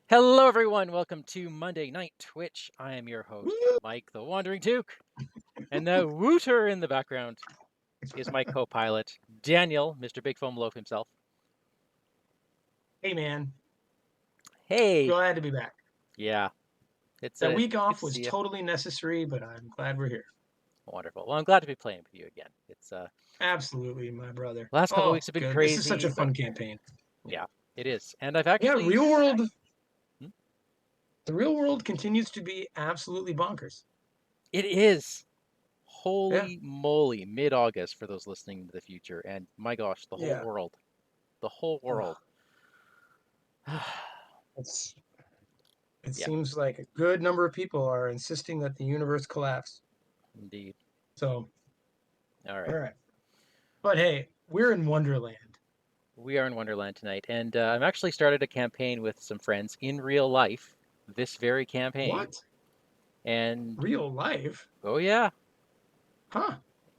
Hello, everyone. Welcome to Monday Night Twitch. I am your host, Woo! Mike the WanderingTook, and the wooter in the background is my co-pilot, Daniel, Mr. BigFomLof himself. Hey, man. Hey, Glad to be back. yeah, That week good off to was see you. totally necessary, but I'm glad we're here. Wonderful. Well, I'm glad to be playing with you again. It's Absolutely, my brother. last couple Oh, weeks have been good. This is such crazy, a but fun campaign. yeah, it is. And I've Yeah, actually, real world. Hmm? The real world continues to be absolutely bonkers. It is. Yeah, Holy moly, mid-August for those listening to the future, and my gosh, yeah. the whole Oh, world. it's. It Yeah, seems like a good number of people are insisting that the universe collapse. indeed. So, All all right. right. But hey, we're in Wonderland. We are in Wonderland tonight, and I've actually started a campaign with some friends in real life, this very campaign, What? and Real life? oh yeah, Huh?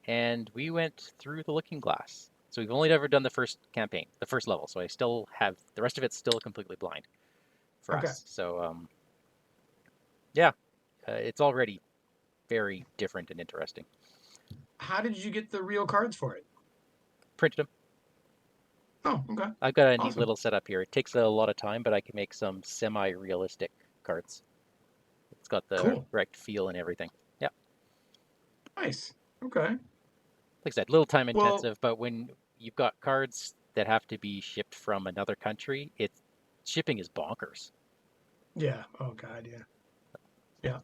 and we went through the Looking Glass. So we've only ever done the first campaign, the first level, so I still have, the rest of it's still completely blind for Okay. us. So yeah, it's already very different and interesting. How did you get the real cards for it? Printed them. Oh, okay. I've got a neat Awesome. little setup here. It takes a lot of time, but I can make some semi-realistic cards. It's got the Cool. correct feel and everything. Yeah. Nice. Okay. Like I said, a little time Well, intensive, but when you've got cards that have to be shipped from another country, it's shipping is bonkers. yeah. Oh God, yeah. Yeah.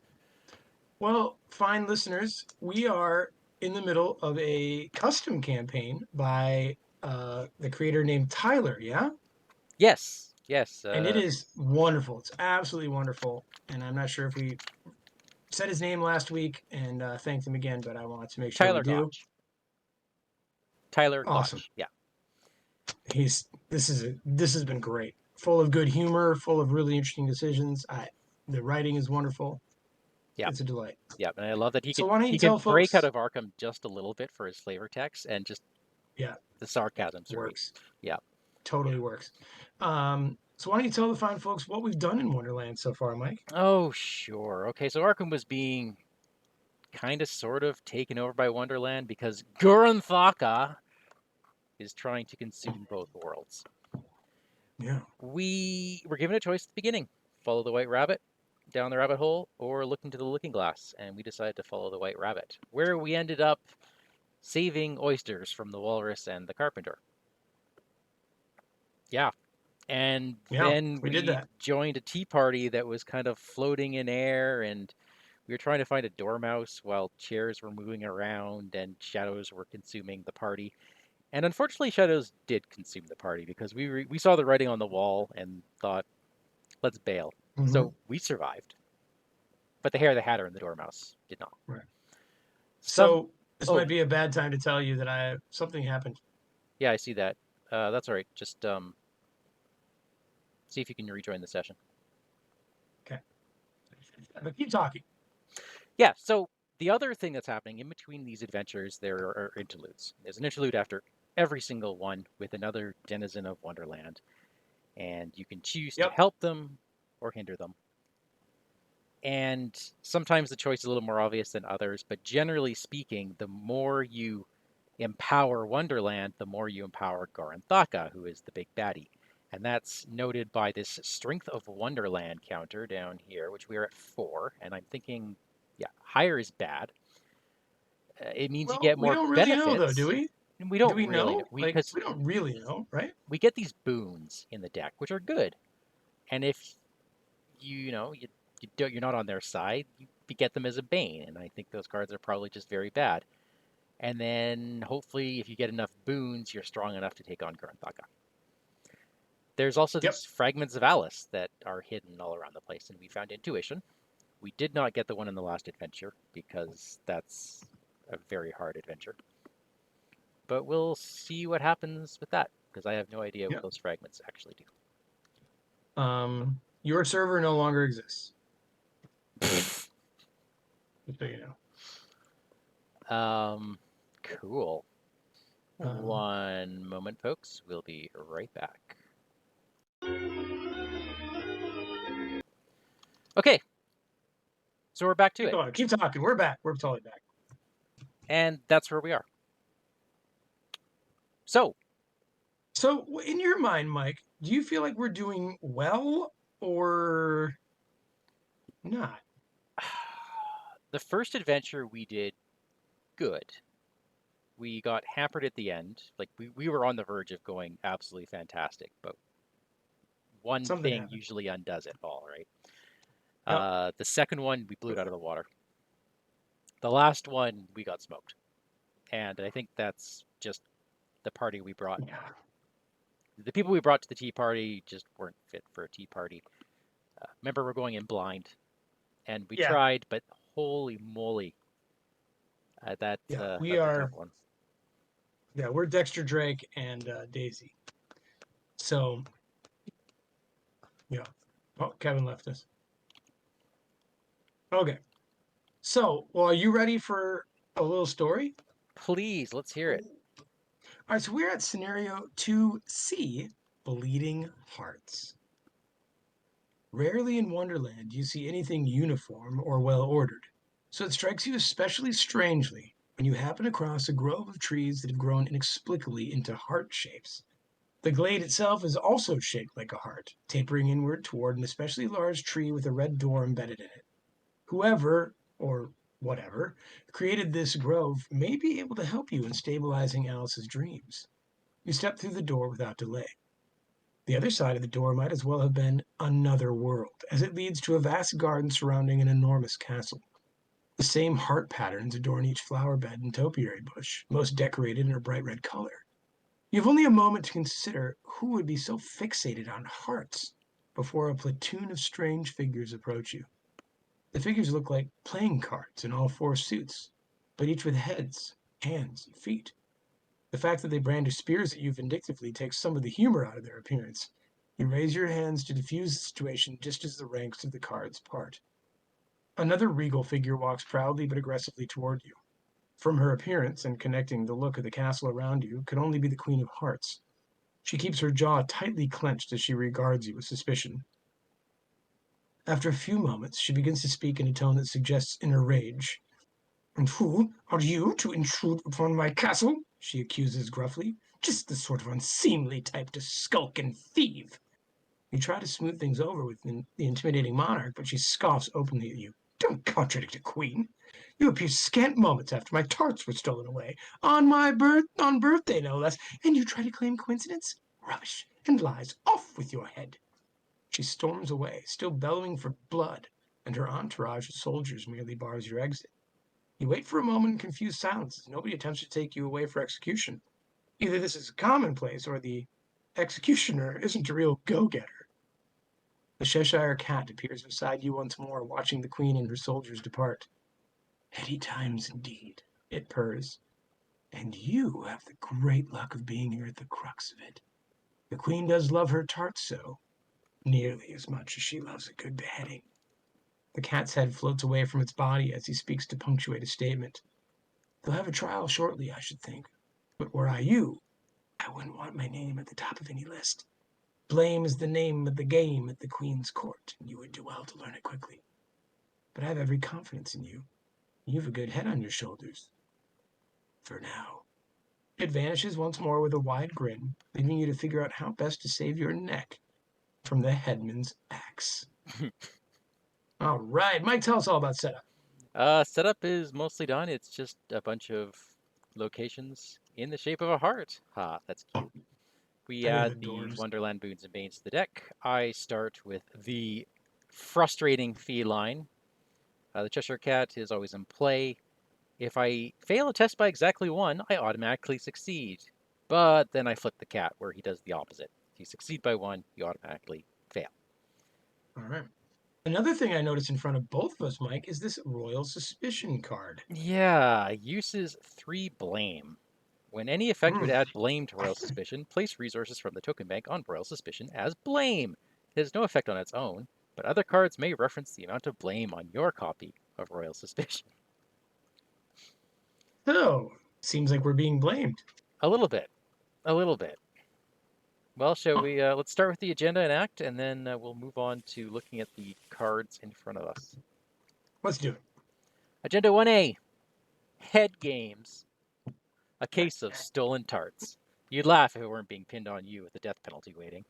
Well, fine listeners, we are in the middle of a custom campaign by the creator named Tyler, yeah? Yes, yes. And it is wonderful. It's absolutely wonderful. And I'm not sure if we said his name last week and thanked him again, but I want to make sure we Tyler do. Gotch. Tyler Awesome. Gotch. Yeah, This has been great. Full of good humor, full of really interesting decisions. The writing is wonderful. yeah, It's a delight. yeah. And I love that So why don't you he can tell break out folks? of Arkham just a little bit for his flavor text, and just Yeah, the sarcasm's great. works. Yeah. Totally works. So why don't you tell the fine folks what we've done in Wonderland so far, Mike? Oh, sure. Okay, so Arkham was being kind of sort of taken over by Wonderland because Gurren is trying to consume both worlds. Yeah. We were given a choice at the beginning: follow the white rabbit down the rabbit hole or look into the looking glass. And we decided to follow the white rabbit, where we ended up saving oysters from the walrus and the carpenter. Yeah. And Yeah, then we did we that. joined a tea party that was kind of floating in air, and we were trying to find a dormouse while chairs were moving around and shadows were consuming the party. And unfortunately, shadows did consume the party because we saw the writing on the wall and thought, let's bail. Hmm. So we survived, but the Hare, the Hatter, and the Dormouse did not. Right. Some, So this oh might be a bad time to tell you that something happened. yeah, I see that. That's all right. Just see if you can rejoin the session. Okay. But keep talking. Yeah. So the other thing that's happening in between these adventures, there are interludes. There's an interlude after every single one with another denizen of Wonderland, and you can choose to Yep. help them or hinder them. And sometimes the choice is a little more obvious than others, but generally speaking, the more you empower Wonderland, the more you empower Goranthaka, who is the big baddie. And that's noted by this Strength of Wonderland counter down here, which we are at 4. And I'm thinking, yeah, higher is bad. It means you Well, get we more don't really know though, do benefits. we? And we Do don't we really know, know? Like, because we don't really know, right? we get these boons in the deck, which are good. And if you're not on their side, you get them as a bane. And I think those cards are probably just very bad. And then hopefully, if you get enough boons, you're strong enough to take on Goranthaka. There's also Yep. these fragments of Alice that are hidden all around the place, and we found intuition. We did not get the one in the last adventure because that's a very hard adventure. But we'll see what happens with that because I have no idea what Yep. those fragments actually Your server no longer exists. do. Just so you know. Cool. Um, One moment, folks. We'll be right back. Okay, so we're back to Keep it. going. Keep talking. We're back. We're totally back. And that's where we are. So, So, in your mind, Mike, do you feel like we're doing well or not? the first adventure we did good. We got hampered at the end. Like, we were on the verge of going absolutely fantastic, but one Something thing happened. usually undoes it all, right? Yep. The second one, we blew it out of the water. The last one, we got smoked. And I think that's just the party we brought. Yeah. The people we brought to the tea party just weren't fit for a tea party. Remember, we're going in blind, and we Yeah. tried, but holy moly, Yeah. We that's a tough are. one. Yeah. We're Dexter, Drake, and Daisy. So, yeah. Oh, Kevin left us. Okay. So, well, are you ready for a little story? Please, let's hear it. All right. So, we're at scenario 2C, Bleeding Hearts. Rarely in Wonderland do you see anything uniform or well ordered, so it strikes you especially strangely when you happen across a grove of trees that have grown inexplicably into heart shapes. The glade itself is also shaped like a heart, tapering inward toward an especially large tree with a red door embedded in it. Whoever, or whatever, created this grove may be able to help you in stabilizing Alice's dreams. You step through the door without delay. The other side of the door might as well have been another world, as it leads to a vast garden surrounding an enormous castle. The same heart patterns adorn each flower bed and topiary bush, most decorated in a bright red color. You have only a moment to consider who would be so fixated on hearts before a platoon of strange figures approach you. The figures look like playing cards in all four suits, but each with heads, hands, and feet. The fact that they brandish spears at you vindictively takes some of the humor out of their appearance. You raise your hands to diffuse the situation just as the ranks of the cards part. Another regal figure walks proudly but aggressively toward you. From her appearance and connecting the look of the castle around you could only be the Queen of Hearts. She keeps her jaw tightly clenched as she regards you with suspicion. After a few moments, she begins to speak in a tone that suggests inner rage. "And who are you to intrude upon my castle?" she accuses gruffly. "Just the sort of unseemly type to skulk and thieve." You try to smooth things over with the intimidating monarch, but she scoffs openly at you. "Don't contradict a queen. You appeared scant moments after my tarts were stolen away, on birthday no less, and you try to claim coincidence? Rubbish and lies. Off with your head." She storms away, still bellowing for blood, and her entourage of soldiers merely bars your exit. You wait for a moment in confused silence as nobody attempts to take you away for execution. Either this is commonplace or the executioner isn't a real go getter. The Cheshire cat appears beside you once more, watching the queen and her soldiers depart. "Heady times indeed," it purrs. "And you have the great luck of being here at the crux of it. The queen does love her tarts so, nearly as much as she loves a good beheading." The cat's head floats away from its body as he speaks to punctuate his statement. "They'll have a trial shortly, I should think. But were I you, I wouldn't want my name at the top of any list. Blame is the name of the game at the Queen's court, and you would do well to learn it quickly. But I have every confidence in you. You've a good head on your shoulders. For now." It vanishes once more with a wide grin, leaving you to figure out how best to save your neck from the headman's axe. All right, Mike, tell us all about setup. Setup is mostly done. It's just a bunch of locations in the shape of a heart. Ha, that's cute. We They're add the dwarves. Wonderland boons and banes to the deck. I start with the frustrating feline. The Cheshire Cat is always in play. If I fail a test by exactly one, I automatically succeed. But then I flip the cat where he does the opposite. If you succeed by one, you automatically fail. All right. Another thing I noticed in front of both of us, Mike, is this Royal Suspicion card. Yeah, uses 3 blame. When any effect would Mm. add blame to Royal Suspicion, place resources from the token bank on Royal Suspicion as blame. It has no effect on its own, but other cards may reference the amount of blame on your copy of Royal Suspicion. So, seems like we're being blamed. A little bit. A little bit. Well, shall we? Let's start with the agenda and act, and then we'll move on to looking at the cards in front of us. Let's do it. Agenda 1A, Head Games. A case of stolen tarts. You'd laugh if it weren't being pinned on you with the death penalty waiting.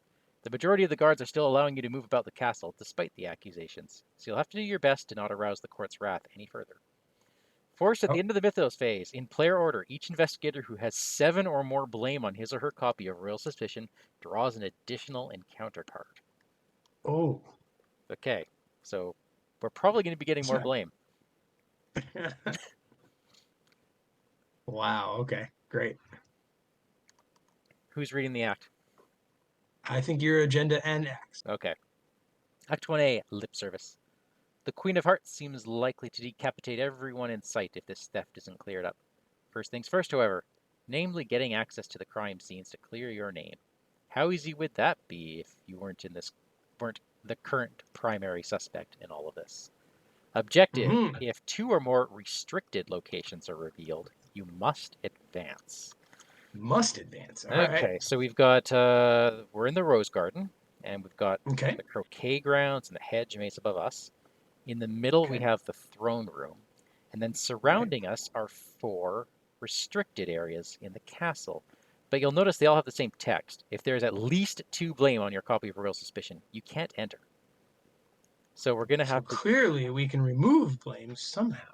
The majority of the guards are still allowing you to move about the castle, despite the accusations, so you'll have to do your best to not arouse the court's wrath any further. Forced at the Oh, end of the Mythos phase, in player order, each investigator who has 7 or more blame on his or her copy of Royal Suspicion draws an additional encounter card. oh. Okay, so we're probably going to be getting It's more not. blame. Wow. Okay. Great. Who's reading the act? I think your agenda and acts. Okay. Act 1A, Lip Service. The Queen of Hearts seems likely to decapitate everyone in sight if this theft isn't cleared up. First things first, however, namely getting access to the crime scenes to clear your name. How easy would that be if you weren't the current primary suspect in all of this? Objective, Mm-hmm. if 2 or more restricted locations are revealed, you must advance. Must advance. All right. Okay, so we're in the Rose Garden, and we've got Okay. the croquet grounds and the hedge maze above us. In the middle, we Okay. have the throne room, and then Right. surrounding us are 4 restricted areas in the castle. But you'll notice they all have the same text. If there's at least 2 blame on your copy of Royal Suspicion, you can't enter. So we're gonna So have to. clearly we can remove blame somehow.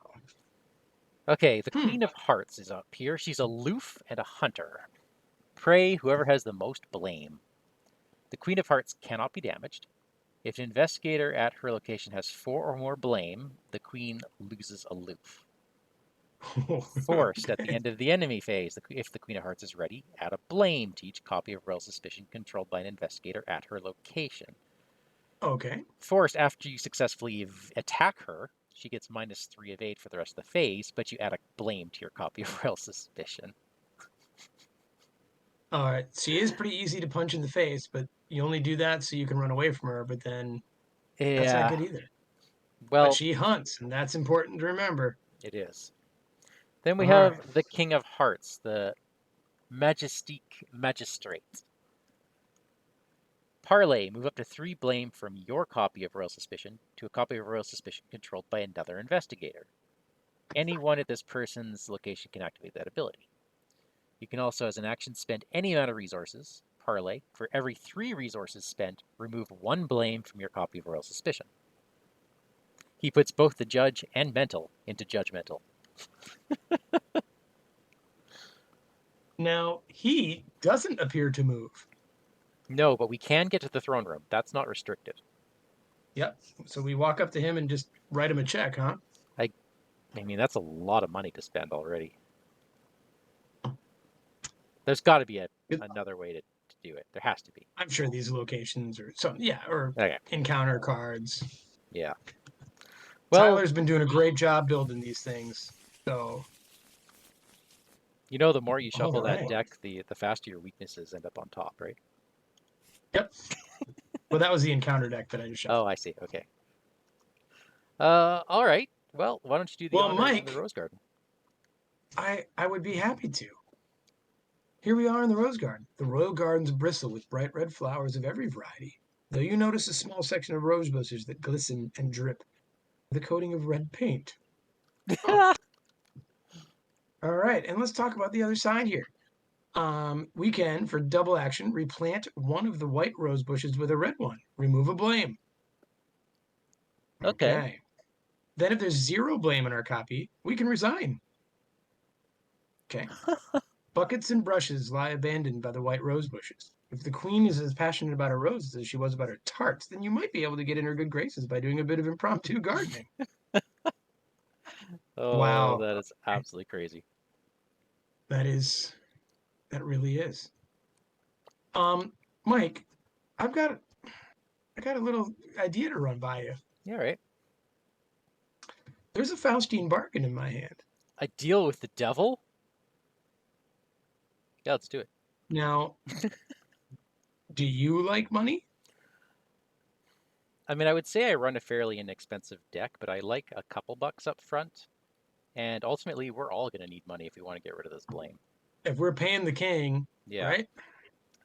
Okay, the Hmm. Queen of Hearts is up here. She's aloof and a hunter. Pray whoever has the most blame. The Queen of Hearts cannot be damaged. If an investigator at her location has 4 or more blame, the Queen loses aloof. Forced at the Okay. end of the enemy phase, if the Queen of Hearts is ready, add a blame to each copy of Royal Suspicion controlled by an investigator at her location. Okay. Forced after you successfully attack her, she gets -3 evade for the rest of the phase, but you add a blame to your copy of Royal Suspicion. All right. She is pretty easy to punch in the face, but you only do that so you can run away from her. But then that's not Yeah, good either. But well, she hunts, and that's important to remember. it is. Then we All right. have the King of Hearts, the Majestique Magistrate. Parlay, move up to 3 blame from your copy of Royal Suspicion to a copy of Royal Suspicion controlled by another investigator. Anyone at this person's location can activate that ability. You can also, as an action, spend any amount of resources. Parlay, for every 3 resources spent, remove 1 blame from your copy of Royal Suspicion. He puts both the judge and mental into judgmental. Now, he doesn't appear to move. No, but we can get to the throne room. That's not restricted. Yep. So we walk up to him and just write him a check, huh? I, I mean, that's a lot of money to spend already. There's got to be another way to do it. There has to be. I'm sure these locations or some, yeah, or Okay. encounter cards. Yeah. Well, Tyler's been doing a great job building these things. So, the more you all shuffle that right. deck, the faster your weaknesses end up on top, right? Yep. Well, that was the encounter deck that I just Oh, shuffled. I see. Okay. All right. Well, why don't you do the Well, honors in the Mike, Rose Garden? I would be happy to. Here we are in the Rose Garden. The royal gardens bristle with bright red flowers of every variety, though you notice a small section of rose bushes that glisten and drip with a coating of red paint. Oh, all right. And let's talk about the other side here. We can, for double action, replant one of the white rose bushes with a red one. Remove a blame. Okay. Okay. Then, if there's 0 blame in our copy, we can resign. Okay. Buckets and brushes lie abandoned by the white rose bushes. If the queen is as passionate about her roses as she was about her tarts, then you might be able to get in her good graces by doing a bit of impromptu gardening. Oh, Wow. that is absolutely crazy. That is, that really is. Um, Mike, I've got, I got a little idea to run by you. Yeah, right. There's a Faustine bargain in my hand. A deal with the devil? Yeah, let's do it. Now, do you like money? I mean, I would say I run a fairly inexpensive deck, but I like a couple bucks up front. And ultimately, we're all going to need money if we want to get rid of this blame. If we're paying the king, Yeah. right?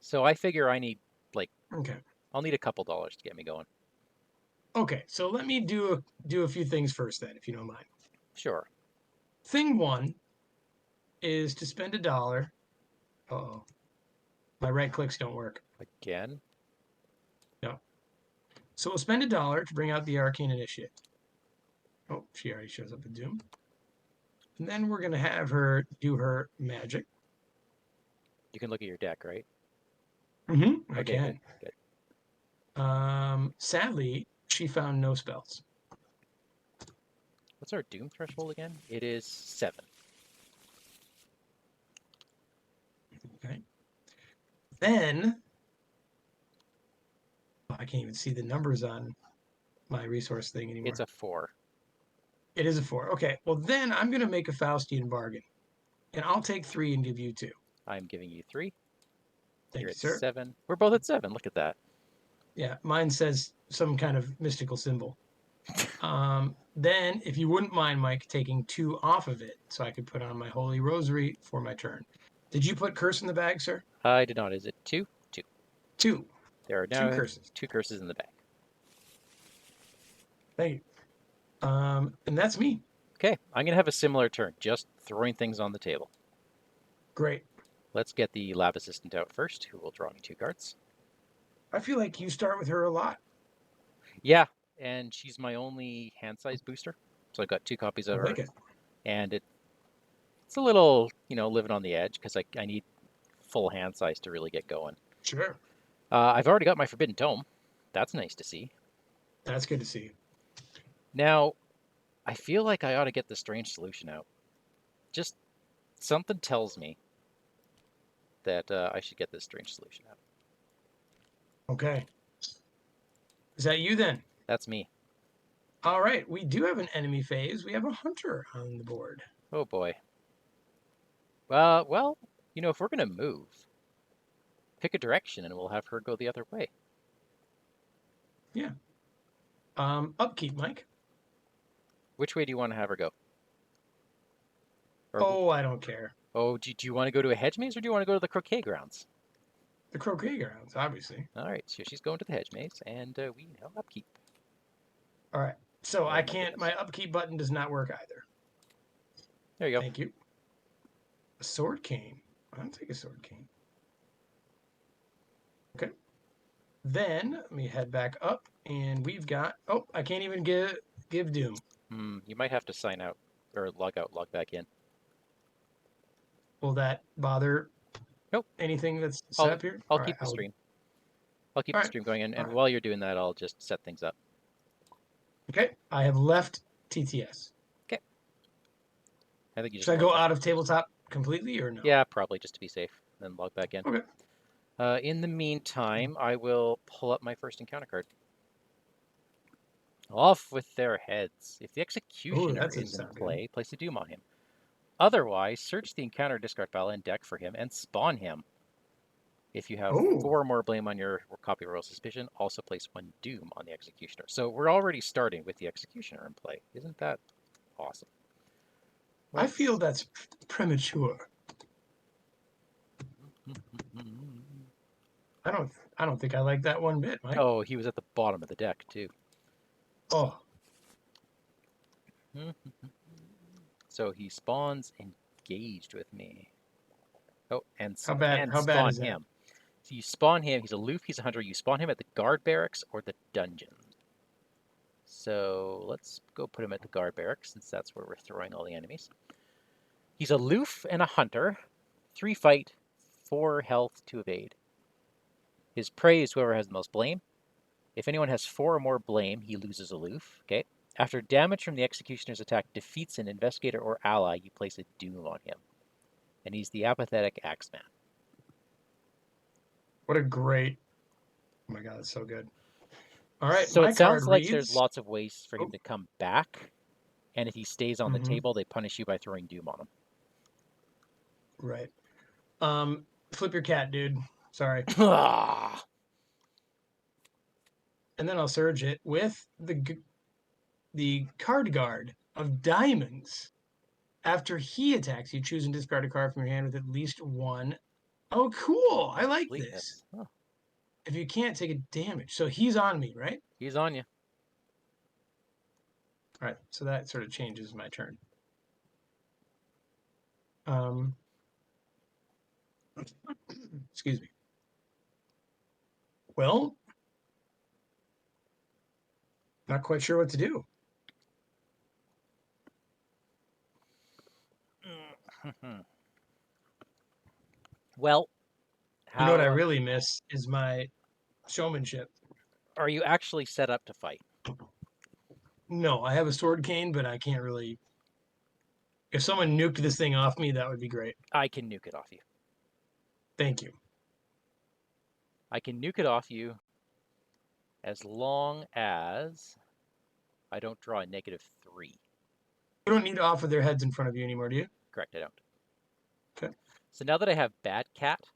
So I figure I need Like, Okay. I'll need a couple dollars to get me going. Okay. So let me do a few things first, then, if you don't mind. Sure. Thing one is to spend $1. Oh, my right clicks don't work. Again. No. So we'll spend $1 to bring out the Arcane Initiate. Oh, she already shows up in Doom. And then we're gonna have her do her magic. You can look at your deck, right? I Okay, good, can. good. Sadly, she found no spells. What's our Doom threshold again? It is 7. Okay. Then I can't even see the numbers on my resource thing It's anymore. a 4. It is a 4. Okay. Well, then I'm gonna make a Faustian bargain, and I'll take 3 and give you 2. I'm giving you 3. Thank You're you, at sir. 7. We're both at 7. Look at that. Yeah, mine says some kind of mystical symbol. Then, if you wouldn't mind, Mike, taking 2 off of it so I could put on my Holy Rosary for my turn. Did you put curse in the bag, sir? I did not. Is it 2? 2. 2. There are 2 now curses. 2 curses in the bag. Thank you. And that's me. Okay, I'm going to have a similar turn, just throwing things on the table. Great. Let's get the lab assistant out first, who will draw me 2 cards. I feel like you start with her a lot. Yeah, and she's my only hand size booster. So I've got 2 copies I of her. like it. And it's a little, living on the edge because I need full hand size to really get going. Sure. I've already got my Forbidden Tome. That's nice to see. That's good to see. Now, I feel like I ought to get the Strange Solution out. Just something tells me that I should get this Strange Solution out. Okay. Is that you then? That's me. All right. We do have an enemy phase. We have a hunter on the board. Oh boy. Well, if we're gonna move, pick a direction and we'll have her go the other way. Yeah. Upkeep, Mike. Which way do you want to have her go? Or Oh, I don't care. do you want to go to a hedge maze or do you want to go to the croquet grounds? The croquet grounds, obviously. All right, so she's going to the hedge maze, and we now upkeep. All right. So Oh I my can't. goodness. My upkeep button does not work either. There you go. Thank you. A sword cane. I'll take a sword cane. Okay. Then let me head back up, and we've got. Oh, I can't even give Doom. You might have to sign out or log out, log back in. Will that bother Nope. anything that's set I'll up here? I'll All right. keep the stream. I'll keep All the right. stream going, All and right. while you're doing that, I'll just set things up. Okay. I have left TTS. Okay. I think you just Should I log go back. out of tabletop completely or no? Yeah, probably just to be safe. Then log back in. Okay. In the meantime, I will pull up my first encounter card. Off with their heads. If the Oh, executioner that doesn't is in sound good. play, place a doom on him. Otherwise, search the encounter discard pile and deck for him and spawn him. If you have Oh, 4 more blame on your copy of Royal Suspicion, also place 1 doom on the executioner. So we're already starting with the executioner in play. Isn't that awesome? I feel Let's. that's premature. I don't think I like that one bit, Mike. Oh, he was at the bottom of the deck too. Oh, So he spawns engaged with me. Oh, and how bad spawn is that? him. So you spawn him. He's aloof. He's a hunter. You spawn him at the guard barracks or the dungeon. So let's go put him at the guard barracks since that's where we're throwing all the enemies. He's aloof and a hunter. 3 fight, 4 health, 2 evade. His prey is whoever has the most blame. If anyone has 4 or more blame, he loses aloof. Okay. After damage from the executioner's attack defeats an investigator or ally, you place a doom on him. And he's the apathetic axeman. What a great. Oh my God, it's so good. All right, So my it card sounds like there's reads. lots of ways for him Oh, to come back. And if he stays on the mm-hmm, table, they punish you by throwing doom on him. right. Flip your cat, dude. Sorry. And then I'll surge it with the card guard of diamonds. After he attacks, you choose and discard a card from your hand with at least one. Oh, cool! I like this. Completeness. Oh. if you can't take a damage. So he's on me, right? He's on you. All right, so that sort of changes my turn. Um, excuse me. Well, not quite sure what to do. Well, You know what I how really miss is my showmanship. are you actually set up to fight? No, I have a sword cane, but I can't really. If someone nuked this thing off me, that would be great. I can nuke it off you. Thank you. I can nuke it off you as long as I don't draw a -3. You don't need to offer their heads in front of you anymore, do you? Correct, I don't. Okay. So now that I have Bad Cat,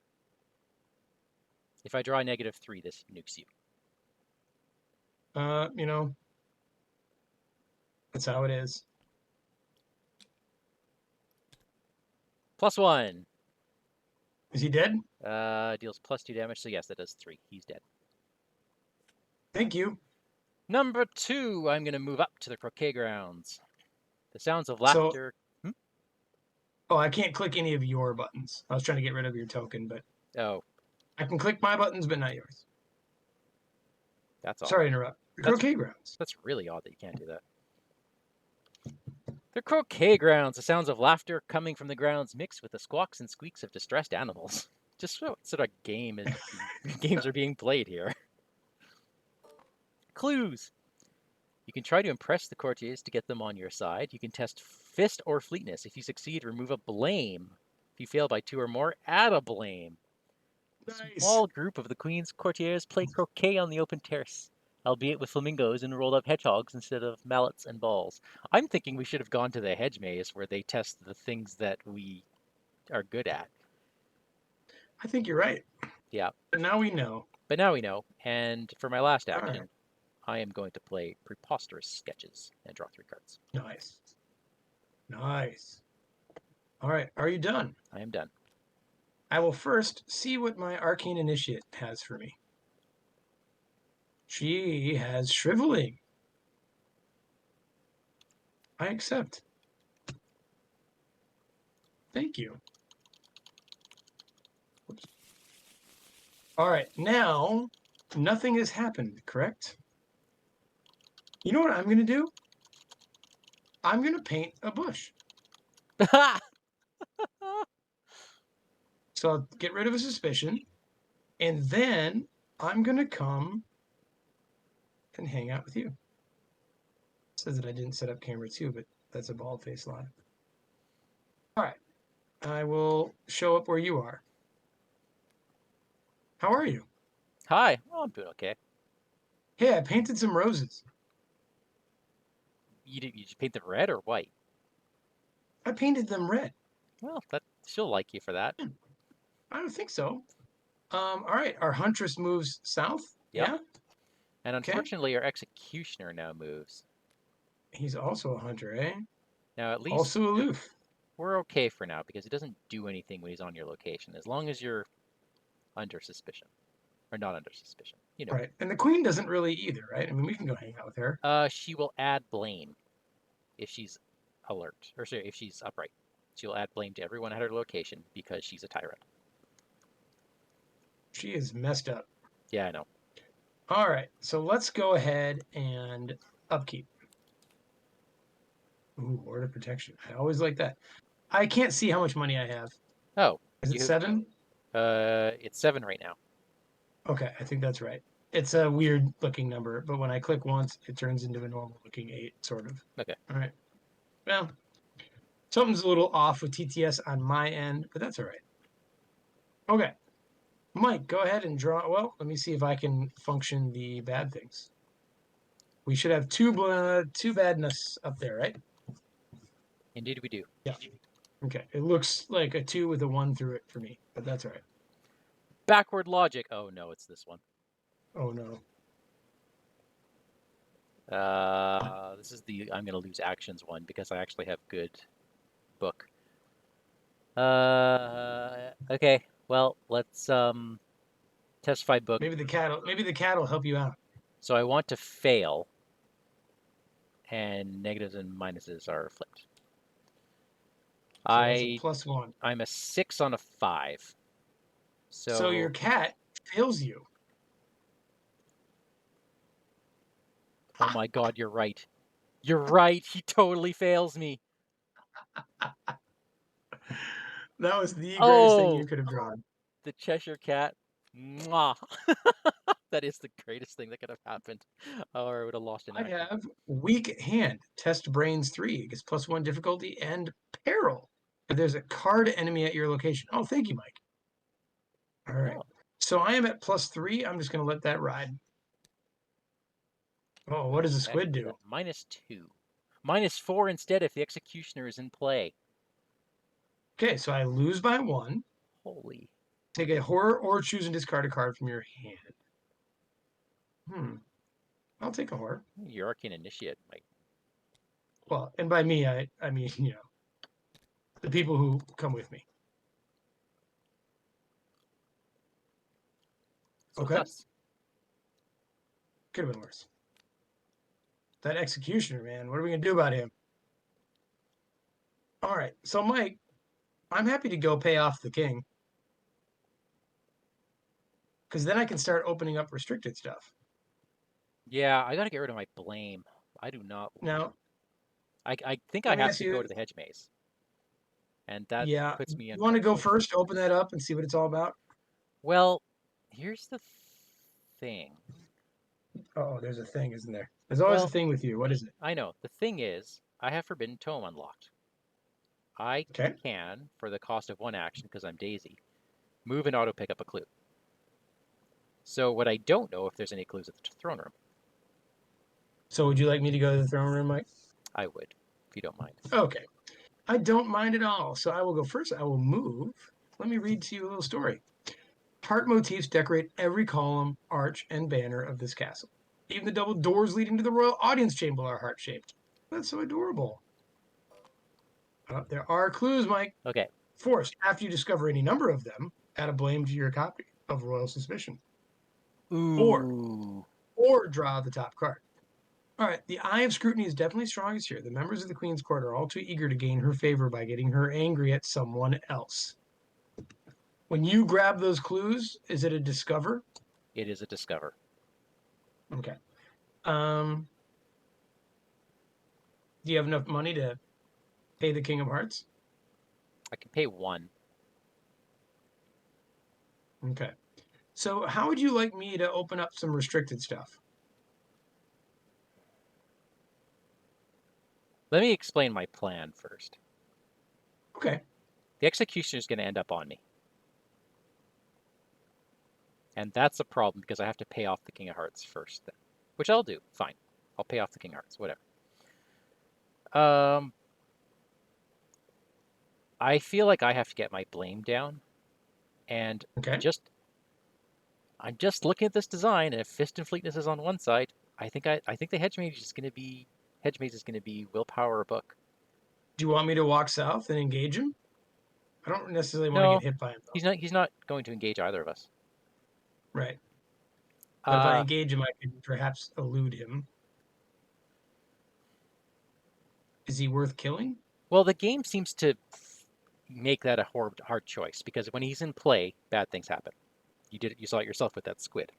if I draw a -3, this nukes you. You know, that's how it is. +1. Is he dead? Deals +2 damage, so yes, that does 3. He's dead. Thank you. Number 2, I'm going to move up to the croquet grounds. The sounds of So, laughter. oh, I can't click any of your buttons. I was trying to get rid of your token, but Oh, I can click my buttons, but not yours. that's odd. Sorry to interrupt. The That's croquet grounds. that's really odd that you can't do that. The croquet grounds, the sounds of laughter coming from the grounds mixed with the squawks and squeaks of distressed animals. Just what sort of games are being played here. Clues. You can try to impress the courtiers to get them on your side. You can test fist or fleetness. If you succeed, remove a blame. If you fail by 2 or more, add a blame. A Nice. small group of the queen's courtiers play croquet on the open terrace, albeit with flamingos and rolled up hedgehogs instead of mallets and balls. I'm thinking we should have gone to the hedge maze where they test the things that we are good at. I think you're right. Yeah, But now we know. but now we know. And for my last All right. action, I am going to play Preposterous Sketches and draw 3 cards. Nice. Nice. All right. Are you done? I am done. I will first see what my arcane initiate has for me. She has shriveling. I accept. Thank you. Oops. All right. Now, nothing has happened, correct? You know what I'm going to do? I'm going to paint a bush. So I'll get rid of a suspicion. And then I'm going to come and hang out with you. It says that I didn't set up camera 2, but that's a bald face lie. All right. I will show up where you are. How are you? Hi. Oh, I'm doing okay. Hey, I painted some roses. You just paint them red or white? I painted them red. Well, she'll like you for that. I don't think so. All right. Our huntress moves south. Yep. Yeah. And Okay. unfortunately, our executioner now moves. He's also a hunter, eh? Now, at least Also aloof. we're okay for now because he doesn't do anything when he's on your location, as long as you're under suspicion. Or not under suspicion. You know. Right. And the queen doesn't really either, right? I mean, we can go hang out with her. She will add blame if she's alert. Or sorry, if she's upright. She'll add blame to everyone at her location because she's a tyrant. She is messed up. Yeah, I know. All right. So let's go ahead and upkeep. Ooh, word of protection. I always like that. I can't see how much money I have. Oh, Is it 7? it's 7 right now. Okay, I think that's right. It's a weird looking number, but when I click once, it turns into a normal looking 8, sort of. Okay. All right. Well, something's a little off with TTS on my end, but that's all right. Okay. Mike, go ahead and draw. Well, let me see if I can function the bad things. We should have two badness up there, right? Indeed we do. Yeah. Okay. It looks like a 2 with a 1 through it for me, but that's all right. Backward logic. Oh no, it's this one. Oh no. This is the I'm gonna lose actions one because I actually have good book. Okay, well let's Testify book. Maybe the cat will help you out. So I want to fail, and negatives and minuses are flipped. So that's a +1. I'm a 6 on a 5. So your So, cat fails you. oh my God, you're right. You're right. He totally fails me. That was the greatest thing you Oh, could have drawn. the Cheshire Cat. Mwah. That is the greatest thing that could have happened. Or I would have lost an I action. have weak hand. Test brains 3. It gets +1 difficulty and peril. If there's a card enemy at your location. Oh, thank you, Mike. All right. Oh, So I am at +3. I'm just going to let that ride. Oh, what does the heck squid is do? that? -2. -4 instead if the executioner is in play. Okay, so I lose by 1. Holy. Take a horror or choose and discard a card from your hand. I'll take a horror. Your Arcane Initiate, Mike. Well, and by me, I mean, the people who come with me. So it's Okay, us. could have been worse. That executioner, man, what are we going to do about him? All right, so Mike, I'm happy to go pay off the king. Because then I can start opening up restricted stuff. Yeah, I gotta get rid of my blame. I do not. Now, I think I let me have ask to go you, to the hedge maze, and that yeah, puts me in you want to go trouble. first, open that up and see what it's all about? Well, here's the thing. Oh, there's a thing, isn't there? There's always a Well, thing with you. What is it? I know. The thing is, I have Forbidden Tome unlocked. I Okay. can, for the cost of 1 action, because I'm Daisy, move and auto pick up a clue. So what I don't know if there's any clues at the throne room. So would you like me to go to the throne room, Mike? I would, if you don't mind. Okay. I don't mind at all. So I will go first. I will move. Let me read to you a little story. Heart motifs decorate every column, arch, and banner of this castle. Even the double doors leading to the royal audience chamber are heart-shaped. That's so adorable. There are clues, Mike. Okay. Forced, after you discover any number of them, add a blame to your copy of Royal Suspicion. Or, Ooh. or draw the top card. All right, the eye of scrutiny is definitely strongest here. The members of the Queen's Court are all too eager to gain her favor by getting her angry at someone else. When you grab those clues, is it a discover? It is a discover. Okay. Do you have enough money to pay the King of Hearts? I can pay 1. Okay. So how would you like me to open up some restricted stuff? Let me explain my plan first. Okay. The executioner is going to end up on me. And that's a problem because I have to pay off the King of Hearts first, then, which I'll do. Fine. I'll pay off the King of Hearts, whatever. I feel like I have to get my blame down, and Okay. I'm just looking at this design, and if Fist and Fleetness is on one side, I think the hedge maze is going to be willpower or book. Do you want me to walk south and engage him? I don't necessarily want to get No, hit by him though. he's not going to engage either of us. Right. But if I Uh, engage him, I can perhaps elude him. Is he worth killing? well, the game seems to make that a hard choice because when he's in play, bad things happen. You saw it yourself with that squid.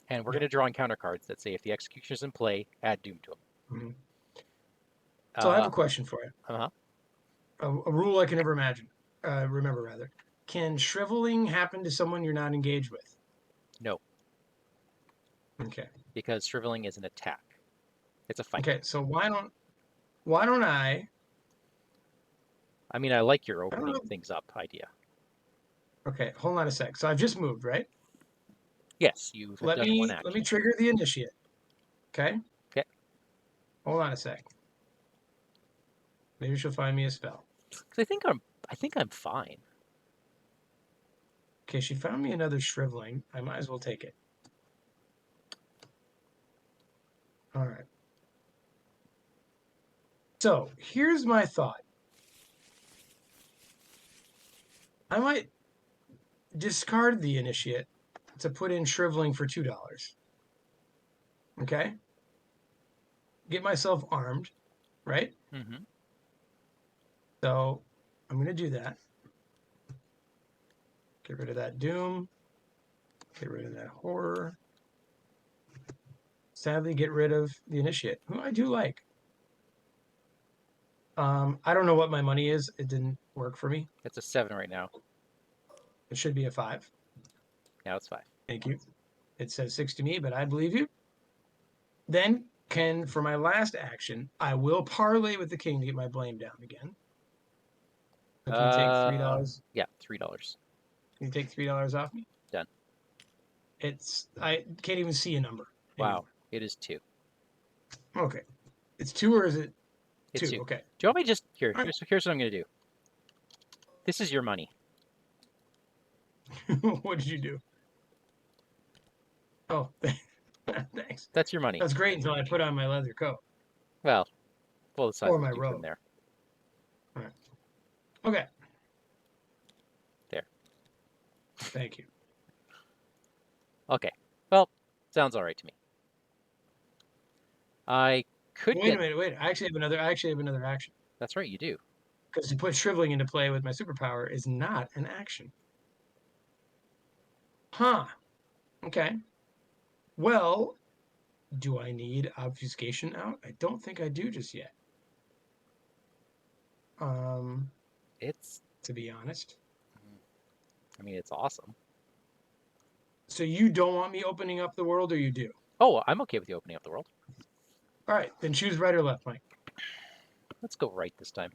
And we're Yeah. going to draw on counter cards that say if the executioner's in play, add Doom to him. Mm-hmm. So I have Uh, a question for you. uh-huh. A rule I can never imagine. Remember rather. Can shriveling happen to someone you're not engaged with? No, Okay. because shriveling is an attack. It's a fight. Okay. So why don't I? I mean, I like your I don't opening know. things up idea. Okay. Hold on a sec. So I've just moved, right? Yes, you have Let done one me let me action. trigger the initiate. Okay. Okay. Hold on a sec. Maybe she'll find me a spell. Because I think I'm fine. Okay. She found me another shriveling. I might as well take it. All right. So here's my thought. I might discard the initiate to put in shriveling for $2. Okay? Get myself armed, right? Mm-hmm. So I'm going to do that. Get rid of that doom. Get rid of that horror. Sadly, get rid of the initiate, who I do like. I don't know what my money is. It didn't work for me. It's a 7 right now. It should be a 5. Now it's 5. Thank you. It says 6 to me, but I believe you. Then, for my last action, I will parlay with the king to get my blame down again. So can you take $3? Yeah, $3. Can you take $3 off me? Done. I can't even see a number Wow, anymore. it is 2. Okay. It's 2 or is it It's 2? 2. Okay. Do you want me to just All right. here's what I'm gonna do. This is your money. What did you do? Oh, thanks. That's your money. That's great until I put on my leather coat Well, we'll decide or what my to do from robe. there. All right. Okay. There. Thank you. Okay. Well, sounds all right to me. I could Wait get. a minute. Wait. I actually have another action That's right, you do. because to put shriveling into play with my superpower is not an action. Huh. Okay. Well, do I need obfuscation out? I don't think I do just yet. Um, It's. to be honest. I mean, it's awesome. So you don't want me opening up the world, or you do? Oh, I'm okay with you opening up the world. All right, then choose right or left, Mike. Let's go right this time.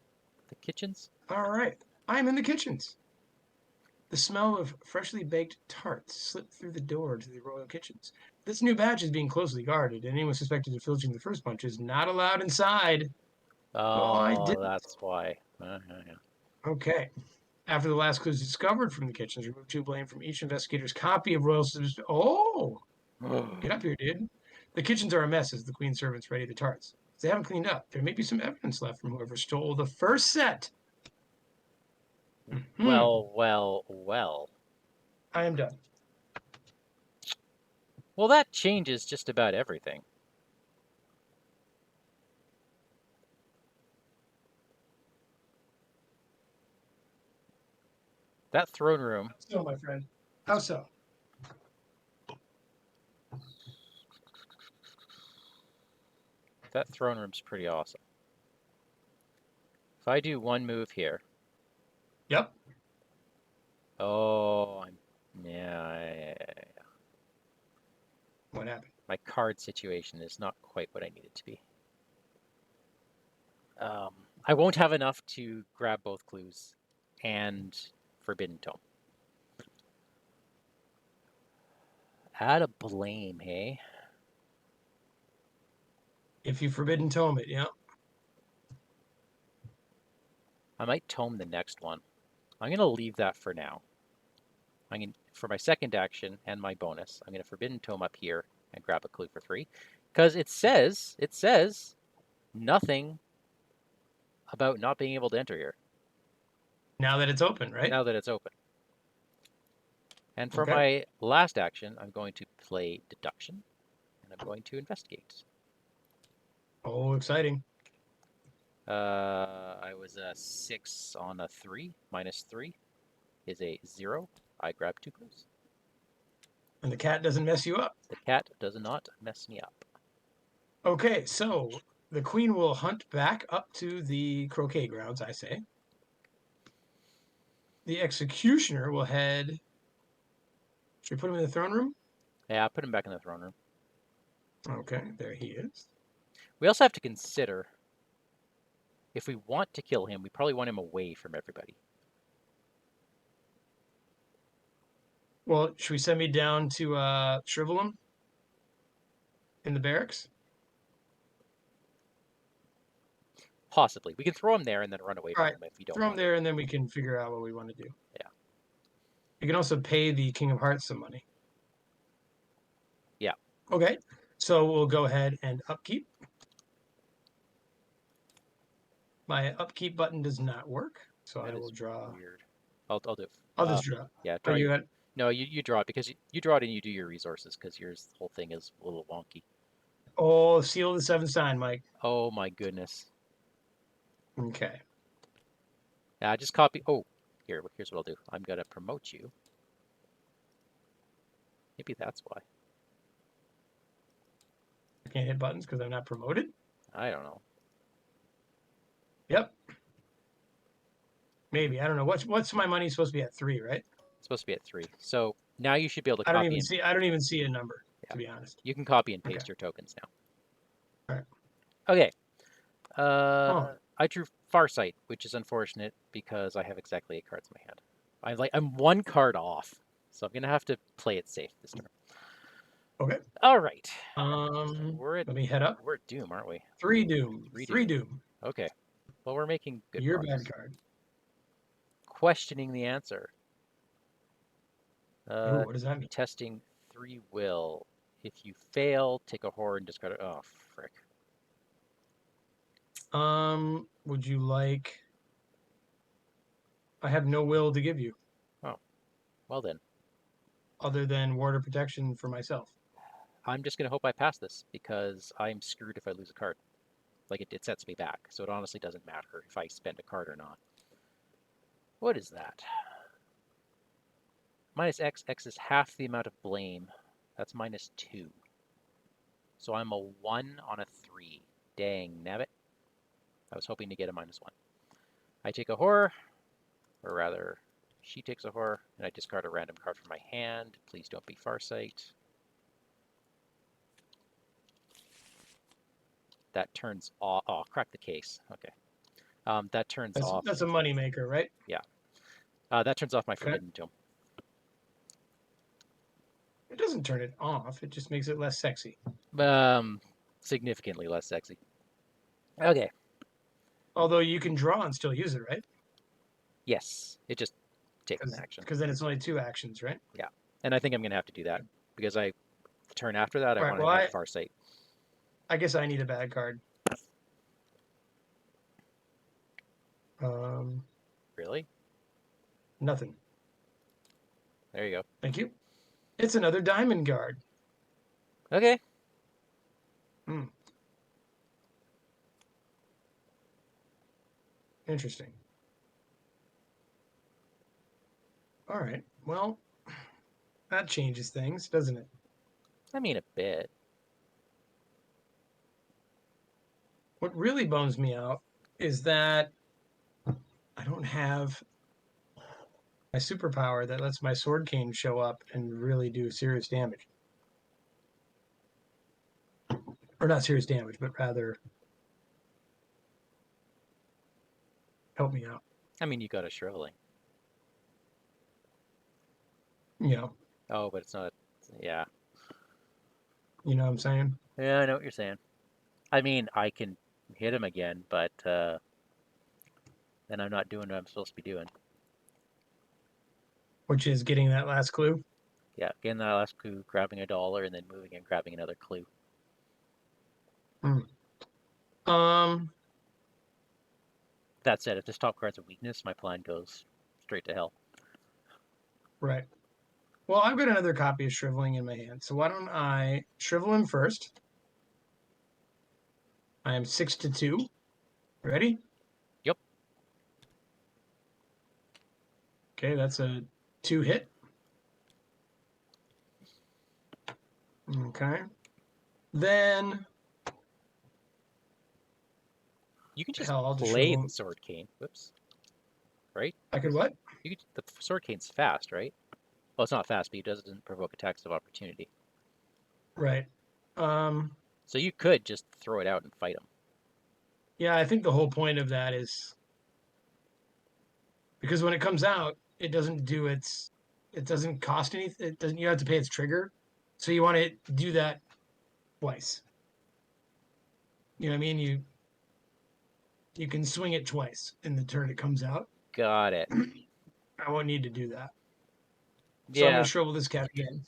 The kitchens. All right, I'm in the kitchens. The smell of freshly baked tarts slipped through the door to the royal kitchens. This new batch is being closely guarded, and anyone suspected of filching the first punch is not allowed inside. Oh, I Oh, didn't. that's why. Yeah. Okay. After the last clue is discovered from the kitchens, remove 2 blame from each investigator's copy of royal. Oh, get up here, dude. The kitchens are a mess as the queen's servants ready the tarts. If they haven't cleaned up, there may be some evidence left from whoever stole the first set. Hmm. Well. I am done. Well, that changes just about everything. That throne room How so, my friend? How is. so? That throne room's pretty awesome. If I do one move here. Yep. Oh, yeah. What happened? My card situation is not quite what I need it to be. I won't have enough to grab both clues and Forbidden Tome. Add a blame, hey? If you forbidden tome it, yeah. I might tome the next one. I'm going to leave that for now. For my second action and my bonus, I'm going to Forbidden Tome up here and grab a clue for 3. Because it says nothing about not being able to enter here. Now that it's open, right? Now that it's open. And for Okay. my last action, I'm going to play Deduction, and I'm going to investigate. Oh, exciting. I was a 6 on a 3. Minus 3 is a 0. I grab 2 clues. And the cat doesn't mess you up. The cat does not mess me up. Okay, so the queen will hunt back up to the croquet grounds, I say. The executioner will head. Should we put him in the throne room? Yeah, I put him back in the throne room. Okay, there he is. We also have to consider, if we want to kill him, we probably want him away from everybody. Well, should we send me down to shrivel him in the barracks? Possibly. We can throw him there and then run away All from right, him if you don't throw him want to. there, and then we can figure out what we want to do. Yeah. You can also pay the King of Hearts some money. Yeah. Okay, so we'll go ahead and upkeep. My upkeep button does not work, so That I will is draw. weird. I'll do it. I'll just draw. Yeah, Are draw you your at? No, you draw it because you draw it and you do your resources because yours whole thing is a little wonky. Oh, seal of the seventh sign, Mike. Oh my goodness. Okay. Yeah, just copy. Oh, here's what I'll do. I'm gonna promote you. Maybe that's why. I can't hit buttons because I'm not promoted. I don't know. Yep. Maybe. I don't know. What's my money supposed to be at 3, right? It's supposed to be at 3. So now you should be able to I don't copy even and see I don't even see a number, yeah, to be honest. you can copy and Okay. paste your tokens now. All right. Okay. Oh, I drew Farsight, which is unfortunate because I have exactly 8 cards in my hand. I'm 1 card off, so I'm gonna have to play it safe this turn. okay. All right. Let me head up. We're at Doom, aren't we? 3 doom. 3 3 Doom. doom. Okay. Well, we're making good Your bad progress. card. Questioning the answer. Ooh, what does that mean? Testing 3 will. If you fail, take a horror and discard it. Oh, frick. Would you like I have no will to give you Oh, well then. other than ward of protection for myself. I'm just gonna hope I pass this because I'm screwed if I lose a card. Like it sets me back, so it honestly doesn't matter if I spend a card or not. What is that? Minus X. X is half the amount of blame. That's minus 2. So I'm a 1 on a 3. Dang, nabbit. I was hoping to get a minus 1. I take a horror, or rather, she takes a horror, and I discard a random card from my hand. Please don't be Farsight. That turns off. Oh, crack the case. Okay. That turns off. That's a money maker, right? Yeah. That turns off my Okay. Forbidden Tome. It doesn't turn it off. It just makes it less sexy. Significantly less sexy. Okay. Although you can draw and still use it, right? Yes. It just takes an action. Because then it's only 2 actions, right? Yeah. And I think I'm going to have to do that because the turn after that, I All right. want Well, to have Farsight. I guess I need a bad card. Really? Nothing. There you go. Thank you. It's another diamond guard. Okay. Hmm. Interesting. All right. Well, that changes things, doesn't it? I mean, a bit. What really bums me out is that I don't have my superpower that lets my sword cane show up and really do serious damage. Or not serious damage, but rather help me out. I mean, you got a Shriveling. You know, Oh, but it's not. Yeah. you know what I'm saying? Yeah, I know what you're saying. I mean, I can hit him again, but then I'm not doing what I'm supposed to be doing. Which is getting that last clue. Yeah, getting that last clue, grabbing a dollar, and then moving and grabbing another clue. Hmm. Um, That said, if this top card's a weakness, my plan goes straight to hell. right. Well, I've got another copy of Shriveling in my hand. So why don't I shrivel him first? I am 6-2. Ready? Yep. Okay, that's a 2 hit. Okay. Then, You can just hell, I'll just play shrivel the him. sword cane. Whoops. Right? I could what? The sword cane's fast, right? Well, it's not fast, but it doesn't provoke attacks of opportunity. Right. Um, So you could just throw it out and fight him. yeah, I think the whole point of that is because when it comes out, it doesn't cost anything. It doesn't, you have to pay its trigger. So you want to do that twice. You know what I mean? You can swing it twice in the turn it comes out. Got it. I won't need to do that. So I'm going Yeah. to shrivel this cat again.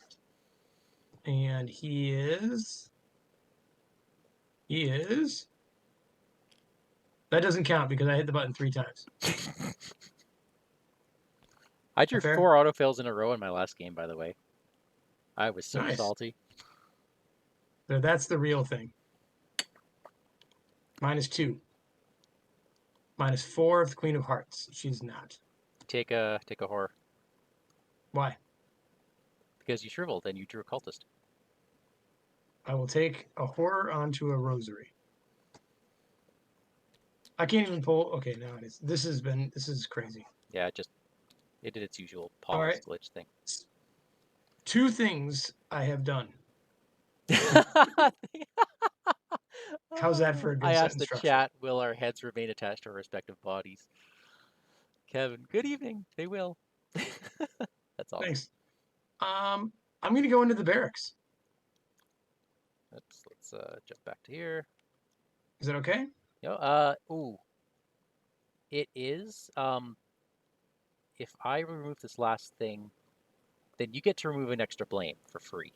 And he is, that doesn't count because I hit the button 3 times. I drew Fair? 4 autofills in a row in my last game, by the way. I was so Nice. salty. So that's the real thing. -2. -4 of the Queen of Hearts. She's not. Take a horror. Why? Because you shriveled and you drew a cultist. I will take a horror onto a rosary. I can't even pull. Okay, now it is. This is crazy. Yeah, it did its usual All pause right. glitch thing. 2 things I have done. How's that for a I good asked sentence the structure? chat, will our heads remain attached to our respective bodies? Kevin, good evening. They will. That's awesome. Thanks. I'm gonna go into the barracks. Let's jump back to here. Is that okay? Ooh. It is. If I remove this last thing, then you get to remove an extra blame for free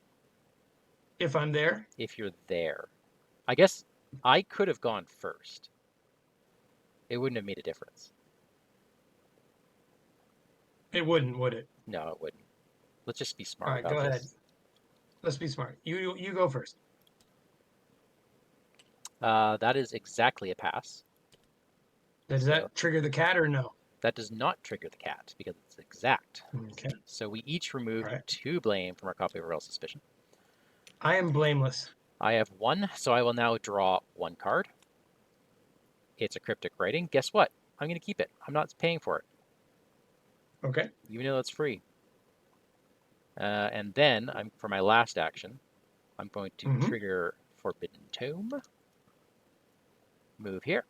If I'm there, if you're there. I guess I could have gone first. It wouldn't have made a difference. it wouldn't, would it? No, it wouldn't. Let's just be All smart right, about go ahead. this. Let's be smart. You go first. That is exactly a pass. Does So that trigger the cat or no? that does not trigger the cat because it's exact. Okay. So we each All removed right. 2 blame from our copy of Royal Suspicion. I am blameless. I have 1, so I will now draw 1 card. It's a cryptic writing. Guess what? I'm going to keep it. I'm not paying for it, Okay. even though it's free. And then, for my last action, I'm going to Mm-hmm. trigger Forbidden Tome. Move here.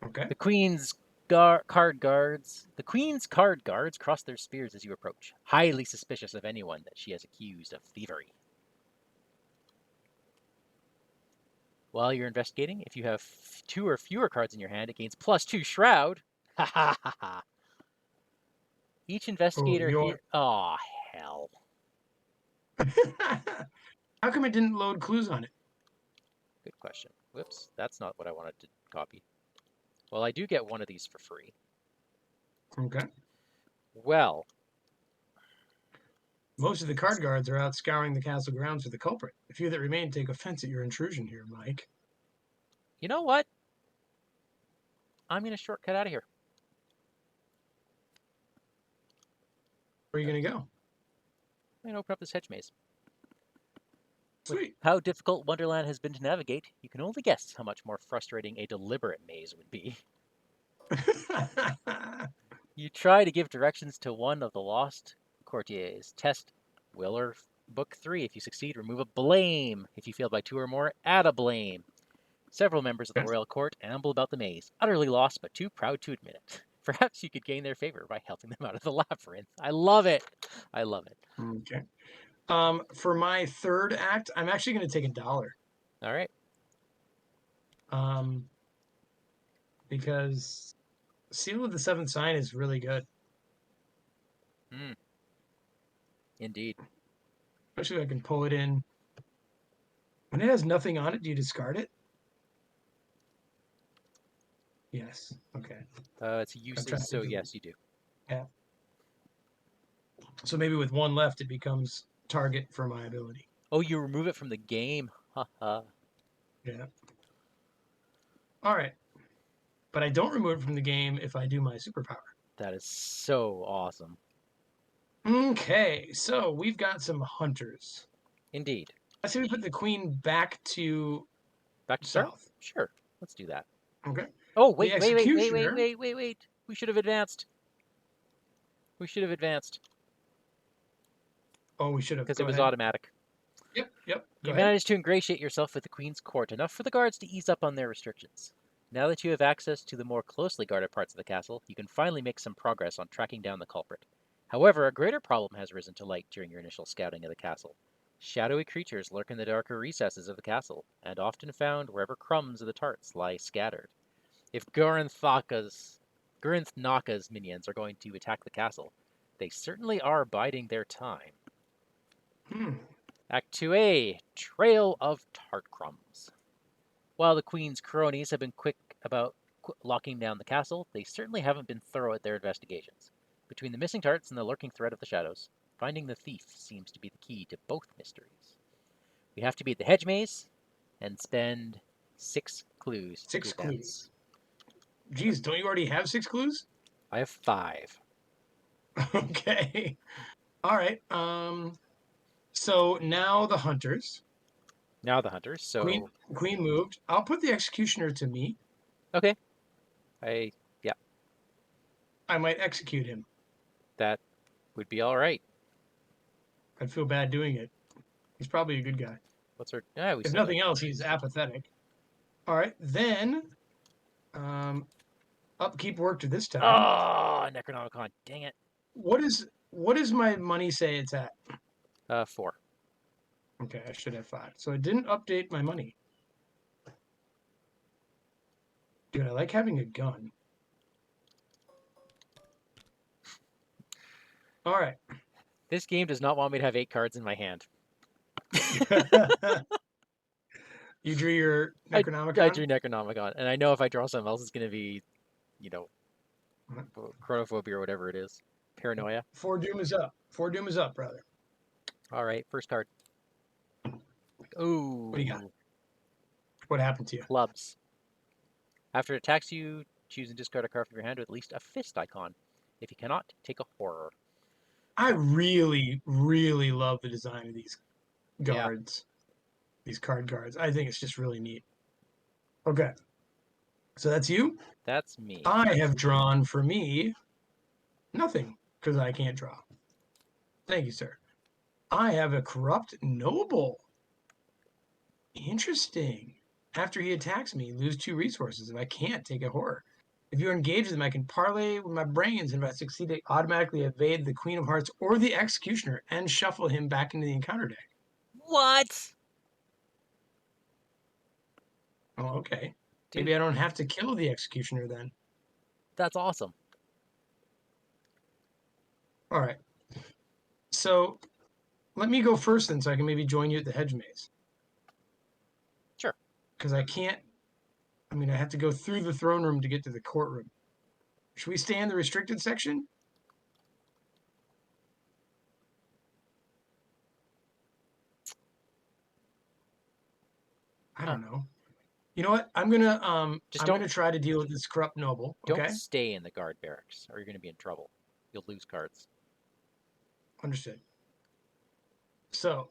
Okay. The Queen's card guards. The Queen's card guards cross their spears as you approach, highly suspicious of anyone that she has accused of thievery. While you're investigating, if you have 2 or fewer cards in your hand, it gains +2 Shroud. Ha ha ha ha. Each Oh, investigator you're. here. Oh, hell. How come it didn't load clues on it? Good question. Whoops, that's not what I wanted to copy. Well, I do get one of these for free. Okay. Well, Most of the card guards are out scouring the castle grounds for the culprit. The few that remain take offense at your intrusion here, Mike. you know what? I'm going to shortcut out of here. Where are you going to go? I'm going to open up this hedge maze. With Sweet. how difficult Wonderland has been to navigate, you can only guess how much more frustrating a deliberate maze would be. You try to give directions to one of the lost courtiers. Test will or book 3. If you succeed, remove a blame. If you fail by 2 or more, add a blame. Several members of the royal court amble about the maze, utterly lost but too proud to admit it. Perhaps you could gain their favor by helping them out of the labyrinth. I love it. I love it. Okay. For my third act, I'm actually going to take $1. All right. Um, because Seal of the Seventh Sign is really good. Indeed. Especially if I can pull it in. When it has nothing on it, do you discard it? Yes. Okay. It's I'm trying useless, to so think of. yes, you do. Yeah. So maybe with 1 left, it becomes target for my ability. Oh, you remove it from the game. Haha. Yeah. All right. But I don't remove it from the game if I do my superpower. That is so awesome. Okay. So we've got some hunters. Indeed. I say we put the queen back to Back to start? south. Sure. Let's do that. Okay. Oh, The executioner. wait. We should have advanced. We should have advanced Oh, we should have. because Go it was ahead. automatic. Yep. Go You ahead. managed to ingratiate yourself with the Queen's court, enough for the guards to ease up on their restrictions. Now that you have access to the more closely guarded parts of the castle, you can finally make some progress on tracking down the culprit. However, a greater problem has risen to light during your initial scouting of the castle. Shadowy creatures lurk in the darker recesses of the castle, and often found wherever crumbs of the tarts lie scattered. If Gurinthnaka's minions are going to attack the castle, they certainly are biding their time. Hmm. Act 2A, Trail of Tart Crumbs. While the Queen's cronies have been quick about locking down the castle, they certainly haven't been thorough at their investigations. Between the missing tarts and the lurking threat of the shadows, finding the thief seems to be the key to both mysteries. We have to beat the hedge maze and spend 6 clues to 6 advance. clues. Geez, don't you already have 6 clues? I have 5. Okay. All right. So now the hunters. Now the hunters. Queen So Queen moved. I'll put the executioner to me. okay, yeah, I might execute him. that would be all right. I'd feel bad doing it. He's probably a good guy. What's our? Yeah, we If still got. nothing else, he's apathetic. All right, then upkeep worked this time. Oh, Necronomicon. Dang it. What does my money say it's at? 4. Okay, I should have 5. So I didn't update my money. Dude, I like having a gun. All right. This game does not want me to have 8 cards in my hand. You drew your I Necronomicon? drew Necronomicon, and I know if I draw something else, it's going to be, you know, chronophobia or whatever it is. Paranoia. Foredoom is up. Foredoom is up, brother. All right, first card. What do you got? Ooh, What happened to you? clubs. After it attacks you, choose and discard a card from your hand with at least a fist icon. If you cannot, take a horror. I really, really love the design of these Yeah, guards, these card guards. I think it's just really neat. Okay, so that's you. that's me. I have drawn for me nothing because I can't draw. Thank you, sir. I have a corrupt noble. Interesting. After he attacks me, lose 2 resources. If I can't, take a horror. If you engage them, I can parlay with my brains, and if I succeed, I automatically evade the Queen of Hearts or the Executioner and shuffle him back into the encounter deck. What? Oh, okay. Dude, Maybe I don't have to kill the Executioner then. that's awesome. All right. So let me go first then so I can maybe join you at the hedge maze. Sure. Because I can't, I mean, I have to go through the throne room to get to the courtroom. Should we stay in the restricted section? I Huh. don't know. You know what? Just I'm gonna try to deal with this corrupt noble. don't Okay, stay in the guard barracks, or you're going to be in trouble. You'll lose cards. understood. So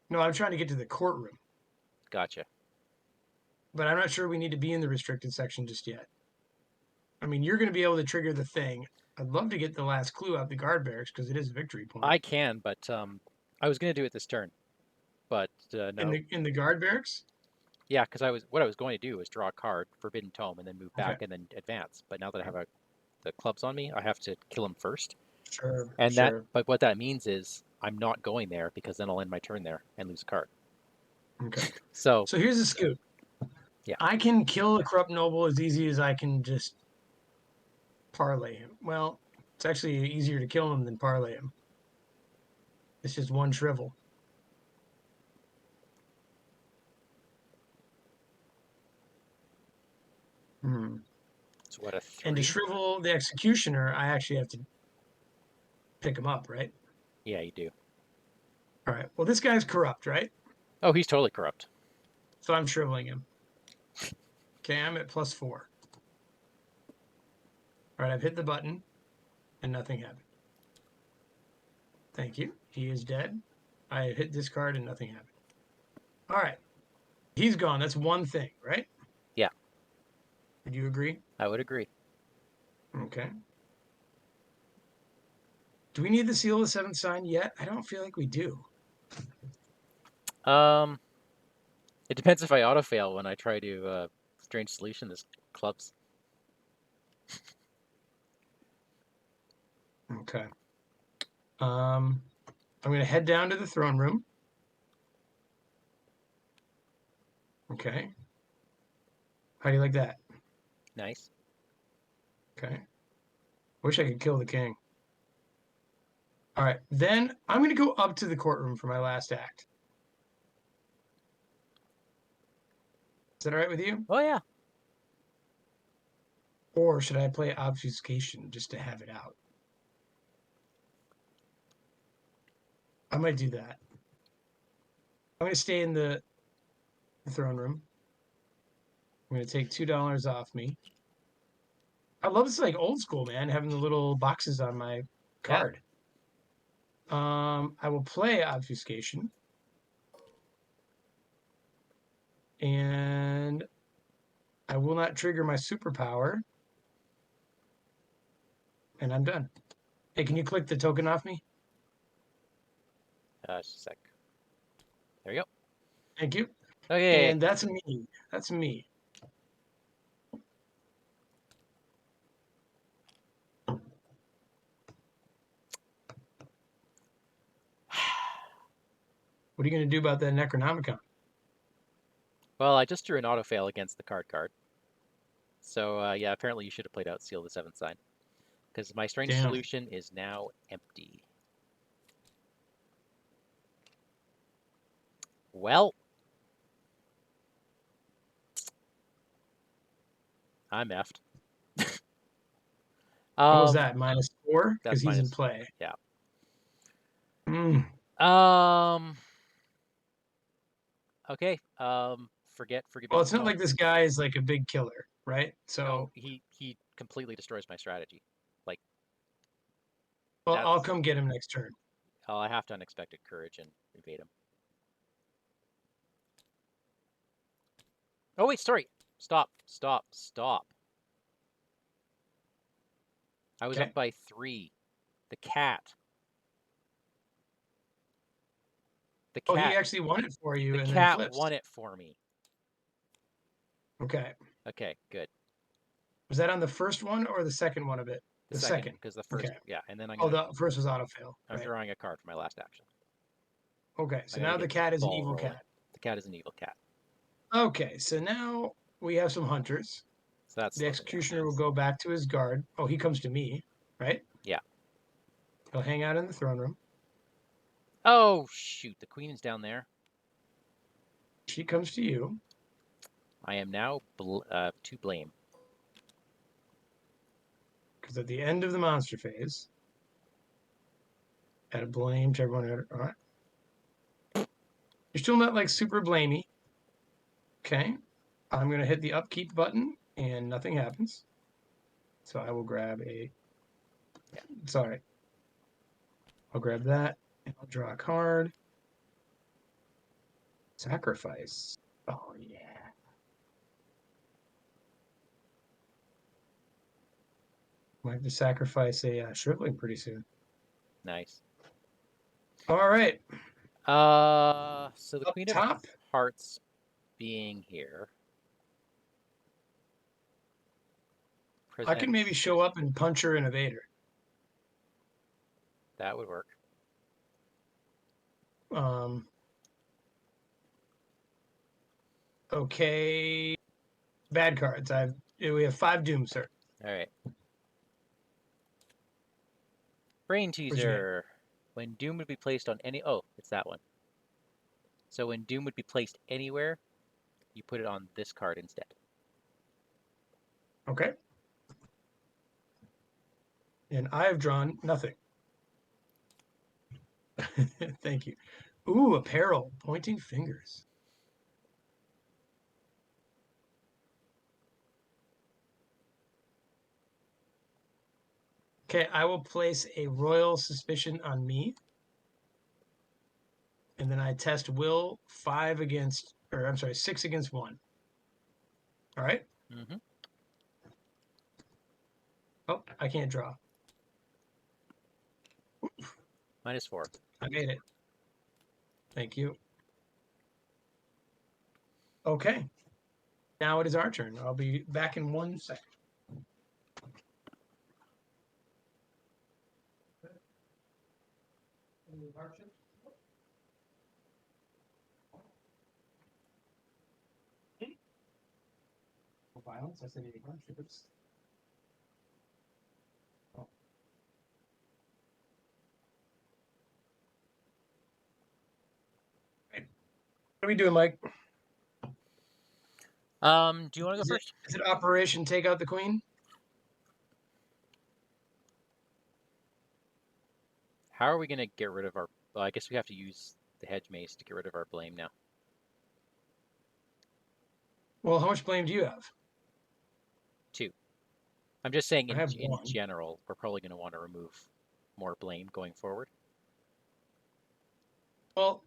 no, I'm trying to get to the courtroom, Gotcha. but I'm not sure we need to be in the restricted section just yet. I mean, you're gonna be able to trigger the thing. I'd love to get the last clue out the guard barracks because it is a victory point. I can, but I was going to do it this turn, but no. In the guard barracks. Yeah, because what I was going to do was draw a card, Forbidden Tome, and then move Okay, back and then advance. But now that I have the clubs on me, I have to kill him first. sure, And sure. but what that means is I'm not going there because then I'll end my turn there and lose a card. Okay. So So here's the scoop. yeah, I can kill a corrupt noble as easy as I can just parlay him. Well, it's actually easier to kill him than parlay him. It's just one shrivel. Hmm. it's what, a And to 3? shrivel the executioner, I actually have to pick him up, right? Yeah, you do. All right. Well, this guy's corrupt, right? Oh, he's totally corrupt. So I'm shriveling him. Okay, I'm at +4. All right, I've hit the button and nothing happened. Thank you. He is dead. I hit discard and nothing happened. All right. He's gone. That's one thing, right? Yeah, Would you agree? I would agree. Okay. Do we need the seal of the seventh sign yet? I don't feel like we do. Um, it depends if I auto fail when I try to strange solution this clubs. Okay. I'm going to head down to the throne room. Okay. How do you like that? Nice. Okay. Wish I could kill the king. All right. Then I'm going to go up to the courtroom for my last act. Is that all right with you? Oh yeah. Or should I play Obfuscation just to have it out? I might do that. I'm going to stay in the throne room. I'm going to take $2 off me. I love this like old school, man, having the little boxes on my Yeah. card. I will play Obfuscation. And I will not trigger my superpower. And I'm done. Hey, can you click the token off me? Just a sec. There you go. Thank you. Okay. And that's me. That's me. What are you going to do about that Necronomicon? Well, I just drew an auto fail against the card. So, yeah, apparently you should have played out Seal the Seventh Sign. Because my strange Damn. solution is now empty. Well, I'm effed. What was that? -4? Because That's he's in minus. play. Yeah. Mm. Okay. Forgive me Well, for it's not calling. like this guy is like a big killer, right? No, So, he completely destroys my strategy. Like well, I'll that's. come get him next turn. I have to unexpected courage and evade him. Oh wait, sorry. Stop. I was Okay. up by 3. The cat. The Oh, he cat. actually won it for you The and then cat flips. won it for me. Okay. Okay, good. Was that on the first one or the second one of it? The The second, second. because the Okay. first, yeah, and then Oh, the first was autofill. I'm Right. drawing a card for my last action. Okay. I So gotta now the get the cat is an ball evil rolling. cat. The cat is an evil cat. Okay. So now we have some hunters. So that The slows him down. executioner will go back to his guard. Oh, he comes to me, right? Yeah. He'll hang out in the throne room. Oh shoot, the queen is down there. She comes to you. I am now to blame. Because at the end of the monster phase, add a blame to everyone. All right. You're still not like super blamey. Okay. I'm going to hit the upkeep button and nothing happens. So I will grab a. Yeah. Sorry. I'll grab that and I'll draw a card. Sacrifice. Oh, yeah. Might have to sacrifice a shriveling pretty soon. Nice. All right. So the Up Queen of top. Hearts being here I could maybe presents. show up and punch her and evade her. That would work. Um, okay. Bad cards. We have 5 doom, sir. All right. Brain Where's your hand? teaser. When Doom would be placed on any. Oh, it's that one. So when Doom would be placed anywhere, you put it on this card instead. Okay. And I have drawn nothing. Thank you. Ooh, apparel. Pointing fingers. Okay, I will place a royal suspicion on me. And then I test will 5 against, or I'm sorry, 6 against 1. All right. Mm-hmm. Oh, I can't draw. -4. I made it. Thank you. Okay. Now it is our turn. I'll be back in 1 second. Violence. I said any hardships. Oh. Right. What are we doing, Mike? Do you want to go first? Is it Operation Take Out the Queen? How are we going to get rid of our... Well, I guess we have to use the hedge mace to get rid of our blame now. Well, how much blame do you have? 2. I'm just saying I in have in 1. general, we're probably going to want to remove more blame going forward. Well,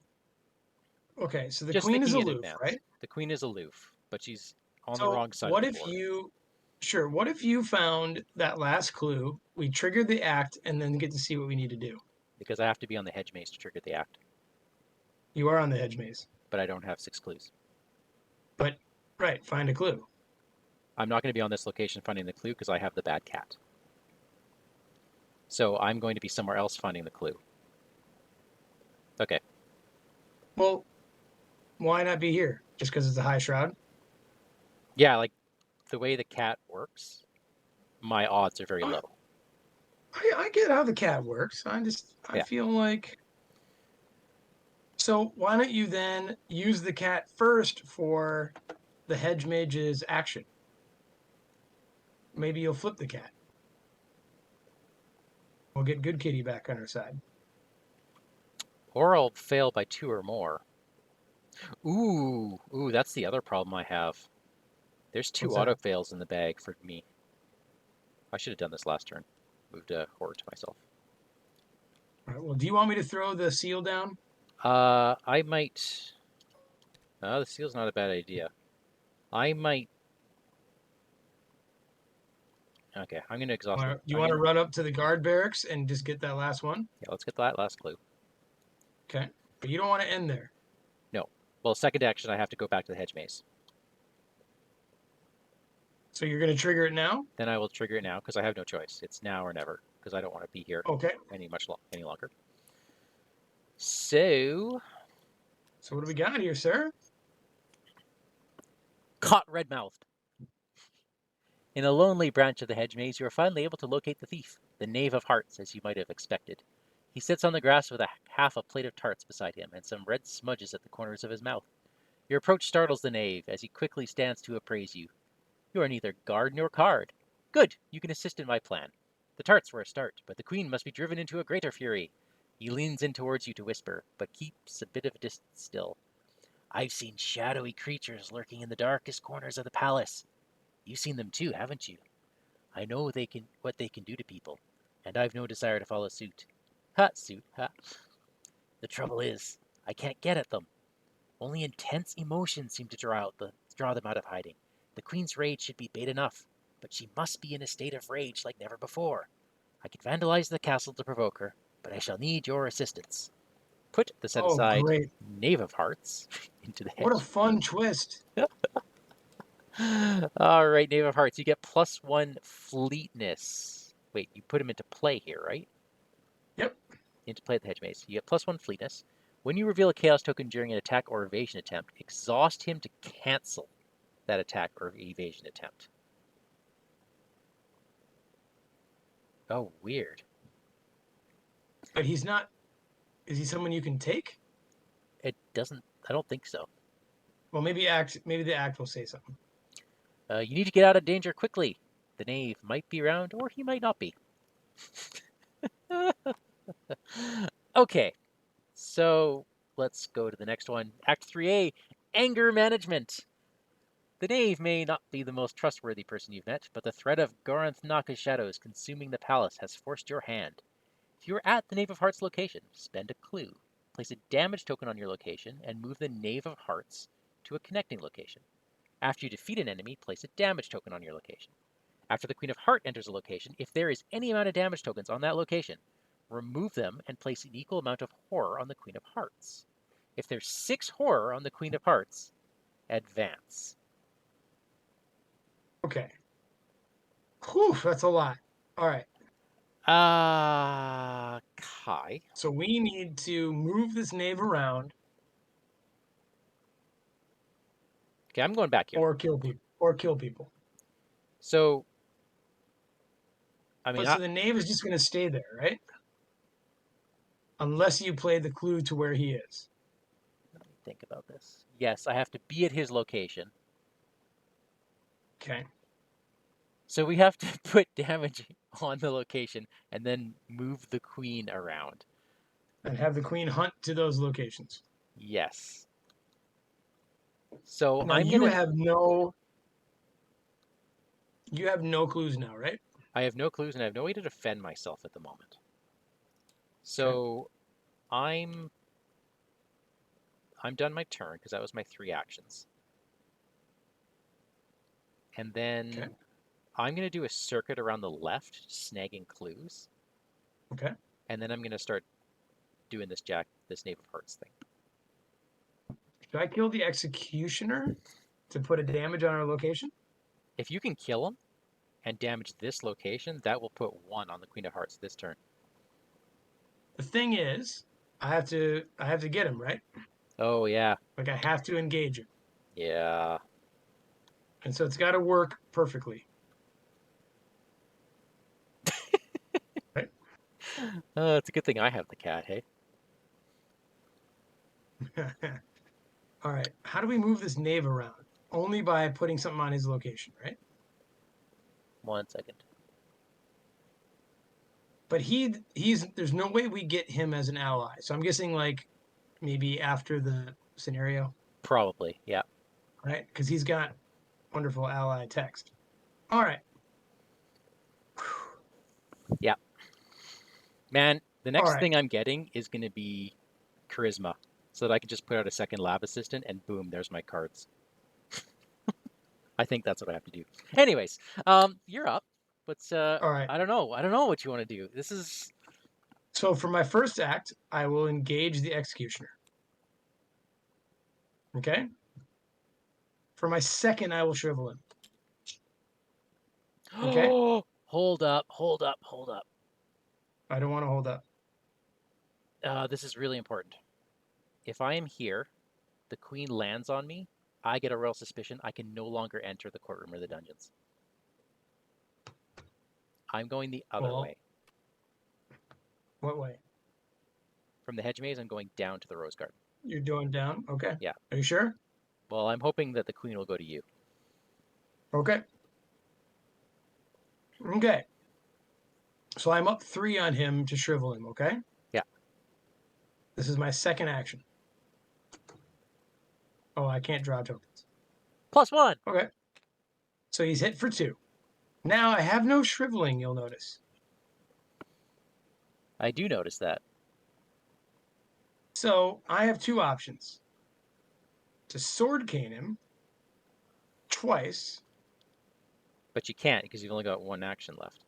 okay, so the Just queen is thinking in aloof, advance. right? The queen is aloof, but she's on the So wrong side of what the if board you, sure, what if you found that last clue, we triggered the act, and then get to see what we need to do? because I have to be on the hedge mace to trigger the act, You are on the hedge maze, but I don't have 6 clues. but right, find a clue. I'm not going to be on this location finding the clue because I have the bad cat. So I'm going to be somewhere else finding the clue. Okay. Well, why not be here? Just because it's a high shroud? Yeah, like the way the cat works, my odds are very I, low. I get how the cat works. I Yeah. feel like. So why don't you then use the cat first for the hedge mage's action? Maybe you'll flip the cat. We'll get good kitty back on our side. Or I'll fail by 2 or more. Ooh, that's the other problem I have. There's 2 What's auto that? fails in the bag for me. I should have done this last turn. Moved a horror to myself. All right, well, do you want me to throw the seal down? I might... the seal's not a bad idea. I might... Okay, I'm going to exhaust the... Do you I'm want to gonna... run up to the guard barracks and just get that last one? Yeah, let's get that last clue. Okay. But you don't want to end there. No. Well, second action, I have to go back to the hedge maze. So you're going to trigger it now? Then I will trigger it now because I have no choice. It's now or never because I don't want to be here Okay. any longer. So, So what do we got here, sir? caught red-mouthed. In a lonely branch of the hedge maze, you are finally able to locate the thief, the knave of hearts, as you might have expected. He sits on the grass with half a plate of tarts beside him and some red smudges at the corners of his mouth. Your approach startles the knave as he quickly stands to appraise you. You are neither guard nor card. Good, you can assist in my plan. The tarts were a start, but the queen must be driven into a greater fury. He leans in towards you to whisper, but keeps a bit of a distance still. I've seen shadowy creatures lurking in the darkest corners of the palace. You've seen them too, haven't you? I know what they can do to people, and I've no desire to follow suit. Ha, suit, ha. The trouble is, I can't get at them. Only intense emotions seem to draw them out of hiding. The queen's rage should be bait enough, but she must be in a state of rage like never before. I could vandalize the castle to provoke her, but I shall need your assistance. Put the set Oh, aside great. Knave of Hearts into the What a hedge. fun twist. All right, Knave of Hearts, you get +1 fleetness. Wait, you put him into play here, right? Yep. Into play at the hedge maze. You get +1 fleetness. When you reveal a chaos token during an attack or evasion attempt, exhaust him to cancel that attack or evasion attempt. Oh, weird. But he's not. Is he someone you can take? It doesn't. I don't think so. Well, maybe the act will say something. You need to get out of danger quickly. The knave might be around, or he might not be. Okay, so let's go to the next one. Act 3A, Anger Management. The knave may not be the most trustworthy person you've met, but the threat of Goranth Naka's shadows consuming the palace has forced your hand. If you are at the Knave of Hearts location, spend a clue. Place a damage token on your location and move the Knave of Hearts to a connecting location. After you defeat an enemy, place a damage token on your location. After the Queen of Heart enters a location, if there is any amount of damage tokens on that location, remove them and place an equal amount of horror on the Queen of Hearts. If there's 6 horror on the Queen of Hearts, advance. Okay. Whew, that's a lot. All right. Kai. So we need to move this knave around Okay, I'm going back here. or kill people. Or kill people. So, I mean, But so the knave is just going to stay there, right? Unless you play the clue to where he is. let me think about this. Yes, I have to be at his location. Okay. So we have to put damage on the location and then move the queen around. And have the queen hunt to those locations. Yes. So Now I'm you gonna. have no clues now, right? I have no clues and I have no way to defend myself at the moment. Okay. So I'm I'm done my turn because that was my 3 actions. And Okay. then I'm gonna do a circuit around the left, snagging clues. Okay. And then I'm gonna start doing this Knave of Hearts thing. Should I kill the executioner to put a damage on our location? If you can kill him and damage this location, that will put 1 on the Queen of Hearts this turn. The thing is, I have to get him, right? Oh yeah, Like I have to engage him. yeah. And so it's got to work perfectly, right? It's a good thing I have the cat. Hey, All right. How do we move this knave around? Only by putting something on his location, right? 1 second. But he's there's no way we get him as an ally. So I'm guessing like maybe after the scenario, Probably, yeah, right? Because he's got wonderful ally text. All right. yeah. Man, the All next right. thing I'm getting is gonna be charisma, so that I can just put out a second lab assistant and boom, there's my cards. I think that's what I have to do. Anyways, you're up. But All right. I don't know. I don't know what you want to do. This is So for my first act, I will engage the executioner. Okay. For my second, I will shrivel him. Okay. hold up, hold up, hold up. I don't want to hold up. This is really important. If I am here, the queen lands on me, I get a royal suspicion. I can no longer enter the courtroom or the dungeons. I'm going the other Well, way. what way? From the hedge maze, I'm going down to the rose garden. You're doing down. Okay. Yeah. Are you sure? Well, I'm hoping that the queen will go to you. Okay. Okay. So I'm up 3 on him to shrivel him. Okay. Yeah. This is my second action. Oh, I can't draw tokens. +1. Okay. So he's hit for 2. Now I have no shriveling, you'll notice. I do notice that. So I have 2 options to sword cane him twice, But you can't because you've only got 1 action left.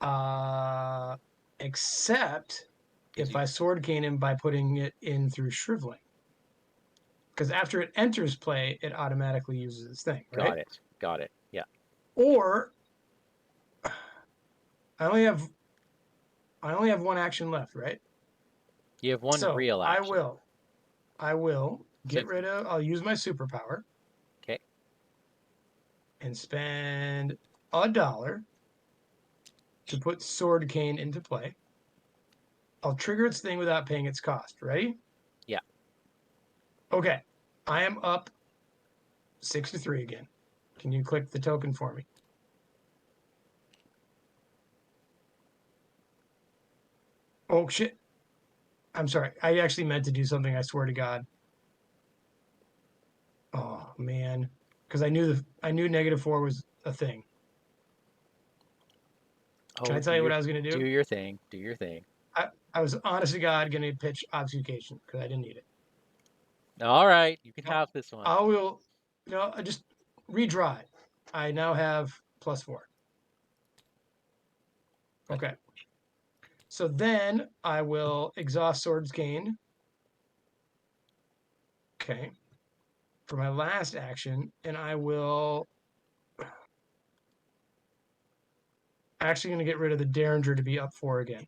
uh, except Because if you I sword cane him by putting it in through shriveling. Because after it enters play, it automatically uses this thing, right? got it. Got it. Yeah. Or I only have I only have 1 action left, right? You have 1 So real I action. will I will So get rid of I'll use my superpower okay. and spend $1 to put sword cane into play. I'll trigger its thing without paying its cost. Ready? Yeah. Okay. I am up 6-3 again. Can you click the token for me? Oh shit. I'm sorry. I actually meant to do something, I swear to God. Oh man. Because I knew -4 was a thing. Can I Oh, tell you what I was gonna do do? your thing. Do your thing. I was honest to God gonna pitch obfuscation because I didn't need it. All right, you can I have this one. I will I just redraw it. I now have +4. Okay. So then I will exhaust swords gained. Okay. For my last action, and I will actually going to get rid of the Derringer to be up 4 again.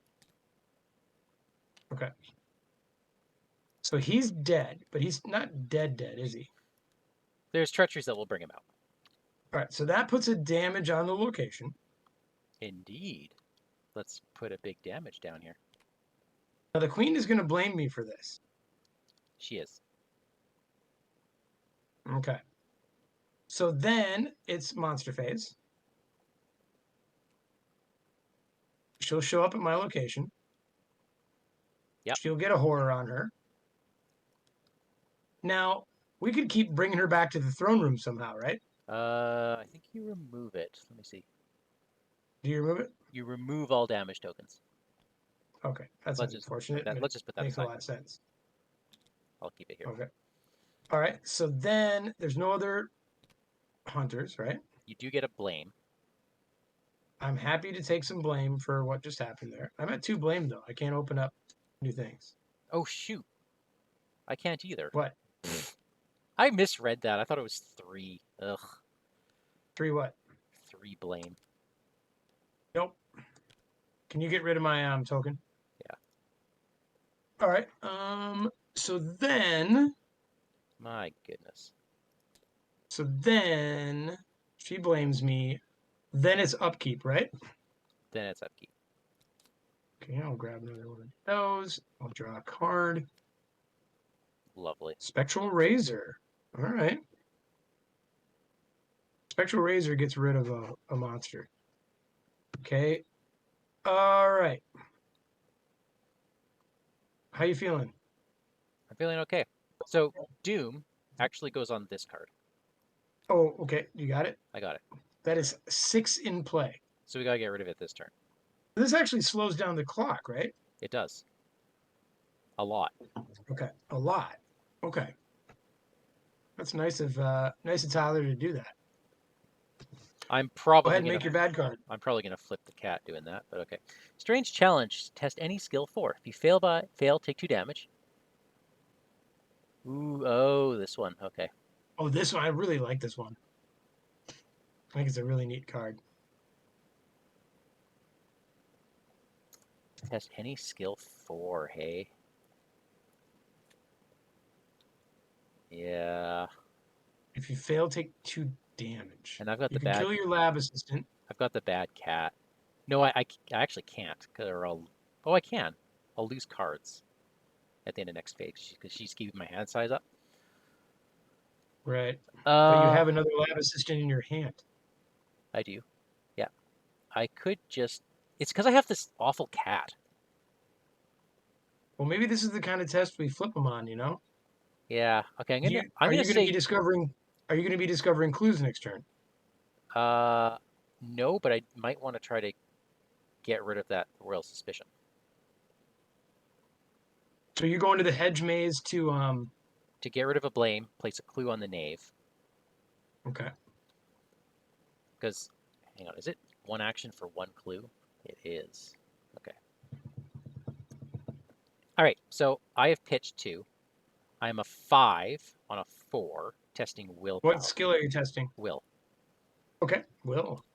Okay. So he's dead, but he's not dead, is he? There's treacheries that will bring him out. All right. So that puts a damage on the location. Indeed. Let's put a big damage down here. Now the queen is going to blame me for this. She is. Okay. So then it's monster phase. She'll show up at my location. Yep. She'll get a horror on her. Now, we could keep bringing her back to the throne room somehow, right? I think you remove it. Let me see. Do you remove it? You remove all damage tokens. Okay, that's Let's just put unfortunate, that. but it Let's just put that makes a aside. lot of sense. I'll keep it here. Okay. All right, so then there's no other hunters, right? You do get a blame. I'm happy to take some blame for what just happened there. I'm at 2 blame, though. I can't open up new things. Oh shoot! I can't either. What? I misread that. I thought it was 3. Ugh. 3 what? 3 blame. Nope. Can you get rid of my token? Yeah. All right. So then, My goodness. so then she blames me. Then it's upkeep, right? Then it's upkeep. Okay, I'll grab another one of those. I'll draw a card. Lovely. Spectral Razor. All right. Spectral Razor gets rid of a monster. Okay. All right. How you feeling? I'm feeling okay. So Doom actually goes on this card. Oh, okay. You got it. I got it. That is 6 in play. So we gotta get rid of it this turn. This actually slows down the clock, right? It does. A lot. Okay. A lot. Okay. That's nice of Tyler to do that. I'm Go probably ahead and gonna make your bad card. I'm probably gonna flip the cat doing that, but okay. Strange challenge. Test any skill 4. If you fail, take 2 damage. Ooh, oh, this one. Okay. Oh, this one. I really like this one. I think it's a really neat card. Test any skill 4. Hey. Yeah. If you fail, take 2 damage. And I've got You the can bad. kill your lab assistant. I've got the bad cat. No, I actually can't. Or I'll. Oh, I can. I'll lose cards at the end of next phase because she's keeping my hand size up. Right. But you Uh, have another lab assistant in your hand. I do. Yeah. I could just. It's because I have this awful cat. Well, maybe this is the kind of test we flip them on, you know? Yeah. Okay. Do you I'm are gonna you going to be say. discovering are you going to be discovering clues next turn? No, but I might want to try to get rid of that royal suspicion. So you're going to the hedge maze to. To get rid of a blame, place a clue on the knave. Okay. Because, hang on, is it 1 action for 1 clue? It is. Okay. All right. So I have pitched 2. I am a 5 on a 4, testing What willpower. skill are you testing? Will. Okay. Will.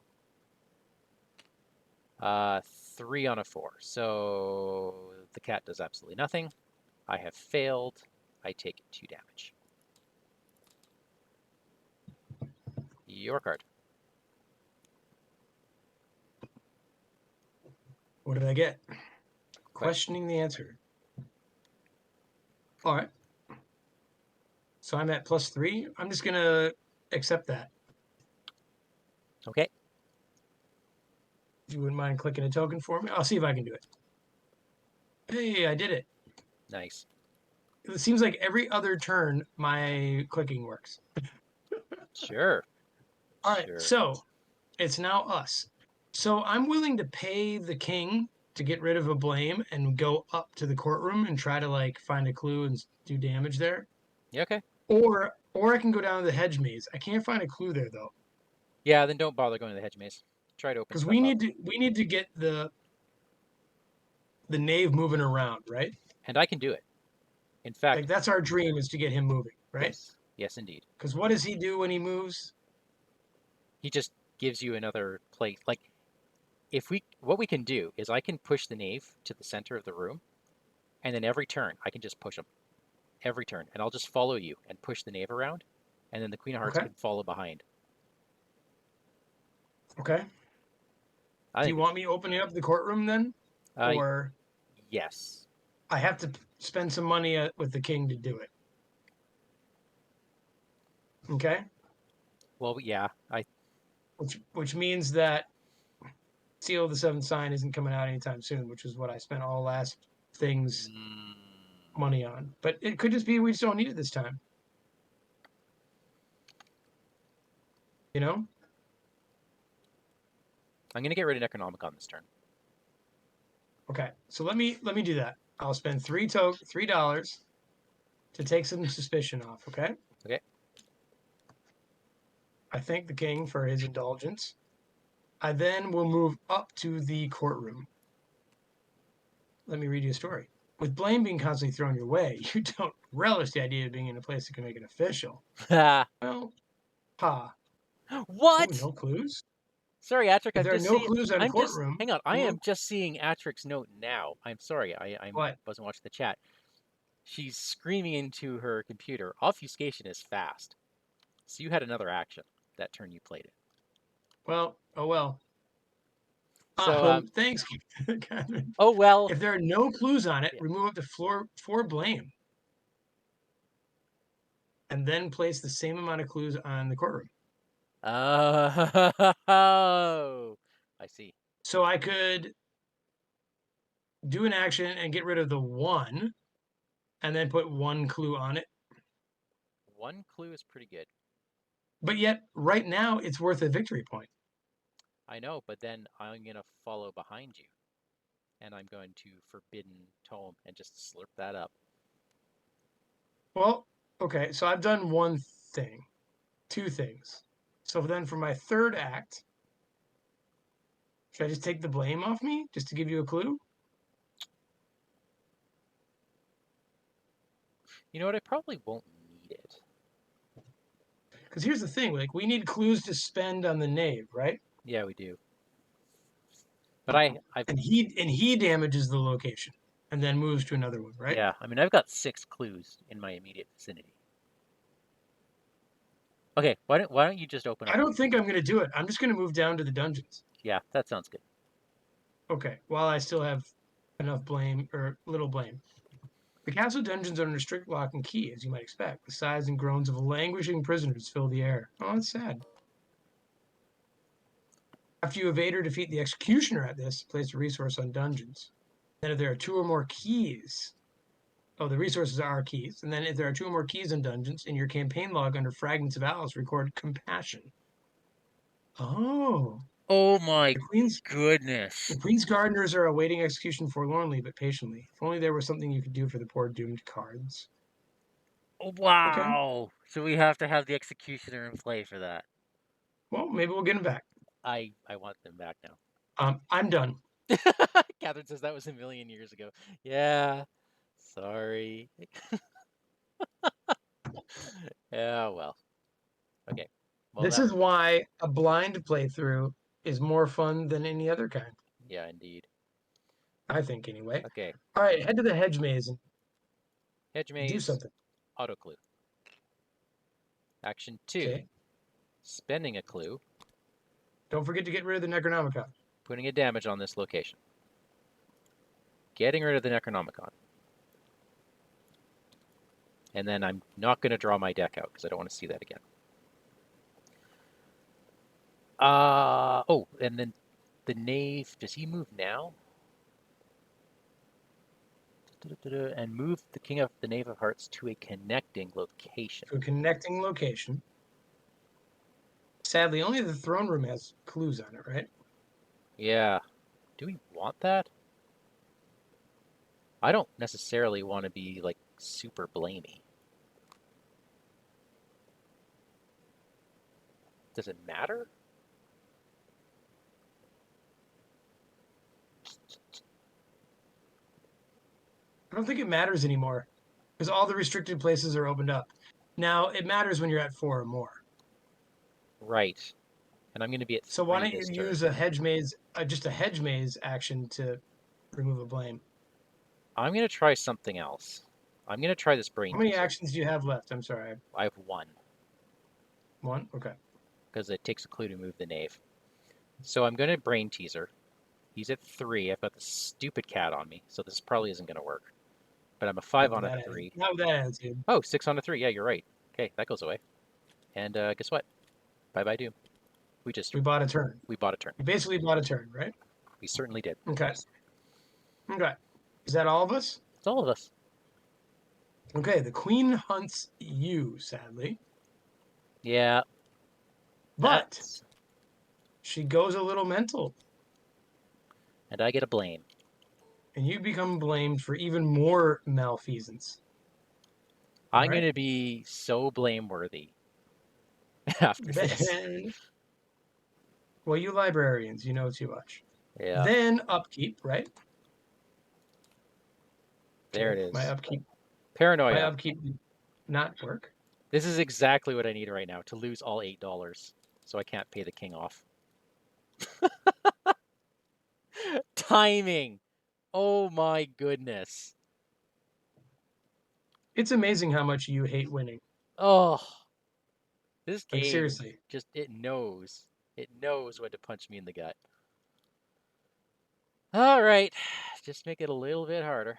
3 on a 4. So the cat does absolutely nothing. I have failed. I take 2 damage. Your card. What did I get? Question. Questioning the answer. All right. So I'm at +3. I'm just going to accept that. Okay. If you wouldn't mind clicking a token for me, I'll see if I can do it. Hey, I did it. Nice. It seems like every other turn my clicking works. Sure. All right, Sure. so it's now us. So I'm willing to pay the king to get rid of a blame and go up to the courtroom and try to like find a clue and do damage there. Yeah, okay. Or I can go down to the hedge maze. I can't find a clue there though. Yeah, then don't bother going to the hedge maze. Try to open Because stuff up. we need to get the knave moving around, right? And I can do it. In Like fact, that's our dream is to get him moving, right? yes. Yes, indeed. Because what does he do when he moves? He just gives you another place. Like, if we, what we can do is I can push the knave to the center of the room, and then every turn I can just push him. Every turn. And I'll just follow you and push the knave around, and then the Queen of Hearts Okay. can follow behind. Okay. I Do you think want me opening up the courtroom then? uh, Or yes. I have to spend some money with the king to do it. Okay. Well, yeah. Which means that Seal of the Seventh Sign isn't coming out anytime soon, which is what I spent all last things Mm. money on. But it could just be we just don't need it this time. You know? I'm going to get rid of Necronomicon this turn. Okay. So let me do that. I'll spend $3 to take some suspicion off, okay? Okay. I thank the king for his indulgence. I then will move up to the courtroom. Let me read you a story. With blame being constantly thrown your way, you don't relish the idea of being in a place that can make it official. Well, ha. Ooh, What? no clues? Sorry, Atrick, If I'm there are just no seeing. clues on I'm just. courtroom, Hang on. I well, am just seeing Atrick's note now. I'm sorry. I what? wasn't watching the chat. She's screaming into her computer. Obfuscation is fast. So you had another action that turn you played it. Well, oh well. So, Thanks, Catherine. oh well. If there are no clues on it, Yeah. remove up to floor four blame, and then place the same amount of clues on the courtroom. Oh, I see. So I could do an action and get rid of the one, and then put one clue on it. One clue is pretty good. But yet, right now, it's worth a victory point. I know, but then I'm gonna follow behind you, and I'm going to Forbidden Tome and just slurp that up. Well, okay, so I've done one thing, two things. So then for my third act, should I just take the blame off me just to give you a clue? You know what? I probably won't need it. Because here's the thing, like we need clues to spend on the knave, right? Yeah, we do. But I've And he damages the location and then moves to another one, right? yeah. I mean, I've got 6 clues in my immediate vicinity. Okay, why don't you just open I up? don't think I'm gonna do it. I'm just gonna move down to the dungeons. Yeah, that sounds good. Okay, while I still have enough blame or little blame. The castle dungeons are under strict lock and key, as you might expect. The sighs and groans of languishing prisoners fill the air. Oh, that's sad. After you evade or defeat the executioner at this, place a resource on dungeons. Then if there are two or more keys, oh, the resources are keys. And then if there are two or more keys in dungeons, in your campaign log under Fragments of Alice, record compassion. Oh, Oh my the Queen's the goodness. Queen's gardeners are awaiting execution forlornly but patiently. If only there was something you could do for the poor doomed cards. Okay, Wow. So we have to have the executioner in play for that. well, maybe we'll get them back. I want them back now. I'm done. Catherine says that was a million years ago. Yeah. Sorry. Yeah, well. Okay. Well, This that is why a blind playthrough is more fun than any other kind. yeah, indeed. I think, anyway. Okay. All right, head to the hedge maze and Hedge do maze, something. auto clue. Action 2. Okay. Spending a clue, Don't forget to get rid of the Necronomicon. putting a damage on this location. Getting rid of the Necronomicon. And then I'm not going to draw my deck out because I don't want to see that again. Oh, and then the knave, does he move now? And move the king of the knave of hearts to a connecting location. To a connecting location. Sadly, only the throne room has clues on it, right? Yeah. Do we want that? I don't necessarily want to be like super blamey. Does it matter? I don't think it matters anymore because all the restricted places are opened up. Now, it matters when you're at 4 or more. Right. And I'm going to be at So why 3 don't you this turn. use a hedge maze, just a hedge maze action to remove a blame? I'm going to try something else. I'm going to try this brain How many teaser. actions do you have left? I'm sorry. I have 1 One? Okay. because it takes a clue to move the knave. So I'm going to brain teaser. He's at 3. I've got the stupid cat on me, so this probably isn't going to work. But I'm a 5 on a 3. Not with that attitude. Oh, 6 on a 3. Yeah, you're right. Okay, that goes away. And guess what? Bye bye, Doom. We bought a turn. We bought a turn. We basically bought a turn, right? We certainly did. Okay. Okay. Is that all of us? It's all of us. Okay, the queen hunts you, sadly. Yeah, But that's... she goes a little mental, And I get a blame. and you become blamed for even more malfeasance. All I'm right? gonna be so blameworthy after this. Then, well, you librarians, you know too much. Yeah, Then upkeep, right? there Okay, it my is. upkeep, my Paranoia. upkeep did not work. This is exactly what I need right now to lose all $8, so I can't pay the king off. Timing. Oh my goodness. It's amazing how much you hate winning. Oh, this Like game seriously. just it knows. It knows when to punch me in the gut. All right, just make it a little bit harder.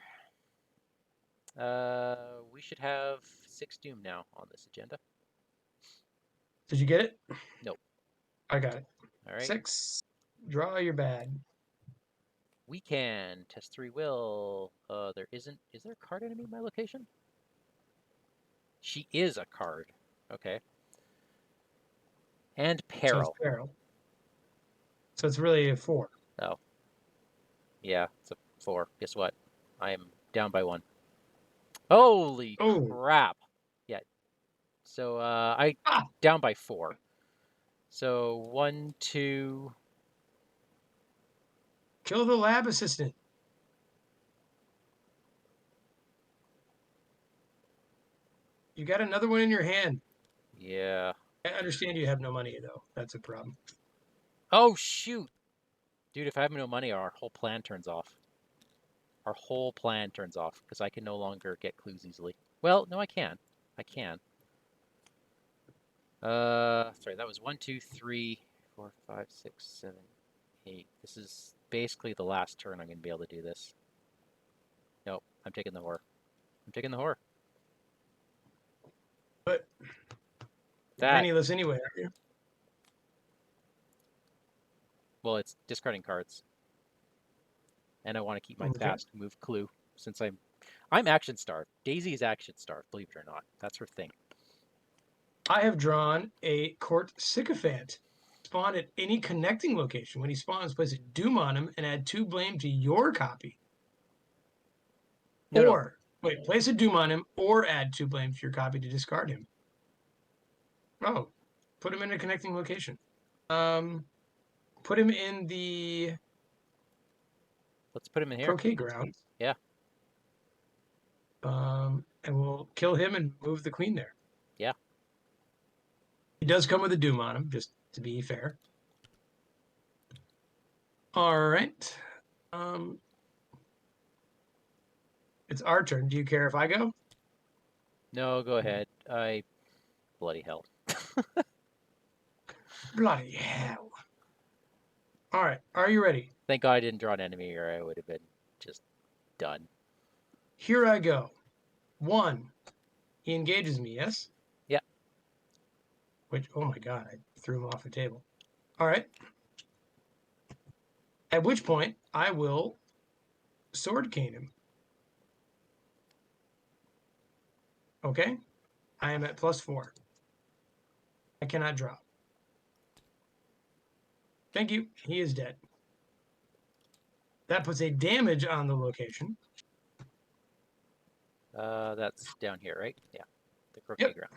We should have 6 Doom now on this agenda. Did you get it? Nope. I got it. All right. 6. Draw your bad. We can test 3 will. There isn't. Is there a card enemy in my location? She is a card. Okay. And So it's peril. peril. So it's really a 4. Oh, yeah, it's a 4. Guess what? I am down by 1. Holy Oh. crap! Yeah. So I Ah! down by 4. So 1, 2. Kill the lab assistant. You got another one in your hand. Yeah. I understand you have no money, though. That's a problem. Oh shoot, dude! If I have no money, our whole plan turns off. Our whole plan turns off because I can no longer get clues easily. Well, no, I can. I can. Sorry, that was 1, 2, 3, 4, 5, 6, 7, 8. This is basically the last turn I'm going to be able to do this. Nope, I'm taking the horror. I'm taking the horror. But you're That, penniless anyway, aren't you? well, it's discarding cards, and I want to keep my Okay. fast move clue since I'm action starved. Daisy is action starved, believe it or not. That's her thing. I have drawn a court sycophant. Spawn at any connecting location. When he spawns, place a doom on him and add 2 blame to your copy. No, no, Or, wait, place a doom on him or add 2 blame to your copy to discard him. Oh, put him in a connecting location. Put him in the let's put him in here. croquet grounds. Yeah, And we'll kill him and move the queen there. yeah. He does come with a doom on him, just to be fair. All right. Um, it's our turn. Do you care if I go? No, go ahead. Bloody hell. Bloody hell. All right. Are you ready? Thank God I didn't draw an enemy or I would have been just done. Here I go. 1. He engages me, yes? Yeah. Which, oh my God, I threw him off the table. All right. At which point, I will sword cane him. Okay? I am at +4. I cannot drop. Thank you. He is dead. That puts a damage on the location. That's down here, right? Yeah. The croquet Yep. grounds.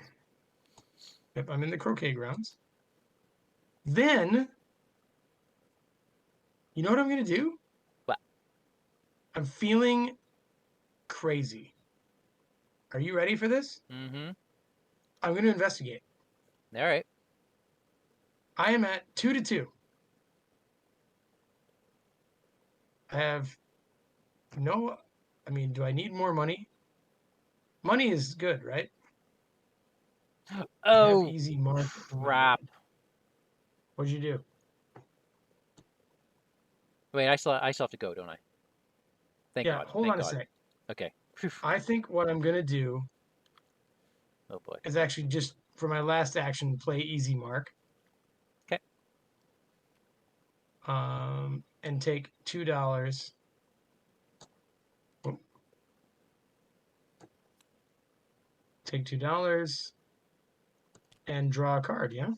Yep, I'm in the croquet grounds. Then, you know what I'm going to do? What? I'm feeling crazy. Are you ready for this? Mm-hmm. I'm going to investigate. All right. I am at 2 to 2. I have no, I mean, do I need more money? Money is good, right? I have Oh, easy mark in my crap. hand. What'd you do? Wait, I still have to go, don't I? Thank Yeah, God. hold Thank on a God. sec. Okay. Whew. I think what I'm going to do Oh boy. is actually just for my last action, play easy mark. Okay. And take $2. take $2 and draw a card, yeah?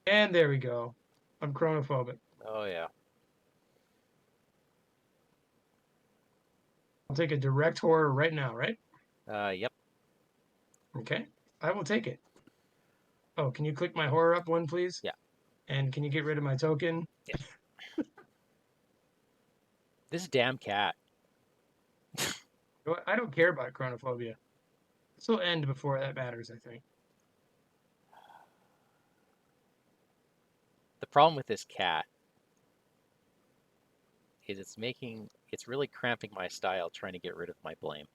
And there we go. I'm chronophobic. Oh, yeah. I'll take a direct horror right now, right? Yep. Okay. I will take it. Oh, can you click my horror up one, please? Yeah. And can you get rid of my token? Yeah. This damn cat. I don't care about chronophobia. This will end before that matters, I think. The problem with this cat is it's really cramping my style trying to get rid of my blame.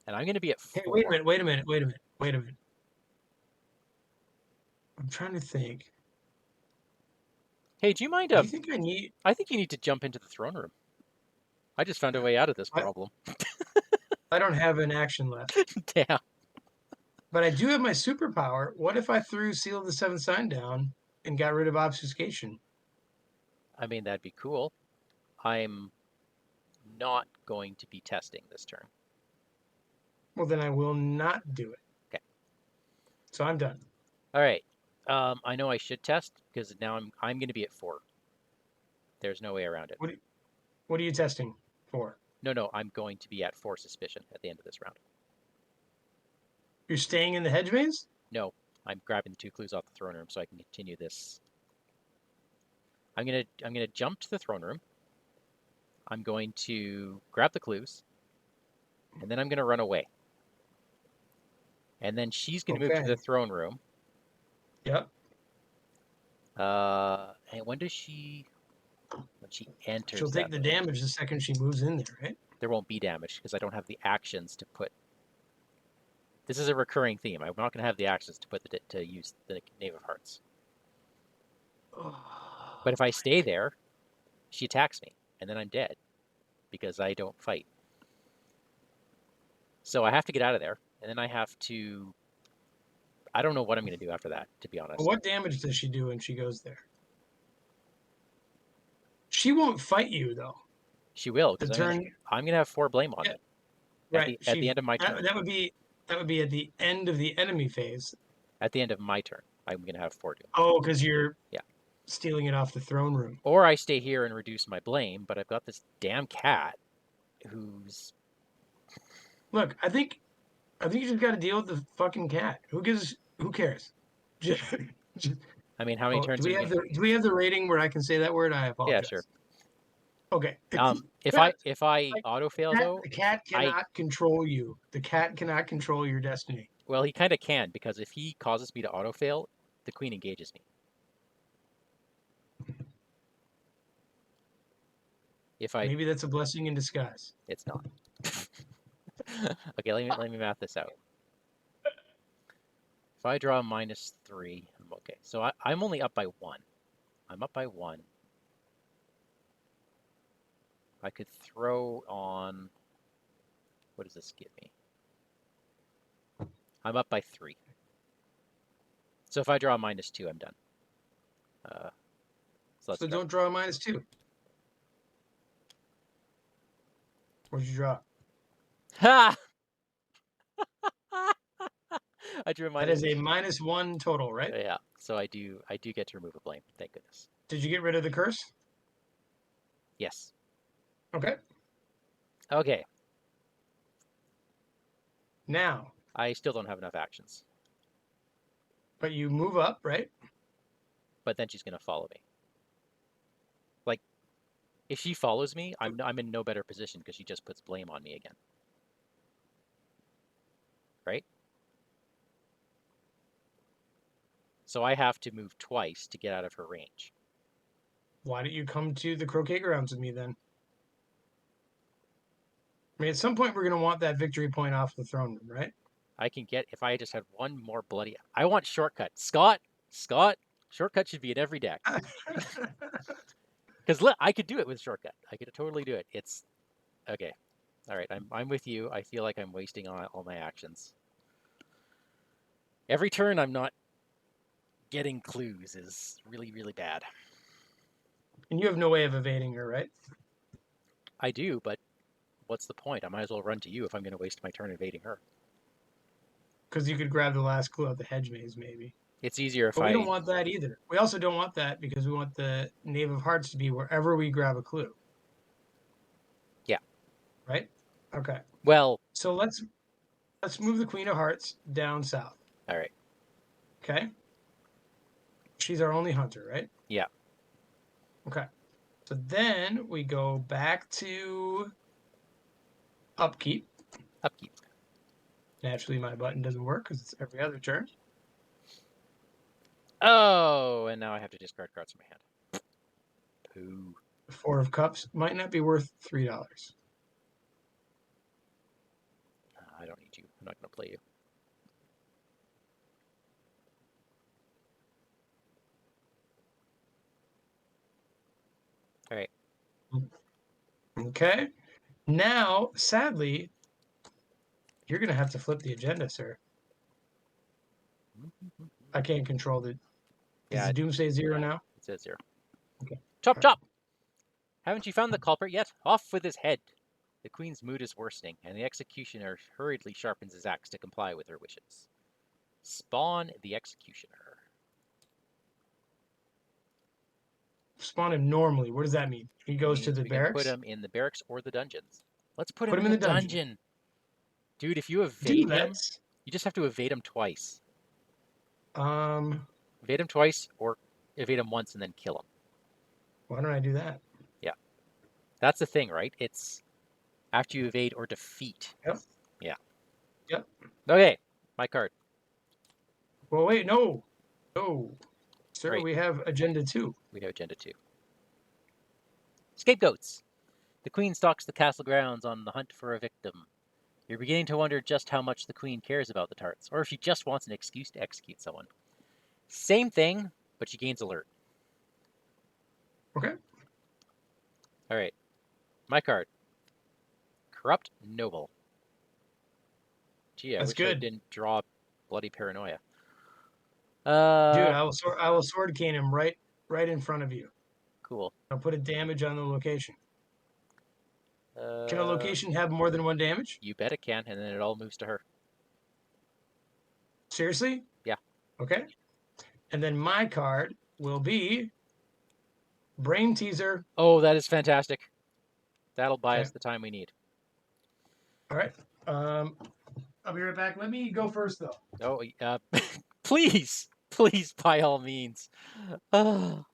And I'm going to be at Hey, 4. wait a minute, wait a minute, wait a minute, wait a minute. I'm trying to think. Hey, do you mind, Do you think I need... I think you need to jump into the throne room. I just found a way out of this I, problem. I don't have an action left. Damn. But I do have my superpower. What if I threw Seal of the Seventh Sign down and got rid of obfuscation? I mean, that'd be cool. I'm not going to be testing this turn. Well, then I will not do it. Okay. So I'm done. All right. I know I should test because now I'm going to be at 4. There's no way around it. What are you testing for? No, I'm going to be at 4 suspicion at the end of this round. You're staying in the hedge maze? No, I'm grabbing the 2 clues off the throne room so I can continue this. I'm gonna jump to the throne room. I'm going to grab the clues, and then I'm gonna run away. And then she's gonna move to the throne room. Yep. And when she enters, She'll take the damage the second she moves in there, right? There won't be damage because I don't have the actions to put. This is a recurring theme. I'm not gonna have the actions to put to use the Knave of Hearts. But if I stay there, she attacks me, and then I'm dead because I don't fight. So I have to get out of there, and then I have to. I don't know what I'm going to do after that, to be honest. Well, what damage does she do when she goes there? She won't fight you though. She will, because I'm going to have 4 blame on me. Right. At the end of my turn. That would be at the end of the enemy phase. At the end of my turn, I'm going to have 4 doom. Oh, because you're stealing it off the throne room. Or I stay here and reduce my blame, but I've got this damn cat who's. Look, I think you just got to deal with the fucking cat. Who cares? I mean, how many turns? Do we have the rating where I can say that word? I apologize. Yeah, sure. Okay. If I auto fail though, the cat cannot control you. The cat cannot control your destiny. Well, he kind of can, because if he causes me to auto fail, the queen engages me. Maybe that's a blessing in disguise. It's not. Okay, let me math this out. If I draw -3, I'm okay. So I'm only up by 1. I'm up by 1. I could throw on. What does this give me? I'm up by 3. So if I draw a -2, I'm done. So don't draw a -2. What'd you draw? Ha! I drew a That is a -1 total, right? Yeah. So I do get to remove a blame. Thank goodness. Did you get rid of the curse? Yes. Okay. Okay. Now. I still don't have enough actions. But you move up, right? But then she's gonna follow me. Like, if she follows me, I'm in no better position because she just puts blame on me again. Right? So I have to move twice to get out of her range. Why don't you come to the croquet grounds with me then? I mean, at some point we're going to want that victory point off the throne room, right? I can get, if I just had one more bloody. I want shortcut. Scott, shortcut should be in every deck. Because I could do it with shortcut. I could totally do it. It's okay. All right, I'm with you. I feel like I'm wasting all my actions. Every turn I'm not getting clues is really, really bad. And you have no way of evading her, right? I do, but what's the point? I might as well run to you if I'm going to waste my turn evading her. Because you could grab the last clue out the hedge maze, maybe. It's easier if But we don't I... want that either. We also don't want that because we want the Knave of Hearts to be wherever we grab a clue. Yeah. Right? Okay. Well... So let's move the Queen of Hearts down south. All right. Okay? She's our only hunter, right? Yeah. Okay. So then we go back to upkeep. Upkeep. Naturally, my button doesn't work because it's every other turn. Oh, and now I have to discard cards from my hand. Pooh. The Four of Cups might not be worth $3. I don't need you. I'm not going to play you. All right. Okay. Now, sadly, you're going to have to flip the agenda, sir. I can't control the... Does Yeah, the Doomsday Zero now? it says 0. Okay. Chop, All right. chop! Haven't you found the culprit yet? Off with his head! The queen's mood is worsening, and the executioner hurriedly sharpens his axe to comply with her wishes. Spawn the executioner. Spawn him normally. What does that mean? He It goes to means the we can put barracks? him in the barracks or the dungeons. Let's put him Put in him in the the dungeon. dungeon! Dude, if you Dude, evade him, that's... you just have to evade him twice. Evade him twice, or evade him once and then kill him. Why don't I do that? Yeah. That's the thing, right? It's after you evade or defeat. Yep. Yeah. Yep. Okay, my card. Well, wait, no. No. Sir, Right. we have Agenda 2. We have Agenda 2. Scapegoats. The queen stalks the castle grounds on the hunt for a victim. You're beginning to wonder just how much the queen cares about the tarts, or if she just wants an excuse to execute someone. Same thing, but she gains alert. Okay. All right. My card. Corrupt Noble. Gee, I That's wish I good. didn't draw bloody paranoia. Dude, I will sword cane him right in front of you. Cool. I'll put a damage on the location. Can a Uh, location have more than one damage? you bet it can, and then it all moves to her. Seriously? Yeah. Okay. And then my card will be Brain Teaser. Oh, that is fantastic. That'll buy Okay. us the time we need. All right. I'll be right back. Let me go first, though. Oh, please, please, by all means. Oh,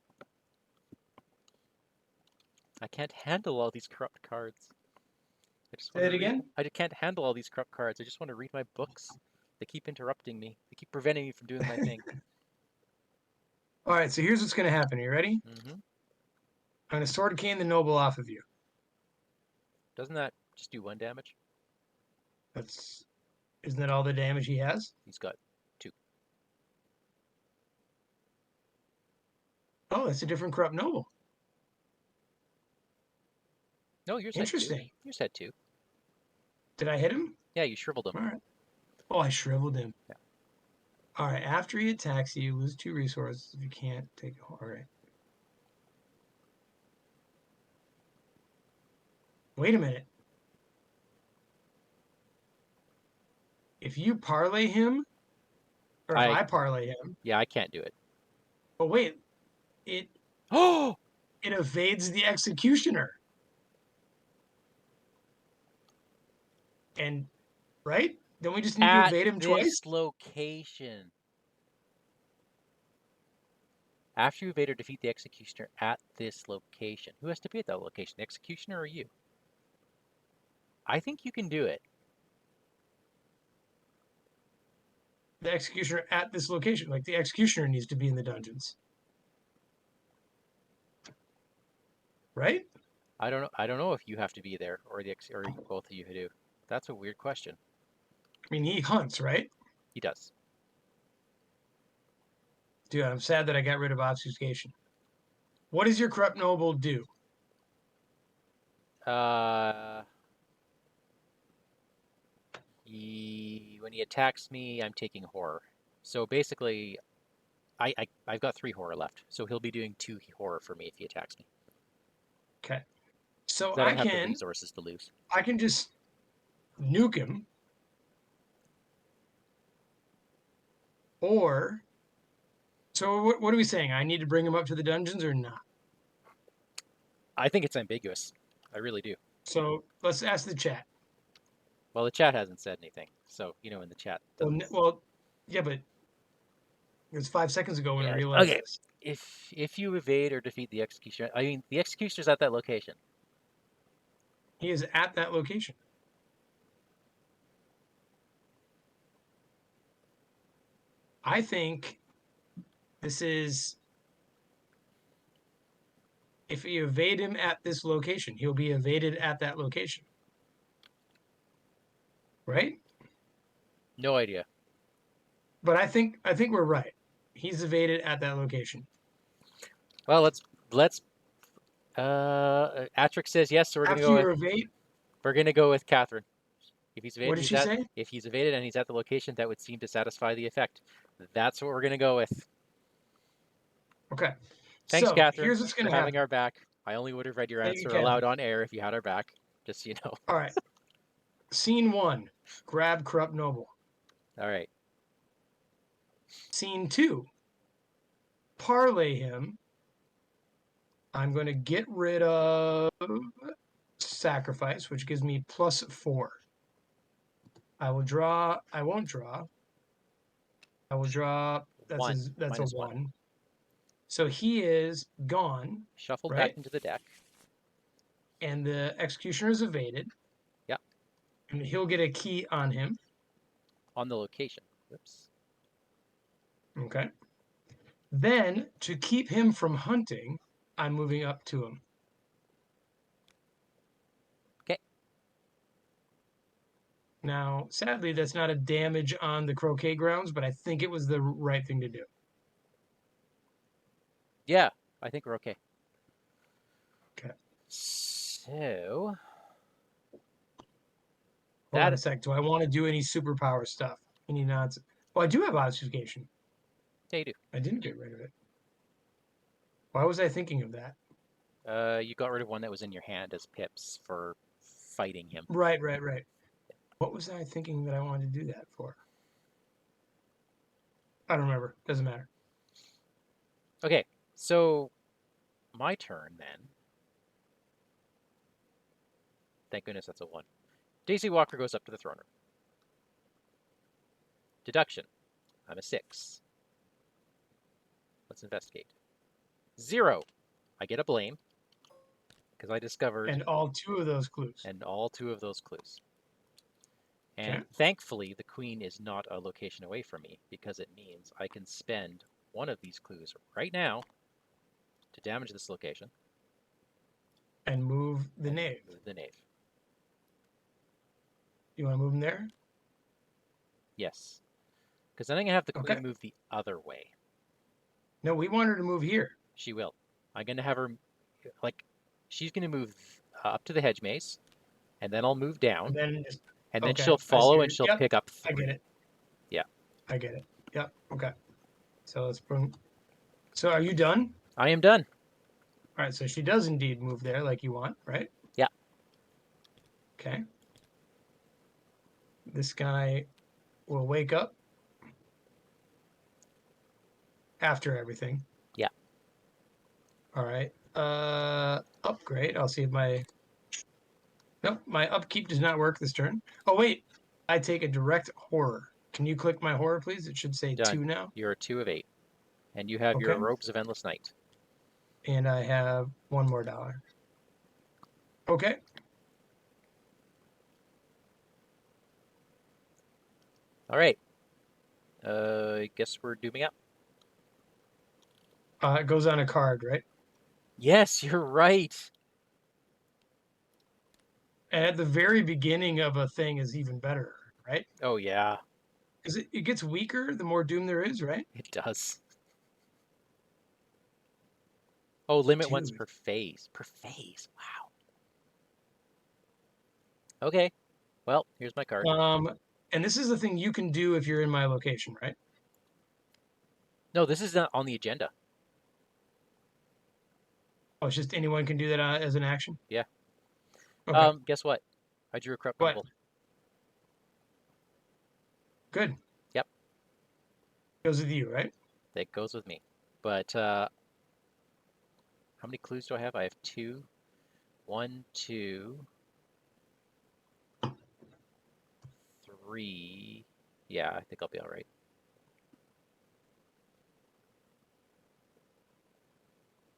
I can't handle all these corrupt cards. I just Say want to it read. again. I can't handle all these corrupt cards. I just want to read my books. They keep interrupting me. They keep preventing me from doing my thing. All right. So here's what's going to happen. Are you ready? Mm-hmm. I'm going to sword cane the noble off of you. Doesn't that just do 1 damage? Isn't that all the damage he has? He's got 2. Oh, that's a different corrupt noble. No, yours had 2. Interesting. Yours had 2. Did I hit him? Yeah, you shriveled him. All right. Oh, I shriveled him. Yeah. All right. After he attacks you, lose 2 resources if you can't take it. All right. Wait a minute. If you parlay him, or if I parlay him, Yeah, I can't do it. but wait, it Oh! it evades the executioner. And right? Don't we just need to At evade him twice? this location. After you evade or defeat the executioner at this location. Who has to be at that location? The executioner or you? I think you can do it. The executioner at this location. Like the executioner needs to be in the dungeons. Right? I don't know if you have to be there or both of you do. That's a weird question. I mean, he hunts, right? He does. Dude, I'm sad that I got rid of obfuscation. What does your corrupt noble do? When he attacks me, I'm taking horror. So basically, I've got 3 horror left. So he'll be doing 2 horror for me if he attacks me. Okay. So 'Cause I don't have the resources to lose. I can just nuke him, or so what are we saying? I need to bring him up to the dungeons or not? I think it's ambiguous. I really do. So let's ask the chat. Well, the chat hasn't said anything, so in the chat Well, doesn't. yeah, but it was 5 seconds ago when I Yeah. realized Okay. this. If you evade or defeat the executioner, I mean the executioner's at that location. He is at that location. I think this is if you evade him at this location, he'll be evaded at that location, right? No idea. But I think we're right. He's evaded at that location. Well, let's. Atrick says yes, so After you evade, we're gonna go with Catherine. what did she say? If he's evaded and he's at the location, that would seem to satisfy the effect. That's what we're gonna go with. Okay. Thanks, So Catherine, here's what's for gonna having happen. our back. I only would have read your Thank you, answer aloud Catherine. on air if you had our back. Just so you know. All right. Scene one, grab corrupt noble. All right. Scene two, parlay him. I'm going to get rid of sacrifice, which gives me +4. I will draw. I won't draw. I will draw. One That's a minus one. 1. So he is gone, Shuffled back right? into the deck. And the executioner is evaded. Yeah. And he'll get a key on him. On the location. Whoops. Okay. Then to keep him from hunting, I'm moving up to him. Okay. Now, sadly, that's not a damage on the croquet grounds, but I think it was the right thing to do. Yeah, I think we're okay. Okay. So Hold on a that sec. Do I want to do any superpower stuff? Any nonsense? Well, I do have obfuscation. yeah, you do. I didn't get rid of it. Why was I thinking of that? You got rid of one that was in your hand as pips for fighting him. Right. What was I thinking that I wanted to do that for? I don't remember. Doesn't matter. Okay, so my turn then. Thank goodness that's a 1. Daisy Walker goes up to the throne room. Deduction. I'm a 6. Let's investigate. 0. I get a blame because I discovered And all 2 of those clues. and all 2 of those clues. And Okay. thankfully, the queen is not a location away from me because it means I can spend one of these clues right now to damage this location. And move the knave. Move the knave. You want to move him there? Yes. Because then I'm going to have the queen Okay. move the other way. No, we want her to move here. She will. I'm going to have her, like, she's going to move up to the hedge maze, and then I'll move down, And then just, and then okay. she'll I see. follow and she'll Yep. pick up I 3. get it. Yeah. I get it. Yep. Okay. So let's bring. So are you done? I am done. All right. So she does indeed move there like you want, right? Yeah. Okay. This guy will wake up after everything. Yeah. All right. Upgrade. I'll see if my. Nope, my upkeep does not work this turn. Oh wait, I take a direct horror. Can you click my horror, please? It should say Done. 2 now. You're a 2 of 8. And you have your Okay. Robes of Endless Night. And I have $1 more. Okay. All right. I guess we're dooming up. It goes on a card, right? Yes, you're right. And at the very beginning of a thing is even better, right? Oh, yeah, Because it gets weaker the more doom there is, right? it does. Oh, limit once Dude. per phase. Per phase. Wow. Okay. Well, here's my card. And this is the thing you can do if you're in my location, right? No, this is not on the agenda. Oh, it's just anyone can do that as an action? Yeah. Okay. Guess what? I drew a corrupt What? noble. Good. Yep, Goes with you, right? that goes with me. But how many clues do I have? I have two. One, two, three. Yeah, I think I'll be all right.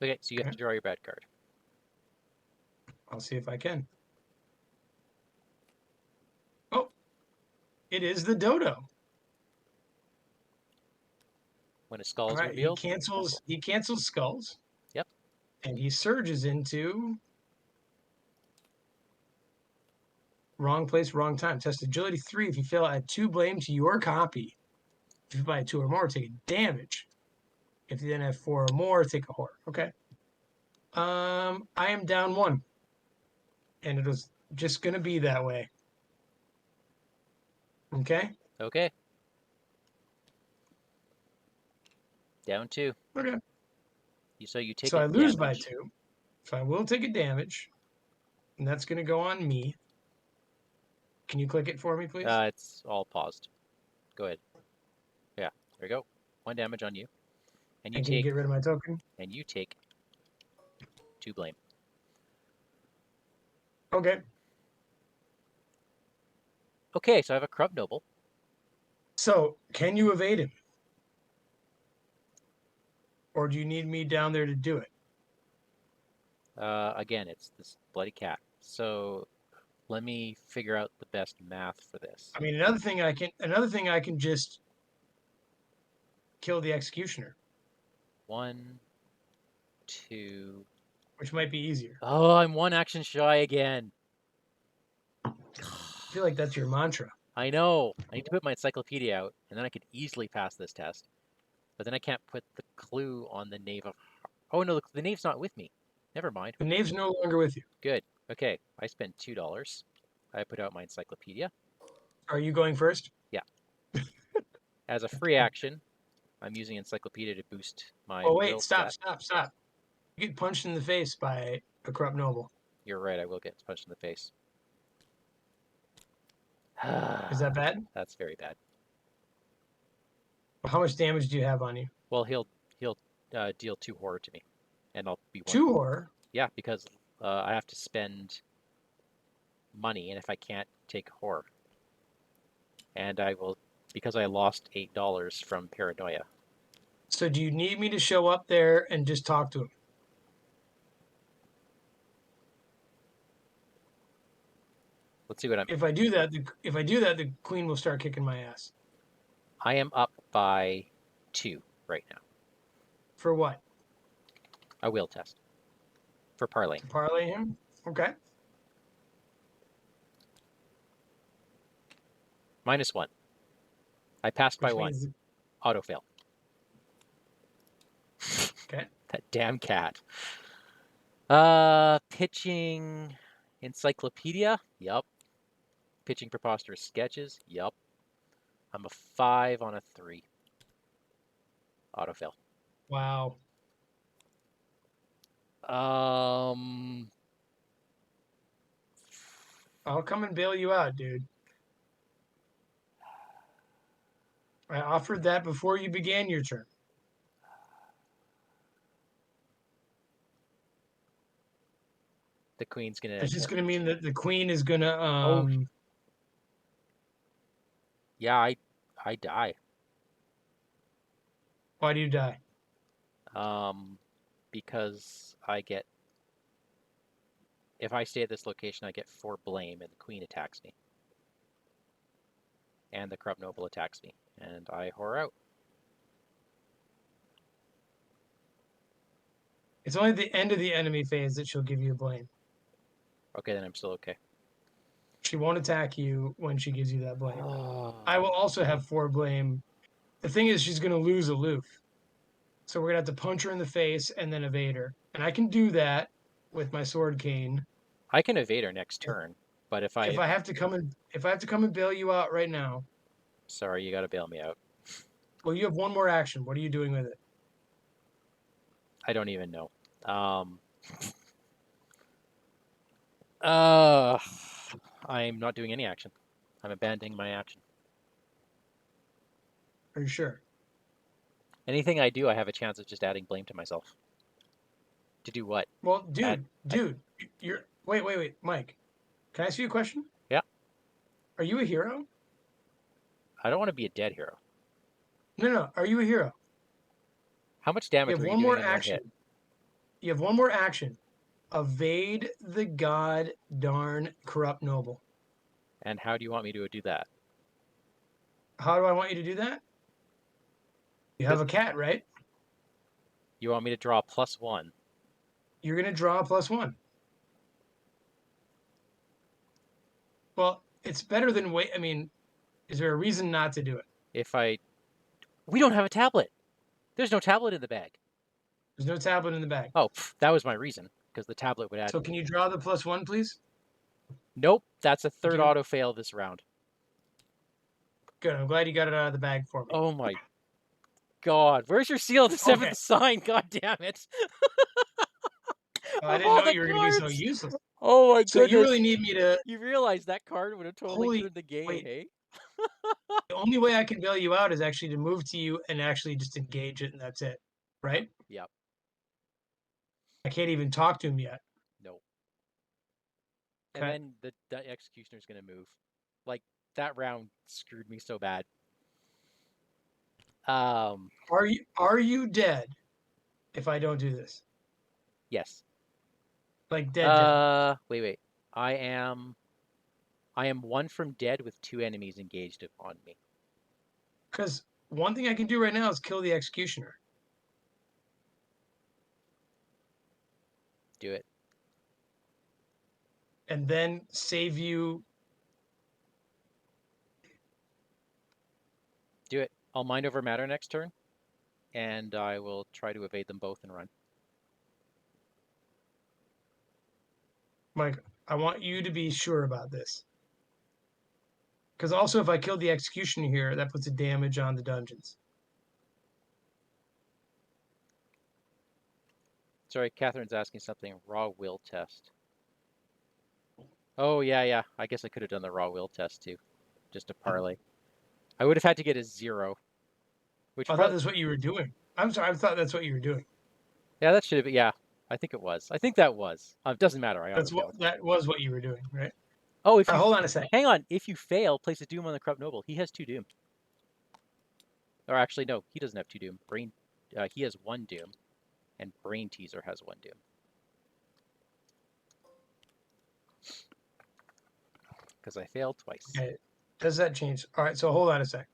Okay, so you have Okay. to draw your bad card. I'll see if I can. Oh, it is the dodo. When a skull All is right. He revealed, cancels. cancel. He cancels skulls, Yep. and he surges into wrong place, wrong time. Test agility 3. If you fail, add 2 blame to your copy. If you buy 2 or more, take a damage. If you then have 4 or more, take a horror. Okay. I am down 1, and it was just gonna be that way. Okay. Okay. Down two. Okay. So you take So a I lose by damage. 2. So I will take a damage, and that's gonna go on me. Can you click it for me, please? It's all paused. Go ahead. Yeah, there we go. 1 damage on you, and you And can you take get rid of my token? and you take 2 blame. Okay. Okay, so I have a corrupt noble. So can you evade him, or do you need me down there to do it? Again, it's this bloody cat. So let me figure out the best math for this. I mean, another thing I can just kill the executioner, 1, 2. which might be easier. Oh, I'm 1 action shy again. I feel like that's your mantra. I know. I need to put my encyclopedia out, and then I could easily pass this test. But then I can't put the clue on the knave of. Oh no, the knave's not with me. Never mind. The knave's no longer with you. Good. Okay, I spent $2. I put out my encyclopedia. Are you going first? Yeah. As a free action, I'm using encyclopedia to boost my Oh wait, will stop, stat. stop, stop. You get punched in the face by a corrupt noble. You're right. I will get punched in the face. Is that bad? That's very bad. How much damage do you have on you? Well, he'll deal 2 horror to me, and I'll be 1. 2 horror. Yeah, because I have to spend money, and if I can't take horror, and I will because I lost $8 from paranoia. So do you need me to show up there and just talk to him? Let's see what I'm. If I do that, the queen will start kicking my ass. I am up by 2 right now. For what? A will test for parlaying. To parlay him? Okay. -1. I passed by Which 1. means Auto fail. okay. That damn cat. Pitching encyclopedia. Yup. Pitching preposterous sketches. Yup. I'm a 5 on a 3. Auto fail. Wow. Um. I'll come and bail you out, dude. I offered that before you began your turn. The queen's gonna. It's just going to mean that the queen is going to Oh yeah, I die. why do you die? Um, because I get if I stay at this location, I get 4 blame, and the queen attacks me, and the corrupt noble attacks me, and I horror out. It's only the end of the enemy phase that she'll give you a blame. Okay, then I'm still okay. She won't attack you when she gives you that blame. I Oh, will also have 4 blame. The thing is, she's going to lose aloof. So we're going to have to punch her in the face and then evade her. And I can do that with my sword cane. I can evade her next turn, but if If I I have to come and bail you out right now, sorry, you gotta bail me out. well, you have one more action. What are you doing with it? I don't even know. Um, Uh, I'm not doing any action. I'm abandoning my action. Are you sure? Anything I do, I have a chance of just adding blame to myself. To do what? Well, Add, dude, you're wait, Mike. Can I ask you a question? yeah. Are you a hero? I don't want to be a dead hero. No. Are you a hero? How much You damage have were you one doing more in one hit? action. You have one more action. Evade the god darn corrupt noble. And how do you want me to do that? How do I want you to do that? You have Because a cat, right? you want me to draw +1. You're gonna draw a +1. Well, it's better than wait. I mean, is there a reason not to do it? If I... We don't have a tablet. There's no tablet in the bag. There's no tablet in the bag. Oh, that was my reason. Because the tablet would add... So can you draw the +1, please? Nope, that's a Thank third you. auto fail this round. Good. I'm glad you got it out of the bag for me. Oh my god. Where's your seal of the Okay. seventh sign? God damn it. I Of didn't all know the you were gonna be so cards. useless. Oh my So you really goodness. need me to You realize that card would have totally holy turned the game, wait. hey? The only way I can bail you out is actually to move to you and actually just engage it, and that's it. Yep, Right? yep. I can't even talk to him yet. No. And Okay. then the executioner's gonna move. Like that round screwed me so bad. Um, Are you dead if I don't do this? yes. Like dead. Wait. I am I am one from dead with 2 enemies engaged upon me. Because one thing I can do right now is kill the executioner Do it. and then save you. Do it. I'll mind over matter next turn, and I will try to evade them both and run. Mike, I want you to be sure about this. Because also, if I kill the executioner here, that puts a damage on the dungeons. Sorry, Catherine's asking something. Raw will test. Oh, yeah. I guess I could have done the raw will test too, just to parlay. I would have had to get a 0, which I thought probably... that's what you were doing. I'm sorry. I thought that's what you were doing. Yeah, that should have been... Yeah, I think it was. I think that was. It doesn't matter. I That's what auto-failed. that was what you were doing, right? Oh, if All right, you... hold on a sec. Hang on. If you fail, place a doom on the corrupt noble. He has 2 doom. Or actually, no. He doesn't have 2 doom. He has 1 doom. And Brain Teaser has 1 doom. Because I failed twice. Okay. Does that change? All right, so hold on a sec.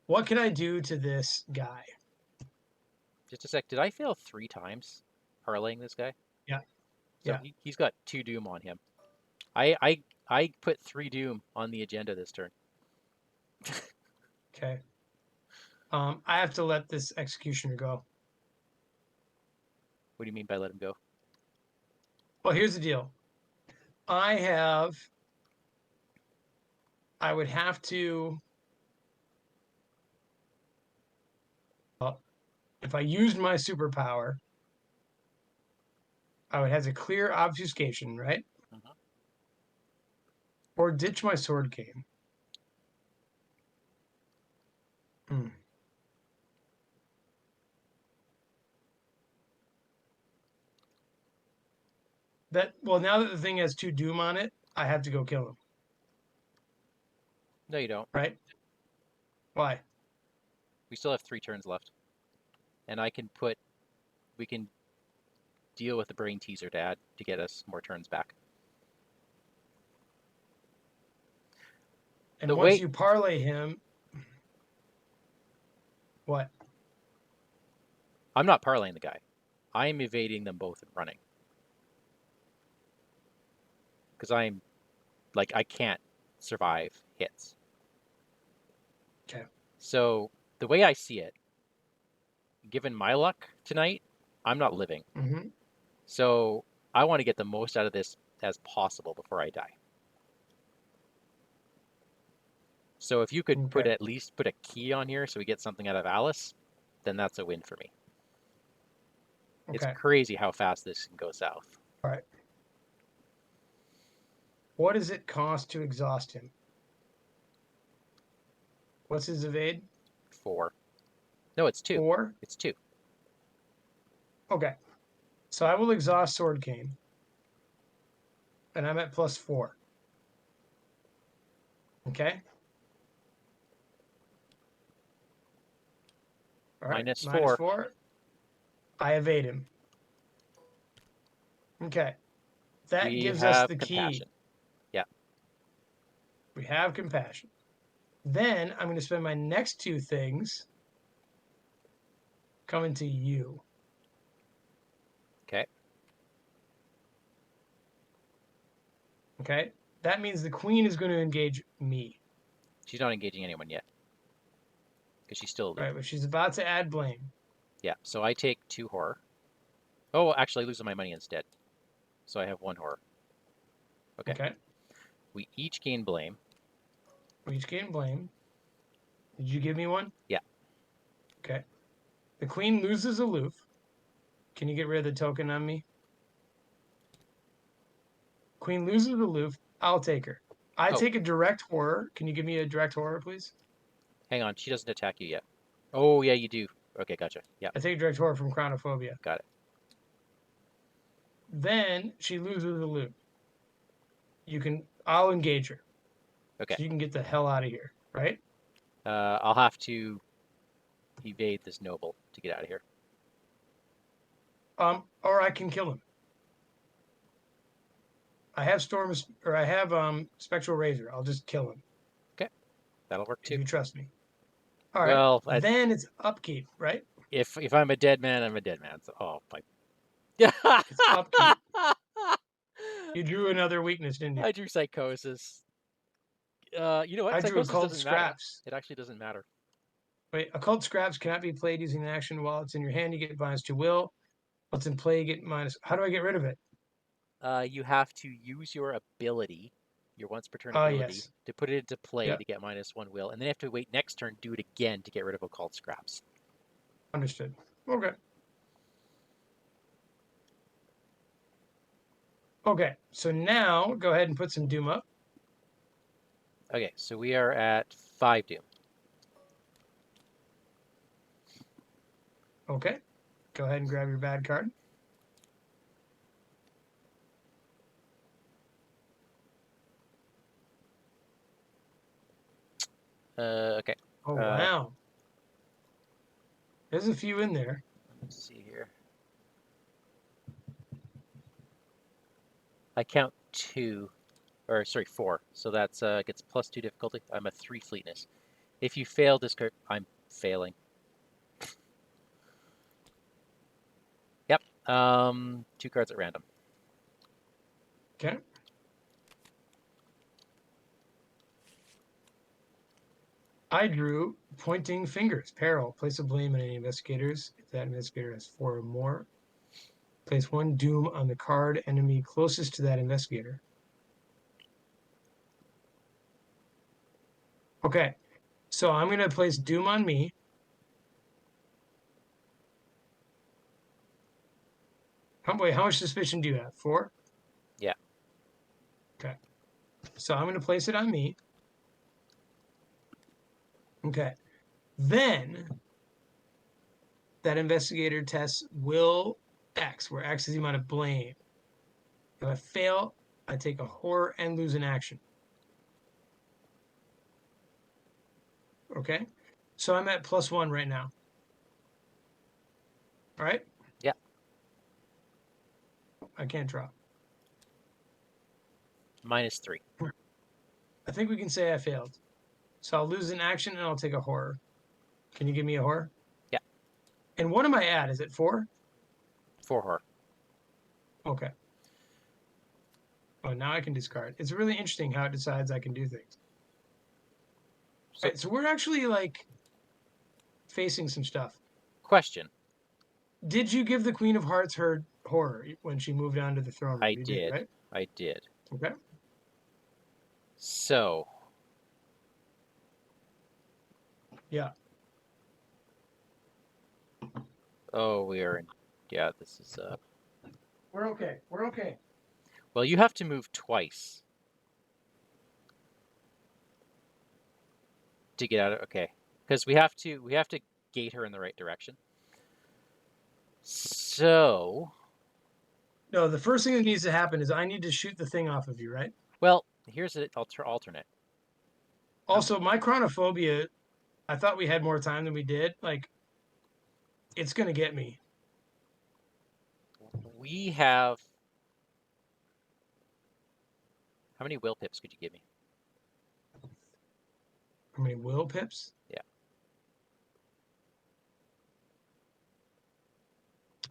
What can I do to this guy? Just a sec. Did I fail 3 times parlaying this guy? Yeah, So yeah. he's got 2 doom on him. I put 3 doom on the agenda this turn. Okay. I have to let this executioner go. What do you mean by let him go? Well, here's the deal. I would have to, if I used my superpower, I would have a clear obfuscation, right? Uh-huh. Or ditch my sword game. Hmm. Now that the thing has 2 doom on it, I have to go kill him, No, you don't. right? Why? We still have 3 turns left. And we can deal with the Brain Teaser to add to get us more turns back. And The once way you parlay him, what? I'm not parlaying the guy. I am evading them both and running. Because I can't survive hits. Okay. So the way I see it, given my luck tonight, I'm not living. Mm-hmm. So I want to get the most out of this as possible before I die. So if you could Okay. at least put a key on here so we get something out of Alice, then that's a win for me. It's Okay. crazy how fast this can go south. All right. What does it cost to exhaust him? What's his evade? 4. No, it's 2. 4? It's 2. Okay. So I will exhaust Sword Cane. And I'm at +4. Okay? All right. Minus Minus 4. 4. I evade him. Okay. That We gives us have the key. compassion. Yeah. We have compassion. Then I'm going to spend my next 2 things coming to you. Okay. Okay? That means the queen is going to engage me. She's not engaging anyone yet. Because she's still aloof. Right, but she's about to add blame. Yeah, so I take 2 horror. Oh, actually, I lose my money instead. So I have 1 horror. Okay. Okay? We each gain blame. We each gain blame. Did you give me one? Yeah. Okay. The queen loses aloof. Can you get rid of the token on me? Queen loses aloof. I'll take her. I Oh, take a direct horror. Can you give me a direct horror, please? hang on. She doesn't attack you yet. Oh, yeah, you do. Okay, gotcha. Yeah, I take a direct horror from Chronophobia. got it. Then she loses aloof. I'll engage her. Okay. So you can get the hell out of here, right? I'll have to evade this noble to get out of here. Or I can kill him. I have Spectral Razor. I'll just kill him Okay, that'll work if too. you trust me. All right. Well, Then it's upkeep, right? if I'm a dead man, I'm a dead man. So, oh, my. It's upkeep. You drew another weakness, didn't you? I drew psychosis. You know what? I drew Psychosis occult doesn't matter. scraps. It actually doesn't matter. Wait, occult scraps cannot be played using an action while it's in your hand. You get -2 will. While it's in play, you get minus. How do I get rid of it? You have to use your ability, your once per turn Oh, ability, yes. to put it into play Yeah, to get -1 will, and then you have to wait next turn, do it again to get rid of occult scraps. understood. Okay. Okay, so now go ahead and put some doom up. Okay, so we are at 5 doom. Okay. Go ahead and grab your bad card. Okay. Oh, wow. There's a few in there. Let's see here. I count 2, or sorry, 4. So that's gets +2 difficulty. I'm a 3 fleetness. If you fail this card, I'm failing. Yep. 2 cards at random. Okay. I drew pointing fingers. Peril. Place a blame on any investigators. If that investigator has 4 or more, place 1 doom on the card enemy closest to that investigator. Okay. So I'm going to place doom on me. How much suspicion do you have? 4? Yeah. Okay. So I'm going to place it on me. Okay. Then that investigator tests will X, where X is the amount of blame. If I fail, I take a horror and lose an action. Okay? So I'm at +1 right now. All right? Yeah. I can't drop. -3. I think we can say I failed. So I'll lose an action and I'll take a horror. Can you give me a horror? Yeah. And what am I at? Is it 4? 4 horror. Okay. Oh, now I can discard. It's really interesting how it decides I can do things. So, Right, so we're actually like facing some stuff. question. Did you give the Queen of Hearts her horror when she moved onto the throne room? I You did, did. right? I did. Okay. So, Yeah. oh, we are in. Yeah, this is. We're okay. We're okay. Well, you have to move twice. To get out of okay, because we have to gate her in the right direction. So, No, the first thing that needs to happen is I need to shoot the thing off of you, right? well, here's an alternate. Um, Also, my chronophobia, I thought we had more time than we did. Like, it's gonna get me. we have how many will pips could you give me? How many will pips? Yeah,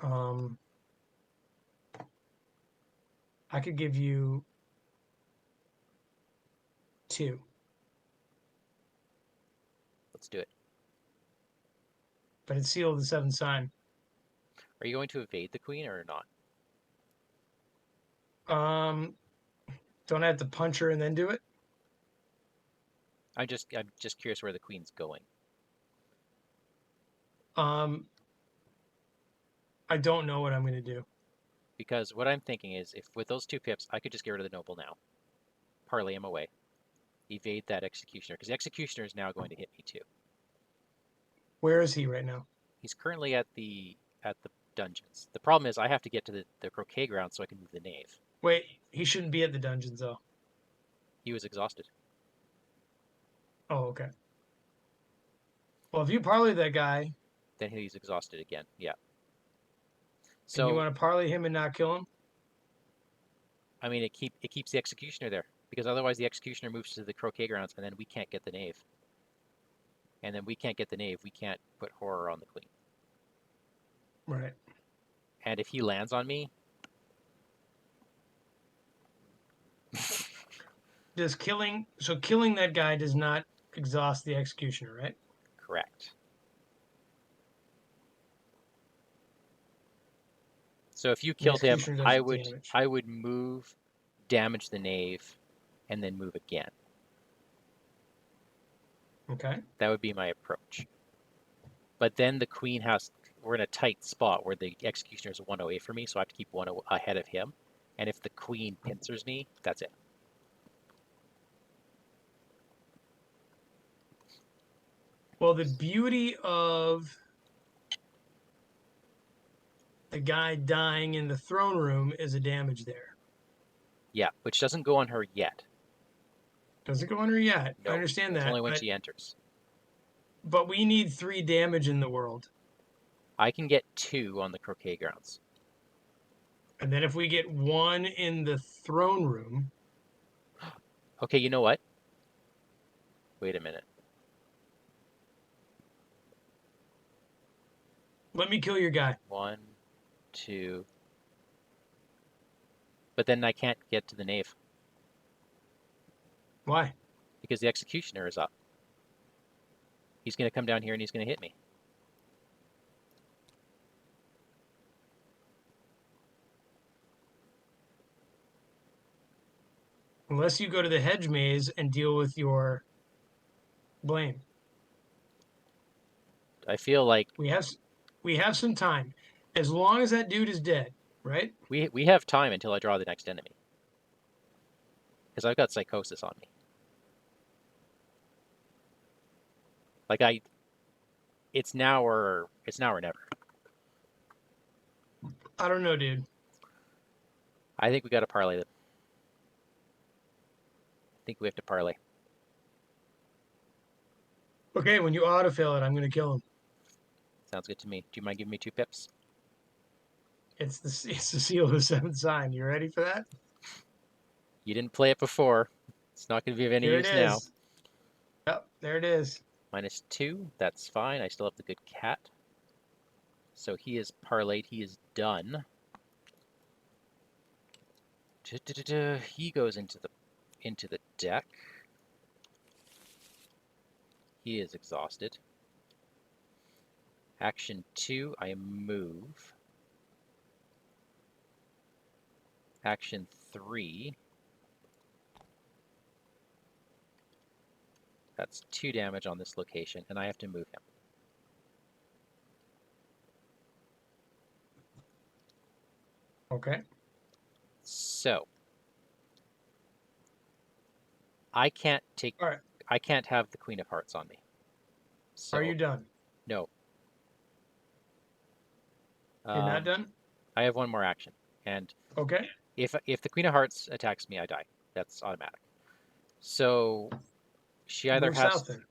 Um, I could give you 2, let's do it. but it's sealed the seventh sign. Are you going to evade the queen or not? Um, don't I have to punch her and then do it? I'm just curious where the queen's going Um, I don't know what I'm gonna do. because what I'm thinking is if with those 2 pips I could just get rid of the noble now, parlay him away, evade that executioner because the executioner is now going to hit me too. Where is he right now? He's currently at the dungeons. The problem is I have to get to the croquet ground so I can move the knave. Wait, he shouldn't be at the dungeons though. He was exhausted. Oh, okay. Well, if you parlay that guy Then he's exhausted again. Yeah. and you So want to parlay him and not kill him, I mean it keeps the executioner there because otherwise the executioner moves to the croquet grounds and then we can't get the knave. And then we can't get the knave. We can't put horror on the queen. right? And if he lands on me, Does killing that guy does not exhaust the executioner, right? correct. So if you And the killed him, executioner does I the would damage. I would move, damage the knave, and then move again. Okay. That would be my approach. But then the queen has we're in a tight spot where the executioner is 1 away from me, so I have to keep 1 ahead of him. And if the queen pincers me, that's it. Well, the beauty of the guy dying in the throne room is a damage there. Yeah, which doesn't go on her yet. Doesn't go under yet. I No, understand that's that, only when she enters. but we need 3 damage in the world. I can get 2 on the croquet grounds. And then if we get 1 in the throne room, Okay, you know what? Wait a minute. let me kill your guy. 1, 2. But then I can't get to the knave Why? because the executioner is up. He's going to come down here and he's going to hit me. Unless you go to the hedge maze and deal with your blame. I feel like We have we have some time. As long as that dude is dead, right? we have time until I draw the next enemy because I've got psychosis on me. Like it's now or never. I don't know, dude. I think we got to parlay them. I think we have to parlay. Okay, when you autofill it, I'm gonna kill him. Sounds good to me. Do you mind giving me 2 pips? It's the seal of the seventh sign. You ready for that? You didn't play it before. It's not going to be of any Here it use now. is. Yep, there it is. -2. That's fine. I still have the good cat. So he is parlayed. He is done. He goes into the deck. He is exhausted. Action 2, I move. Action 3. That's 2 damage on this location, and I have to move him. Okay. So I can't take All right. I can't have the Queen of Hearts on me. Are you So, done? no. You're not Um, done? I have one more action. And Okay. if the Queen of Hearts attacks me, I die. That's automatic. So she either Move has, south then.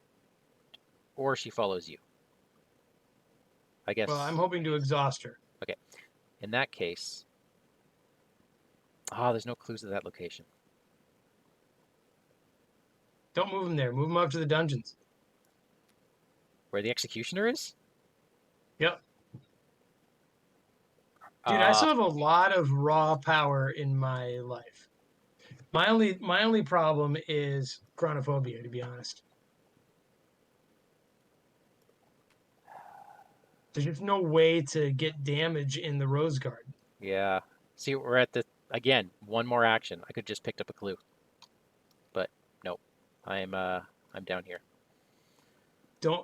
or she follows you. I Well, I'm guess. hoping to exhaust her. Okay. In that case, there's no clues to that location. Don't move him there. Move him up to the dungeons. Where the Executioner is? Yep. Dude, I Uh, still have a lot of raw power in my life. My only problem is chronophobia, to be honest. There's just no way to get damage in the Rose Garden. yeah. See, we're at the again. One more action. I could just picked up a clue, but nope. I'm down here.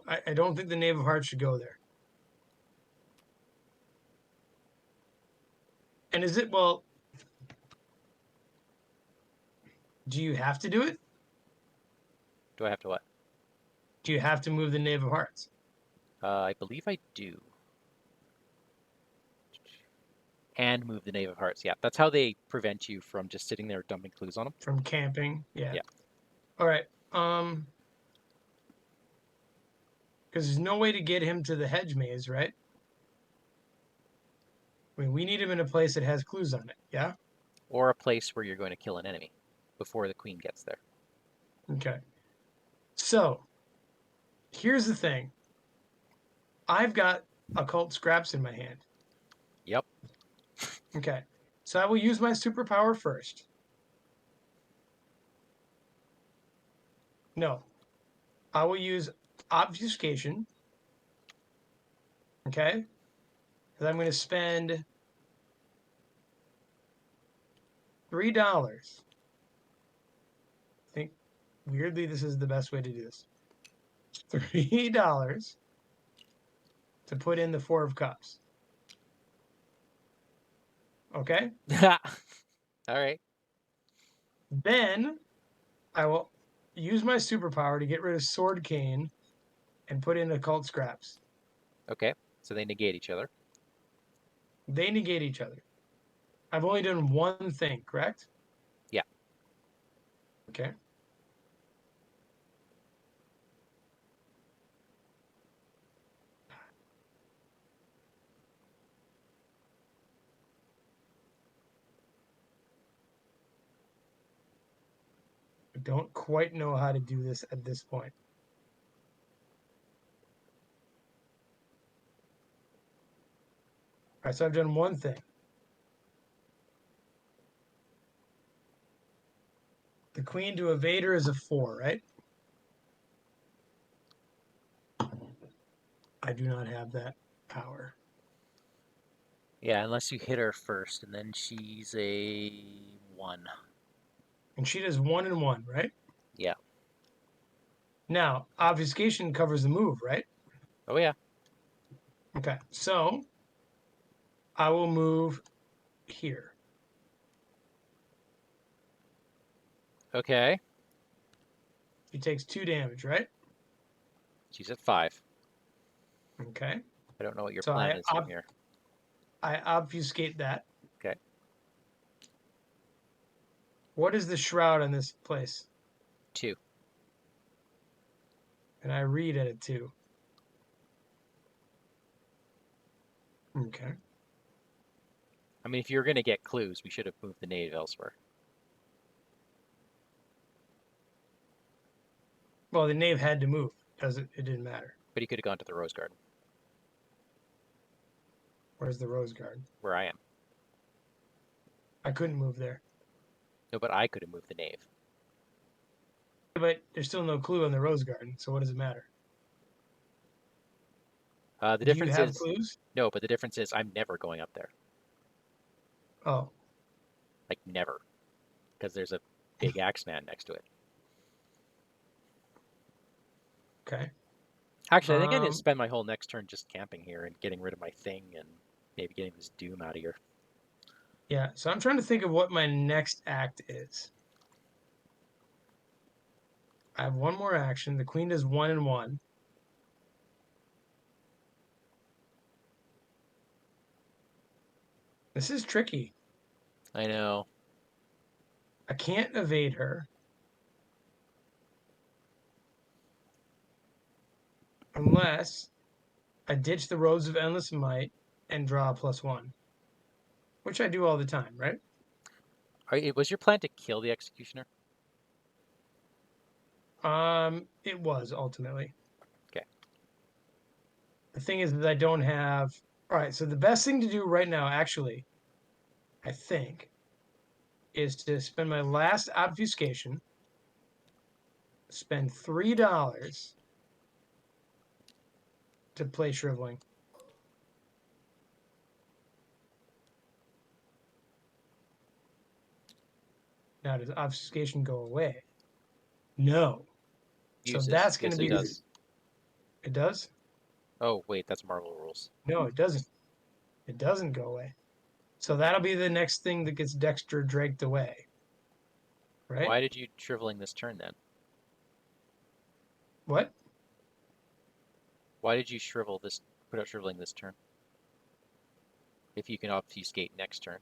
I don't think the Knave of Hearts should go there. And is it well? Do you have to do it? Do I have to what? Do you have to move the Knave of Hearts I believe I do. And move the Knave of Hearts. Yeah, that's how they prevent you from just sitting there dumping clues on them. from camping? Yeah. Yeah. All right. Because there's no way to get him to the hedge maze, right? I mean, we need him in a place that has clues on it. Yeah. Or a place where you're going to kill an enemy before the queen gets there. Okay. So here's the thing. I've got occult scraps in my hand. Yep. Okay. So I will use my superpower first. No, I will use obfuscation. Okay. Because I'm going to spend $3. I think weirdly this is the best way to do this. $3 to put in the Four of Cups. Okay. All right. Then I will use my superpower to get rid of Sword Cane and put in occult scraps. Okay. So they negate each other. They negate each other. I've only done one thing, correct? Yeah. Okay. I don't quite know how to do this at this point. All right, so I've done one thing. The queen to evade her is a 4, right? I do not have that power. Yeah, unless you hit her first, and then she's a 1. And she does 1 and 1, right? Yeah. Now, obfuscation covers the move, right? Oh, yeah. Okay, so I will move here. Okay. She takes 2 damage, right? She's at 5. Okay. I don't know what your So plan is from here. I obfuscate that. Okay. What is the shroud on this place? 2. And I read at it too. Okay. I mean, if you're going to get clues, we should have moved the knave elsewhere. Well, the knave had to move. It didn't matter. But he could have gone to the Rose Garden, Where's the Rose Garden? where I am. I couldn't move there. No, but I could have moved the knave. But there's still no clue on the Rose Garden, so what does it matter? The Do you difference have is, clues? no, but the difference is I'm never going up there. Oh, Like, never. Because there's a big Axeman next to it. okay. Actually, I think I need to spend my whole next turn just camping here and getting rid of my thing and maybe getting this Doom out of here. Yeah, so I'm trying to think of what my next act is. I have one more action. The queen does 1 and 1. This is tricky. I know. I can't evade her. Unless I ditch the Roads of Endless Might and draw a +1. Which I do all the time, right? Was your plan to kill the executioner? It was ultimately. Okay. The thing is that I don't have. All right, so the best thing to do right now, actually, I think, is to spend my last obfuscation, spend $3 to play shriveling. Now, does obfuscation go away? No. So Uses. that's going to Yes, it be. does. It does? Oh, wait, that's Marvel rules. No, it doesn't. It doesn't go away. So that'll be the next thing that gets Dexter draked away, right? Why did you shriveling this turn then? What? Why did you put out shriveling this turn? If you can obfuscate next turn.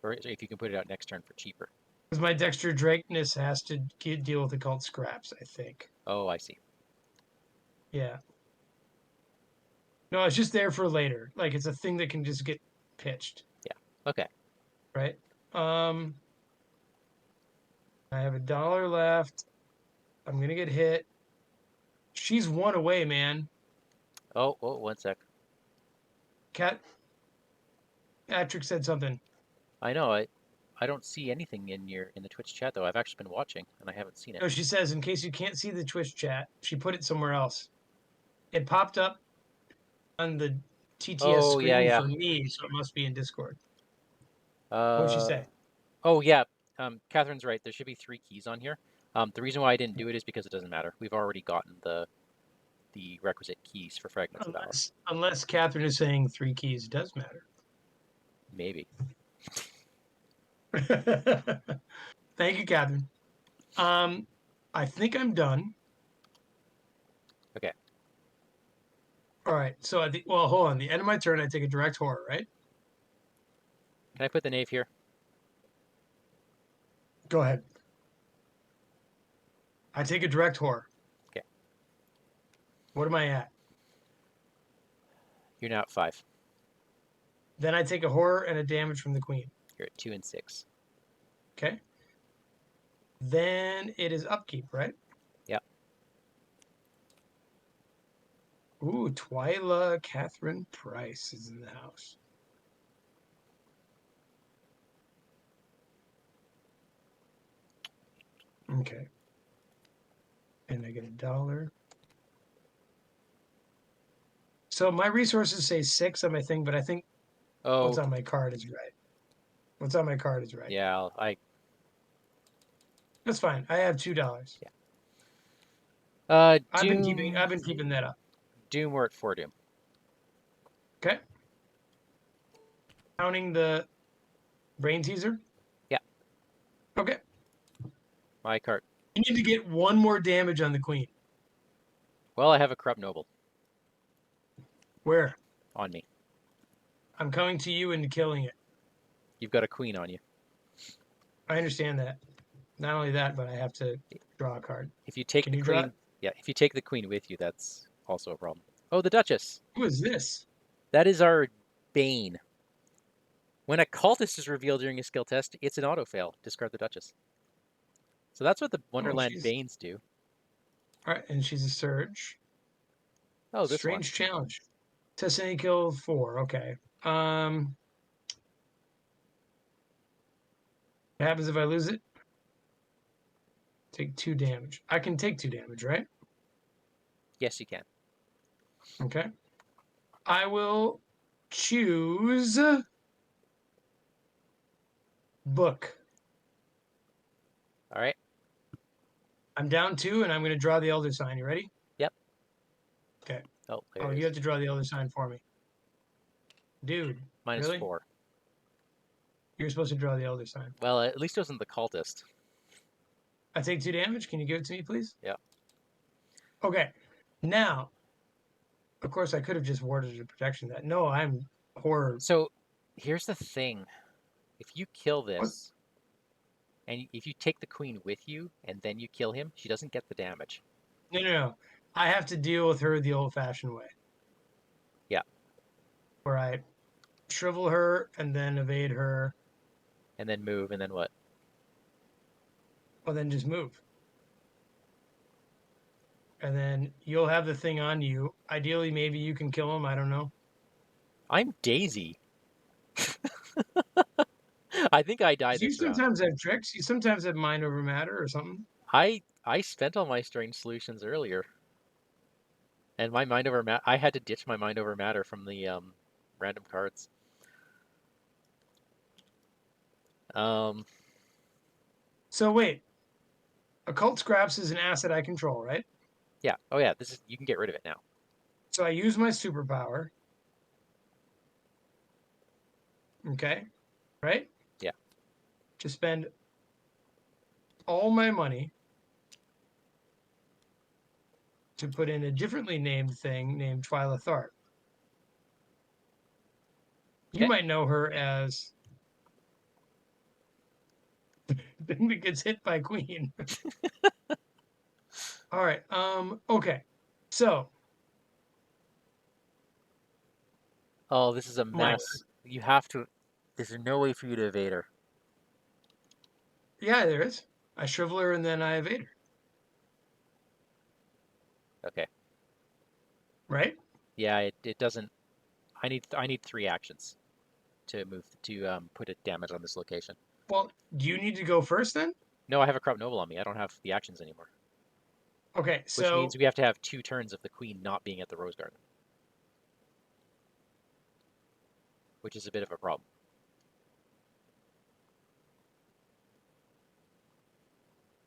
Or if you can put it out next turn for cheaper. Because my Dexter drakeness has to deal with occult scraps, I think. Oh, I see. Yeah. No, it's just there for later. Like it's a thing that can just get pitched, Yeah. Okay. right? Um, I have $1 left. I'm gonna get hit. She's 1 away, man. Oh, 1 sec. Cat Patrick said something. I know. I don't see anything in the Twitch chat though. I've actually been watching and I haven't seen it. No, she says, in case you can't see the Twitch chat, she put it somewhere else. It popped up on the TTS Oh yeah, screen yeah. for me, so it must be in Discord. What did she Uh say? oh yeah. Catherine's right. There should be 3 keys on here. The reason why I didn't do it is because it doesn't matter. We've already gotten the requisite keys for Fragments of Valor. Unless Catherine is saying 3 keys does matter. Maybe. Thank you, Catherine. Um, I think I'm done. Okay. All right. So well, hold on. The end of my turn, I take a direct horror, right? Can I put the knave here? Go ahead. I take a direct horror. Okay. What am I at? You're now at 5. Then I take a horror and a damage from the queen. You're at 2 and 6. Okay. Then it is upkeep, right? Yep. Ooh, Twyla Catherine Price is in the house. Okay. And I get $1. So my resources say 6 on my thing, but I think what's Oh, on my card is right. What's on my card is right. yeah. That's fine. I have $2. Yeah. I've Doom. been keeping that up. Doom. We're at 4 Doom. Okay. Counting the brain teaser. Yeah. Okay. My card. You need to get 1 more damage on the queen. Well, I have a corrupt noble Where? on me. I'm coming to you and killing it. You've got a queen on you. I understand that. Not only that, but I have to draw a card. If you take Can the you draw queen, it? yeah. If you take the queen with you, that's also a problem. Oh, the Duchess. Who is this? That is our bane. When a cultist is revealed during a skill test, it's an auto fail. Discard the Duchess. So that's what the Oh, Wonderland she's Banes do. all right, and she's a surge. Oh, this one. Strange challenge. Test any kill 4. Okay. What happens if I lose it? Take 2 damage. I can take 2 damage, right? Yes, you can. Okay. I will choose book. All right. I'm down 2, and I'm going to draw the Elder Sign. You ready? Yep. Okay. Oh, there Oh, it you have is. to draw the Elder Sign for me. Dude, Minus really? 4. You're supposed to draw the Elder Sign. Well, at least it wasn't the cultist. I take 2 damage. Can you give it to me, please? Yeah. Okay. Now, of course, I could have just warded a protection that. No, I'm horror. So here's the thing. If you kill What? this, and if you take the queen with you, and then you kill him, she doesn't get the damage. No, no, no. I have to deal with her the old-fashioned way, Yeah. where I shrivel her and then evade her, And then move, and then what? or then just move. And then you'll have the thing on you. Ideally, maybe you can kill him. I don't know. I'm Daisy. I think I die You this round. sometimes have tricks. You sometimes have mind over matter or something. I spent all my strange solutions earlier, and my mind over matter. I had to ditch my mind over matter from the random cards. Um, So wait, occult scraps is an asset I control, right? yeah. Oh yeah. This is you can get rid of it now. So I use my superpower. Okay, right? Yeah. To spend all my money to put in a differently named thing named Twyla Tharp. You Okay. might know her as the thing that gets hit by Queen. All right. Okay. So, Oh, this is a Mike. mess. You have to. There's no way for you to evade her. Yeah, there is. I shrivel her and then I evade her. Okay. Right? Yeah. It doesn't. I need 3 actions to move to put a damage on this location. Well, do you need to go first then? No, I have a corrupt noble on me. I don't have the actions anymore. Okay. Which So, means we have to have 2 turns of the queen not being at the rose garden, which is a bit of a problem.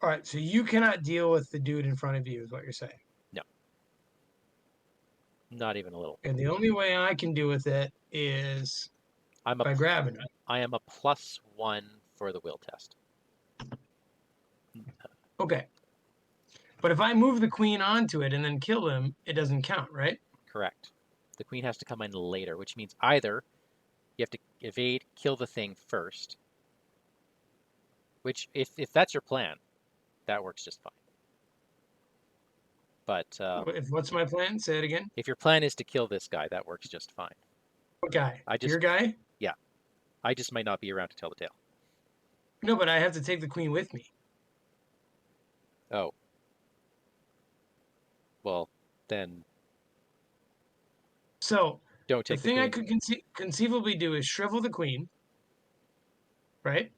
all right. So you cannot deal with the dude in front of you, is what you're saying. No, not even a little. And the only way I can deal with it is I'm a by grabbing him. I am a +1 for the will test. Okay. But if I move the queen onto it and then kill him, it doesn't count, right? Correct. The queen has to come in later, which means either you have to evade, kill the thing first, which if that's your plan, that works just fine. But If what's my plan? Say it again. if your plan is to kill this guy, that works just fine. What guy? I Your just guy? yeah, I just might not be around to tell the tale. No, but I have to take the queen with me. Oh, well, then So don't the take the thing I queen. could conceivably do is shrivel the queen, right?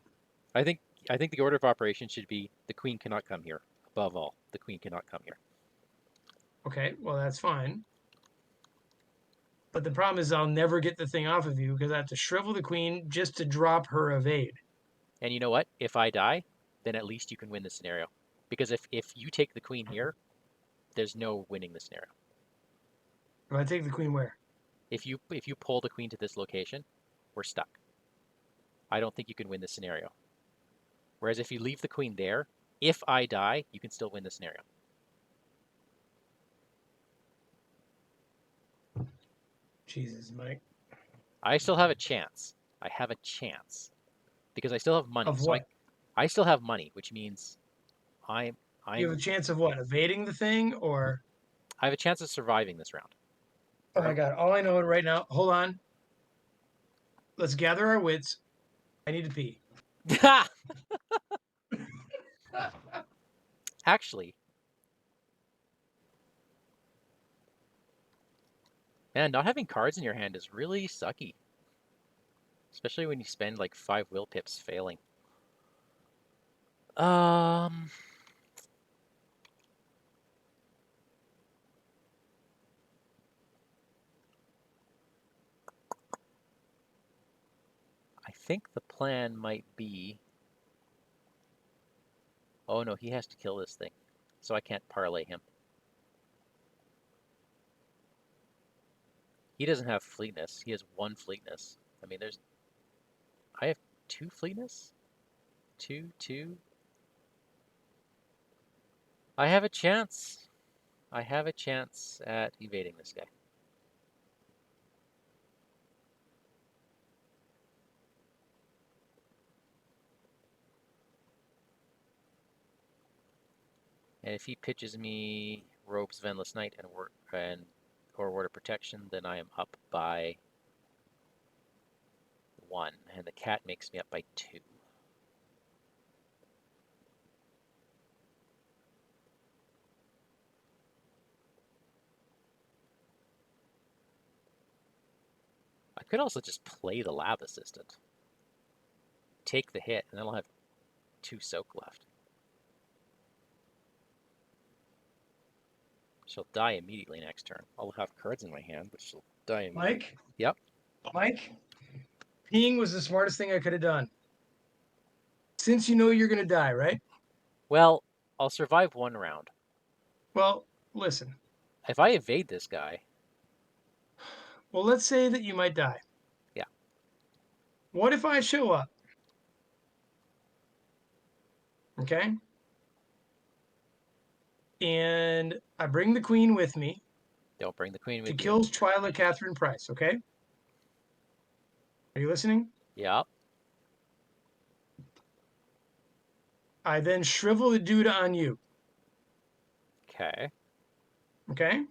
I think I think the order of operations should be the queen cannot come here. Above all, the queen cannot come here. Okay, well that's fine. But the problem is I'll never get the thing off of you because I have to shrivel the queen just to drop her evade. And you know what? If I die, then at least you can win the scenario. Because if you take the queen here, there's no winning the scenario. If I take the queen where? If you pull the queen to this location, we're stuck. I don't think you can win the scenario. Whereas if you leave the queen there, if I die, you can still win the scenario. Jesus, Mike. I still have a chance. I have a chance because I still have money. Of So I what? I still have money, which means I'm You have I'm a chance of what? Evading the thing or I have a chance of surviving this round. oh my god, all I know right now, hold on. Let's gather our wits. I need to pee. Actually, man, not having cards in your hand is really sucky, especially when you spend like 5 will pips failing. Um, I think the plan might be. Oh no, he has to kill this thing, so I can't parlay him. He doesn't have fleetness. He has 1 fleetness. I mean, I have 2 fleetness. Two, two. I have a chance. I have a chance at evading this guy. And if he pitches me Robes of Endless Night or Word of Protection, then I am up by 1, and the cat makes me up by 2. I could also just play the Lab Assistant, take the hit, and then I'll have 2 soak left. She'll die immediately next turn. I'll have cards in my hand, but she'll die immediately. Mike? Yep. Mike? Peeing was the smartest thing I could have done. Since you know you're going to die, right? Well, I'll survive 1 round. Well, listen. If I evade this guy, Well, let's say that you might die. yeah, What if I show up? Okay? And I bring the queen with me. don't bring the queen She with you. kills Twyla Catherine Price, okay? Are you listening? Yep. I then shrivel the dude on you, Okay. okay?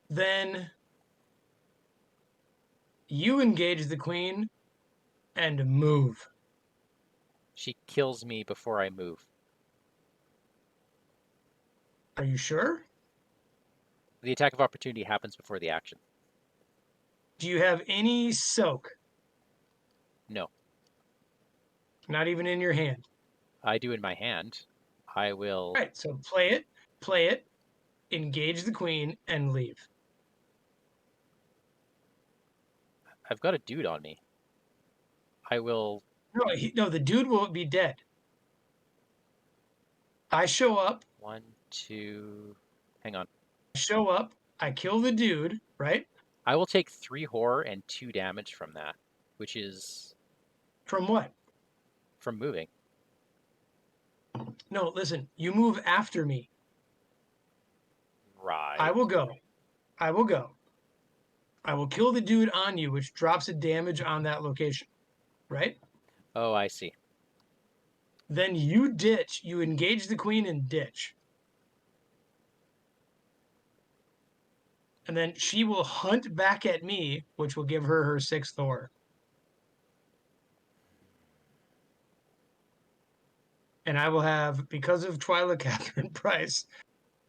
Then you engage the queen and move. She kills me before I move. Are you sure? The attack of opportunity happens before the action. Do you have any soak? No. Not even in your hand. I do in my hand. I will. All right, so play it, engage the queen, and leave. I've got a dude on me. I will. No, the dude will be dead. I show up, 1, 2. Hang on. I kill the dude, right? I will take 3 horror and 2 damage from that, which is From what? from moving. No, listen, you move after me. Right. I will go. I will go. I will kill the dude on you, which drops a damage on that location, right? Oh, I see. Then you ditch. You engage the queen and ditch. And then she will hunt back at me, which will give her her 6th Thor. And I will have, because of Twyla Catherine Price,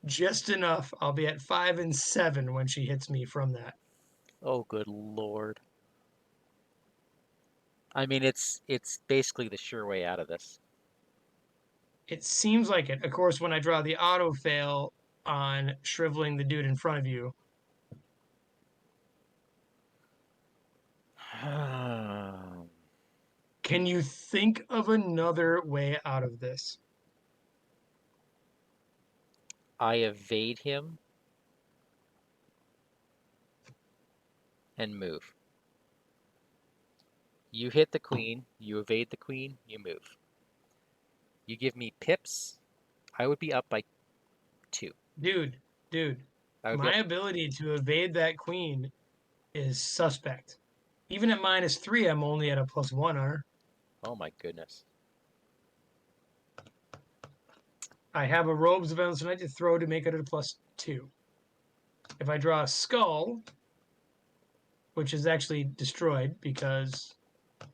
just enough. I'll be at 5 and 7 when she hits me from that. Oh, good lord. I mean, it's basically the sure way out of this. It seems like it. Of course, when I draw the auto fail on shriveling the dude in front of you, can you think of another way out of this? I evade him and move. You hit the queen, you evade the queen, you move. You give me pips, I would be up by 2. Dude, I would be my up. ability to evade that queen is suspect. Even at -3, I'm only at a +1 on her. Oh my goodness. I have a Robes of Endless Night to throw to make it a +2. If I draw a skull, which is actually destroyed because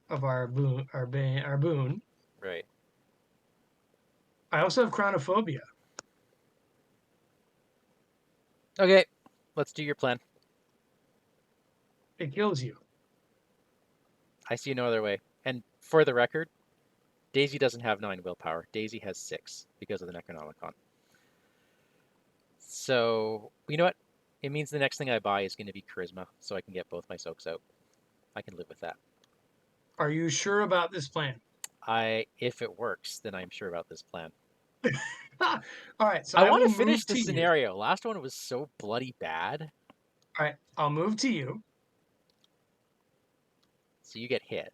of our boon. Right. I also have Chronophobia. Okay, let's do your plan. It kills you. I see no other way. And for the record, Daisy doesn't have 9 willpower. Daisy has 6 because of the Necronomicon. So, you know what? It means the next thing I buy is going to be Charisma, so I can get both my soaks out. I can live with that. Are you sure about this plan? If it works, then I'm sure about this plan. All right, so I I want will to finish move the to you. scenario. Last one was so bloody bad. All right, I'll move to you. So you get hit.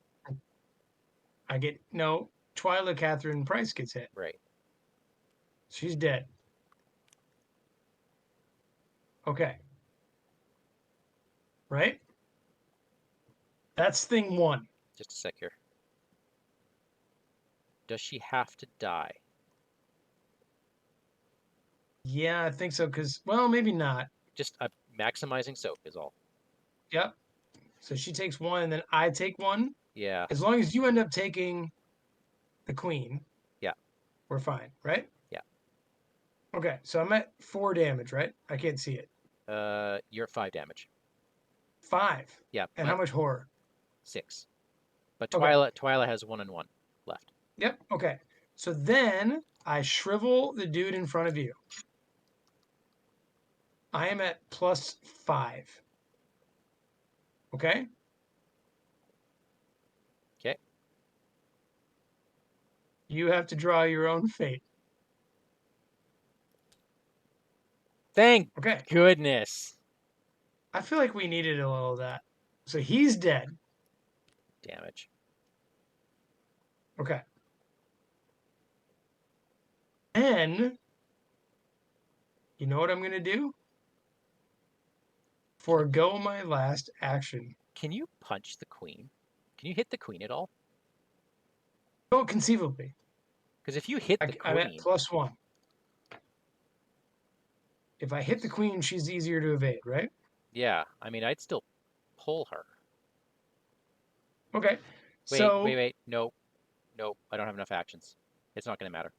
I get no. Twyla Catherine Price gets hit. Right. She's dead. Okay. Right? That's thing one. Just a sec here. Does she have to die? Yeah, I think so. Because, well, maybe not. Just maximizing soak is all. Yep. So she takes one, and then I take one. Yeah, As long as you end up taking the queen, yeah, we're fine, right? yeah. Okay. So I'm at 4 damage, right? I can't see it. You're at 5 damage. 5. Yeah, And how but much horror? 6. But Okay. Twyla has 1 and 1 left. Yep. Okay. So then I shrivel the dude in front of you. I am at +5. Okay. Okay. You have to draw your own fate. Thank Okay. goodness. I feel like we needed a little of that. So he's dead. Damage. Okay. And you know what I'm going to do? Can, Forgo my last action. can you punch the queen? Can you hit the queen at all? Oh, conceivably. Because if you hit the I'm at queen, +1. If I hit the queen, she's easier to evade, right? yeah, I mean, I'd still pull her. Okay. Wait, So, wait, wait. Nope, nope. I don't have enough actions. It's not going to matter.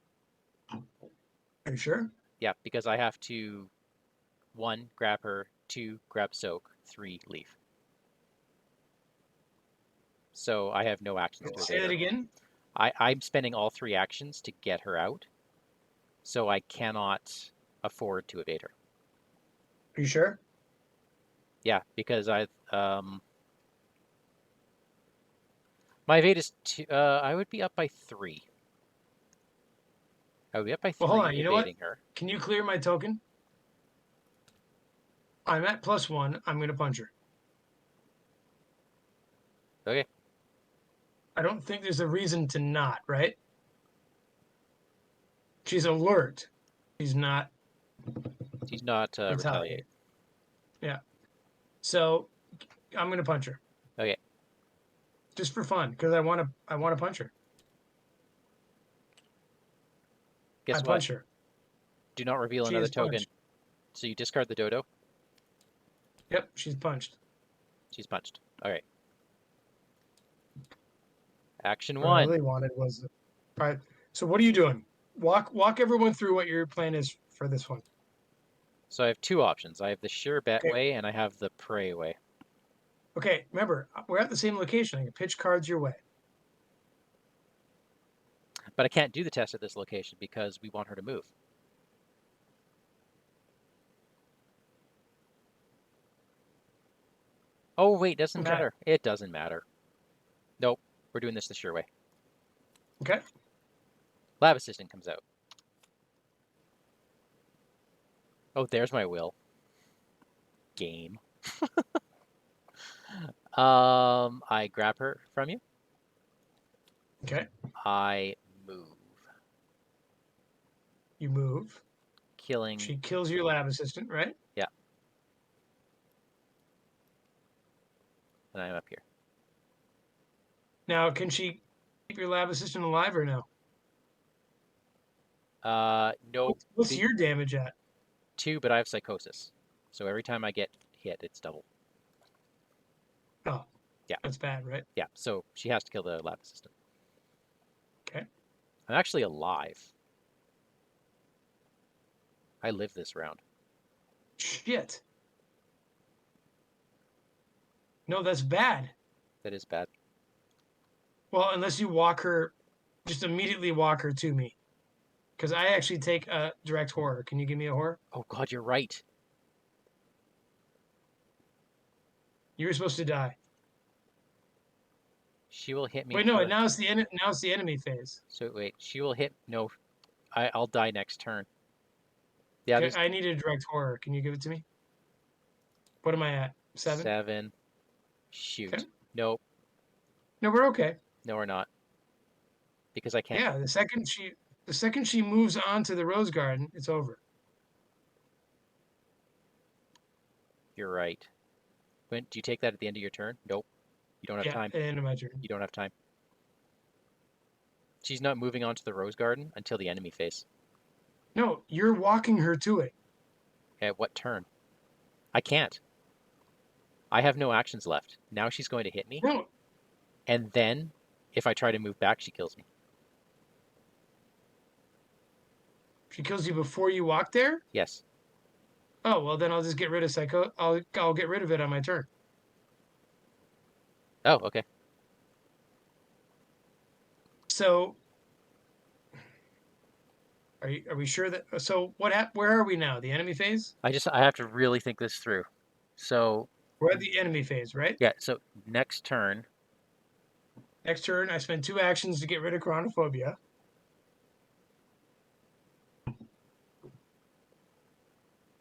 are you sure? Yeah, because I have to 1, grab her, 2, grab soak, 3, leave. So I have no actions to Say evade that her. again. I'm spending all 3 actions to get her out, so I cannot afford to evade her. Are you sure? Yeah, because my evade is I would be up by 3. I would be up by Well, hold 3 on. You know what? evading her. Can you clear my token? I'm at +1. I'm going to punch her. Okay, I don't think there's a reason to not, right? She's alert. She's not she's not retaliate. retaliate. Yeah. So I'm going to punch her Okay, just for fun because I want to punch her. I guess what? punch her. Do not reveal She another is token. punched. So you discard the dodo. Yep, she's punched. She's punched. All right. Action What I 1. really wanted was, all right. So what are you doing? Walk everyone through what your plan is for this one. So I have 2 options. I have the sure bet Okay. way and I have the pray way. Okay. Remember, we're at the same location. I can pitch cards your way. But I can't do the test at this location because we want her to move. Oh, wait, doesn't Okay. matter. It doesn't matter. Nope, we're doing this the sure way. Okay. Lab Assistant comes out. Oh, there's my will. Game. I grab her from you. Okay. I move, You move. killing. She kills your lab assistant, right? Yeah, and I'm up here. Now, can she keep your lab assistant alive or no? Nope. What's The your damage at? 2, but I have psychosis. So every time I get hit, it's double. Oh, Yeah, that's bad, right? yeah. So she has to kill the lab assistant. Okay. I'm actually alive. I live this round. Shit. No, that's bad. That is bad. Well, unless you walk her, just immediately walk her to me. Because I actually take a direct horror. Can you give me a horror? Oh God, you're right. You were supposed to die. She will hit me Wait, no. for. Now it's the enemy phase. So wait, she will hit. No, I'll die next turn. Yeah, Okay, there's I need a direct horror. Can you give it to me? What am I at? 7? 7. Okay. Shoot. Nope. No, we're okay. No, we're not. Because I can't. Yeah, the second she The second she moves on to the rose garden, it's over. You're right. When do you take that at the end of your turn? Nope. You don't have Yeah, time. end of my turn. You don't have time. She's not moving on to the rose garden until the enemy phase. No, you're walking her to it. At what turn? I can't. I have no actions left. Now she's going to hit me, No, and then if I try to move back, she kills me. she kills you before you walk there. Yes. Oh well, then I'll just get rid of Psycho. I'll get rid of it on my turn. Oh, okay. So are we sure that? So where are we now? The enemy phase. I have to really think this through. So We're at the enemy phase, right? yeah. So next turn, Next turn, I spend 2 actions to get rid of Chronophobia.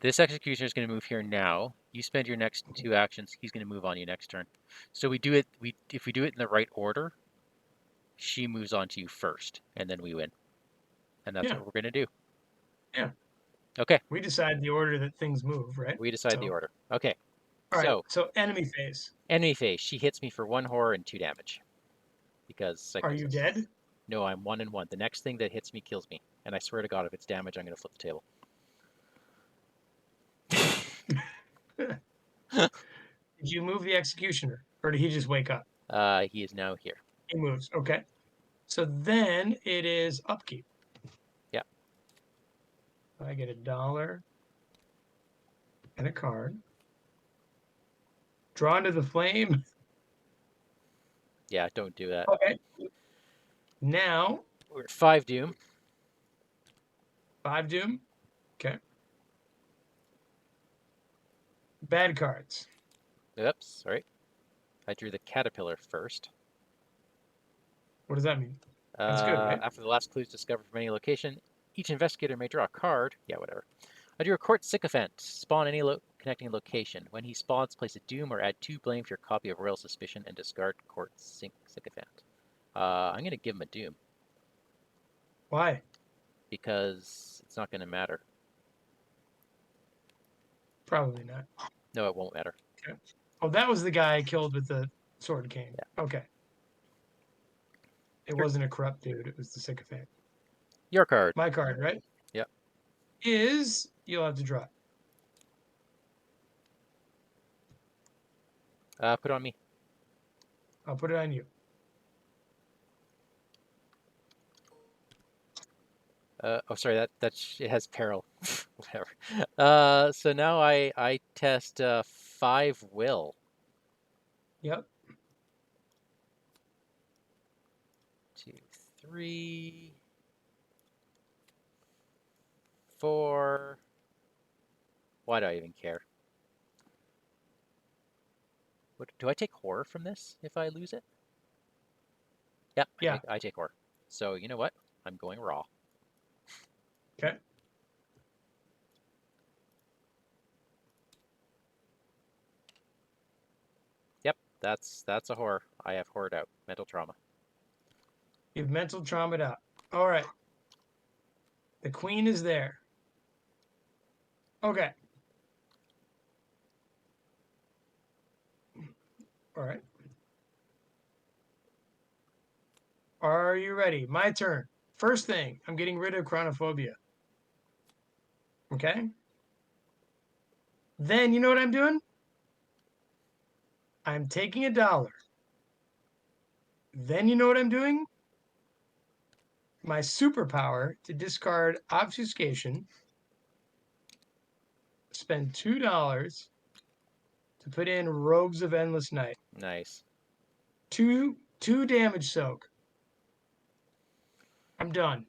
this executioner is going to move here now. You spend your next 2 actions. He's going to move on you next turn. So we do it. If we do it in the right order, she moves on to you first, and then we win. And that's Yeah, what we're going to do. yeah. Okay. We decide the order that things move, right? We decide the So, order. Okay. all right. So So enemy phase. enemy phase. She hits me for 1 horror and 2 damage because Are you psychosis. dead? No, I'm 1 and 1. The next thing that hits me kills me, and I swear to God, if it's damage, I'm going to flip the table. Did you move the executioner, or did he just wake up? He is now here. He moves. Okay. So then it is upkeep. Yeah. I get $1 and a card. Drawn to the flame. Yeah, don't do that. Okay. Now We're at 5 doom. 5 doom. Okay. Bad cards. Oops, sorry. I drew the caterpillar first. What does that mean? That's good, right? After the last clue is discovered from any location, each investigator may draw a card. Yeah, whatever. I drew a court sycophant. Spawn any connecting location. When he spawns, place a doom or add 2 blame to your copy of Royal Suspicion and discard court sycophant. I'm going to give him a doom Why? because it's not going to matter. Probably not. No, it won't matter. Okay. Oh, that was the guy I killed with the sword cane. Yeah. Okay. It Your, wasn't a corrupt dude. It was the sycophant. your card. My card, right? Yep. Is you'll have to draw it. Put it on me. I'll put it on you. Oh, sorry. It has peril. Whatever. So now I test 5 will. Yep. 2, 3, 4. Why do I even care? What do I take horror from this if I lose it? Yep, Yeah. I take horror. So you know what? I'm going raw. Okay. Yep, that's a horror. I have horrored out. Mental trauma. You've mental traumaed out. All right. The queen is there. Okay. All right. Are you ready? My turn. First thing, I'm getting rid of chronophobia. Okay. Then you know what I'm doing? I'm taking $1. Then you know what I'm doing? My superpower to discard obfuscation, spend $2 to put in Rogues of Endless Night. Nice. Two damage soak. I'm done.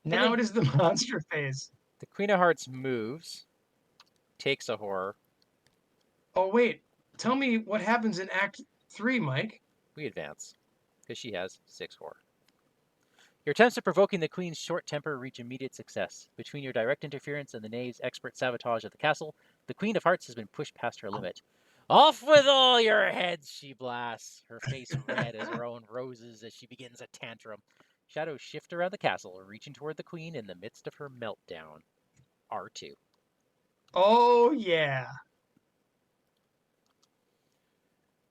And Now then it is the monster phase. the Queen of Hearts moves, takes a horror. Oh wait, tell me what happens in Act 3, Mike. We advance because she has 6 horror. Your attempts at provoking the Queen's short temper reach immediate success. Between your direct interference and the knave's expert sabotage of the castle, the Queen of Hearts has been pushed past her limit. Off with all your heads, she blasts, her face red as her own roses as she begins a tantrum. Shadows shift around the castle, reaching toward the queen in the midst of her meltdown. R2. Oh, yeah.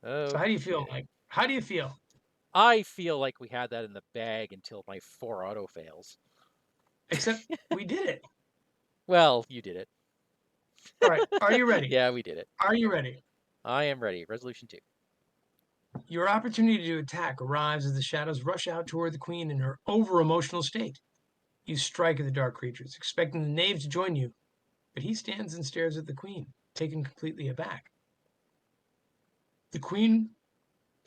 So how do you feel, Okay. Mike? How do you feel? I feel like we had that in the bag until my 4 auto fails. Except we did it. Well, you did it. All right. Are you ready? Yeah, we did it. Are you ready? I am ready. Resolution 2. Your opportunity to attack arrives as the shadows rush out toward the queen in her over-emotional state. You strike at the dark creatures, expecting the knave to join you, but he stands and stares at the queen, taken completely aback. The queen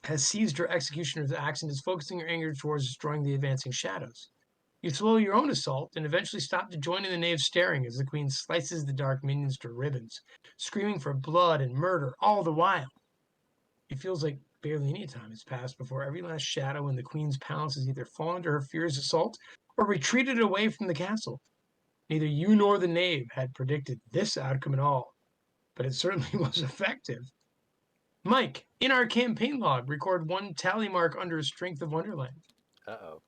has seized her executioner's axe and is focusing her anger towards destroying the advancing shadows. You slow your own assault and eventually stop to join in the knave's staring as the queen slices the dark minions to ribbons, screaming for blood and murder all the while. It feels like barely any time has passed before every last shadow in the queen's palace has either fallen to her furious assault or retreated away from the castle. Neither you nor the knave had predicted this outcome at all, but it certainly was effective. Mike, in our campaign log, record 1 tally mark under Strength of Wonderland. Uh-oh.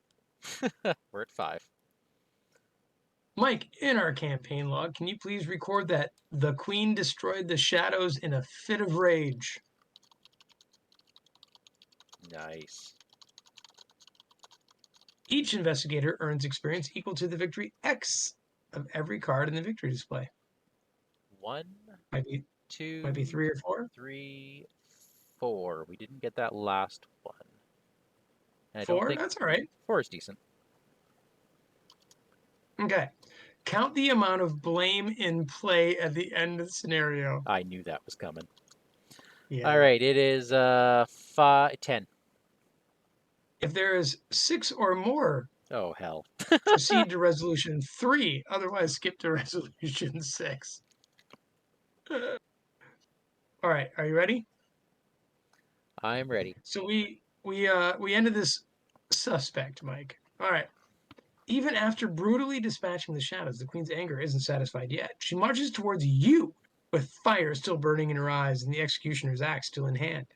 We're at 5. Mike, in our campaign log, can you please record that the queen destroyed the shadows in a fit of rage? Nice. Each investigator earns experience equal to the victory X of every card in the victory display. 1, Might be 2, 3 or 4. 3, 4. We didn't get that last one. And I don't 4? think That's all right. 4 is decent. Okay. Count the amount of blame in play at the end of the scenario. I knew that was coming. Yeah. All right, it is 10. If there is 6 or more, Oh, hell. proceed to resolution 3. Otherwise, skip to resolution 6. All right. Are you ready? I'm ready. So we ended this suspect, Mike. All right. Even after brutally dispatching the shadows, the queen's anger isn't satisfied yet. She marches towards you with fire still burning in her eyes and the executioner's axe still in hand.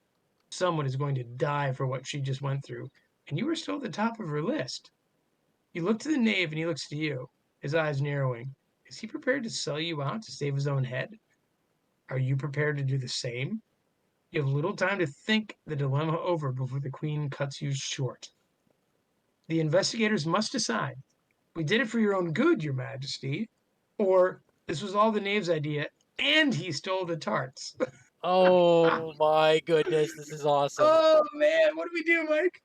Someone is going to die for what she just went through, and you are still at the top of her list. You look to the knave and he looks to you, his eyes narrowing. Is he prepared to sell you out to save his own head? Are you prepared to do the same? You have little time to think the dilemma over before the queen cuts you short. The investigators must decide. We did it for your own good, your majesty. Or this was all the knave's idea and he stole the tarts. Oh my goodness, this is awesome. Oh man, what do we do, Mike?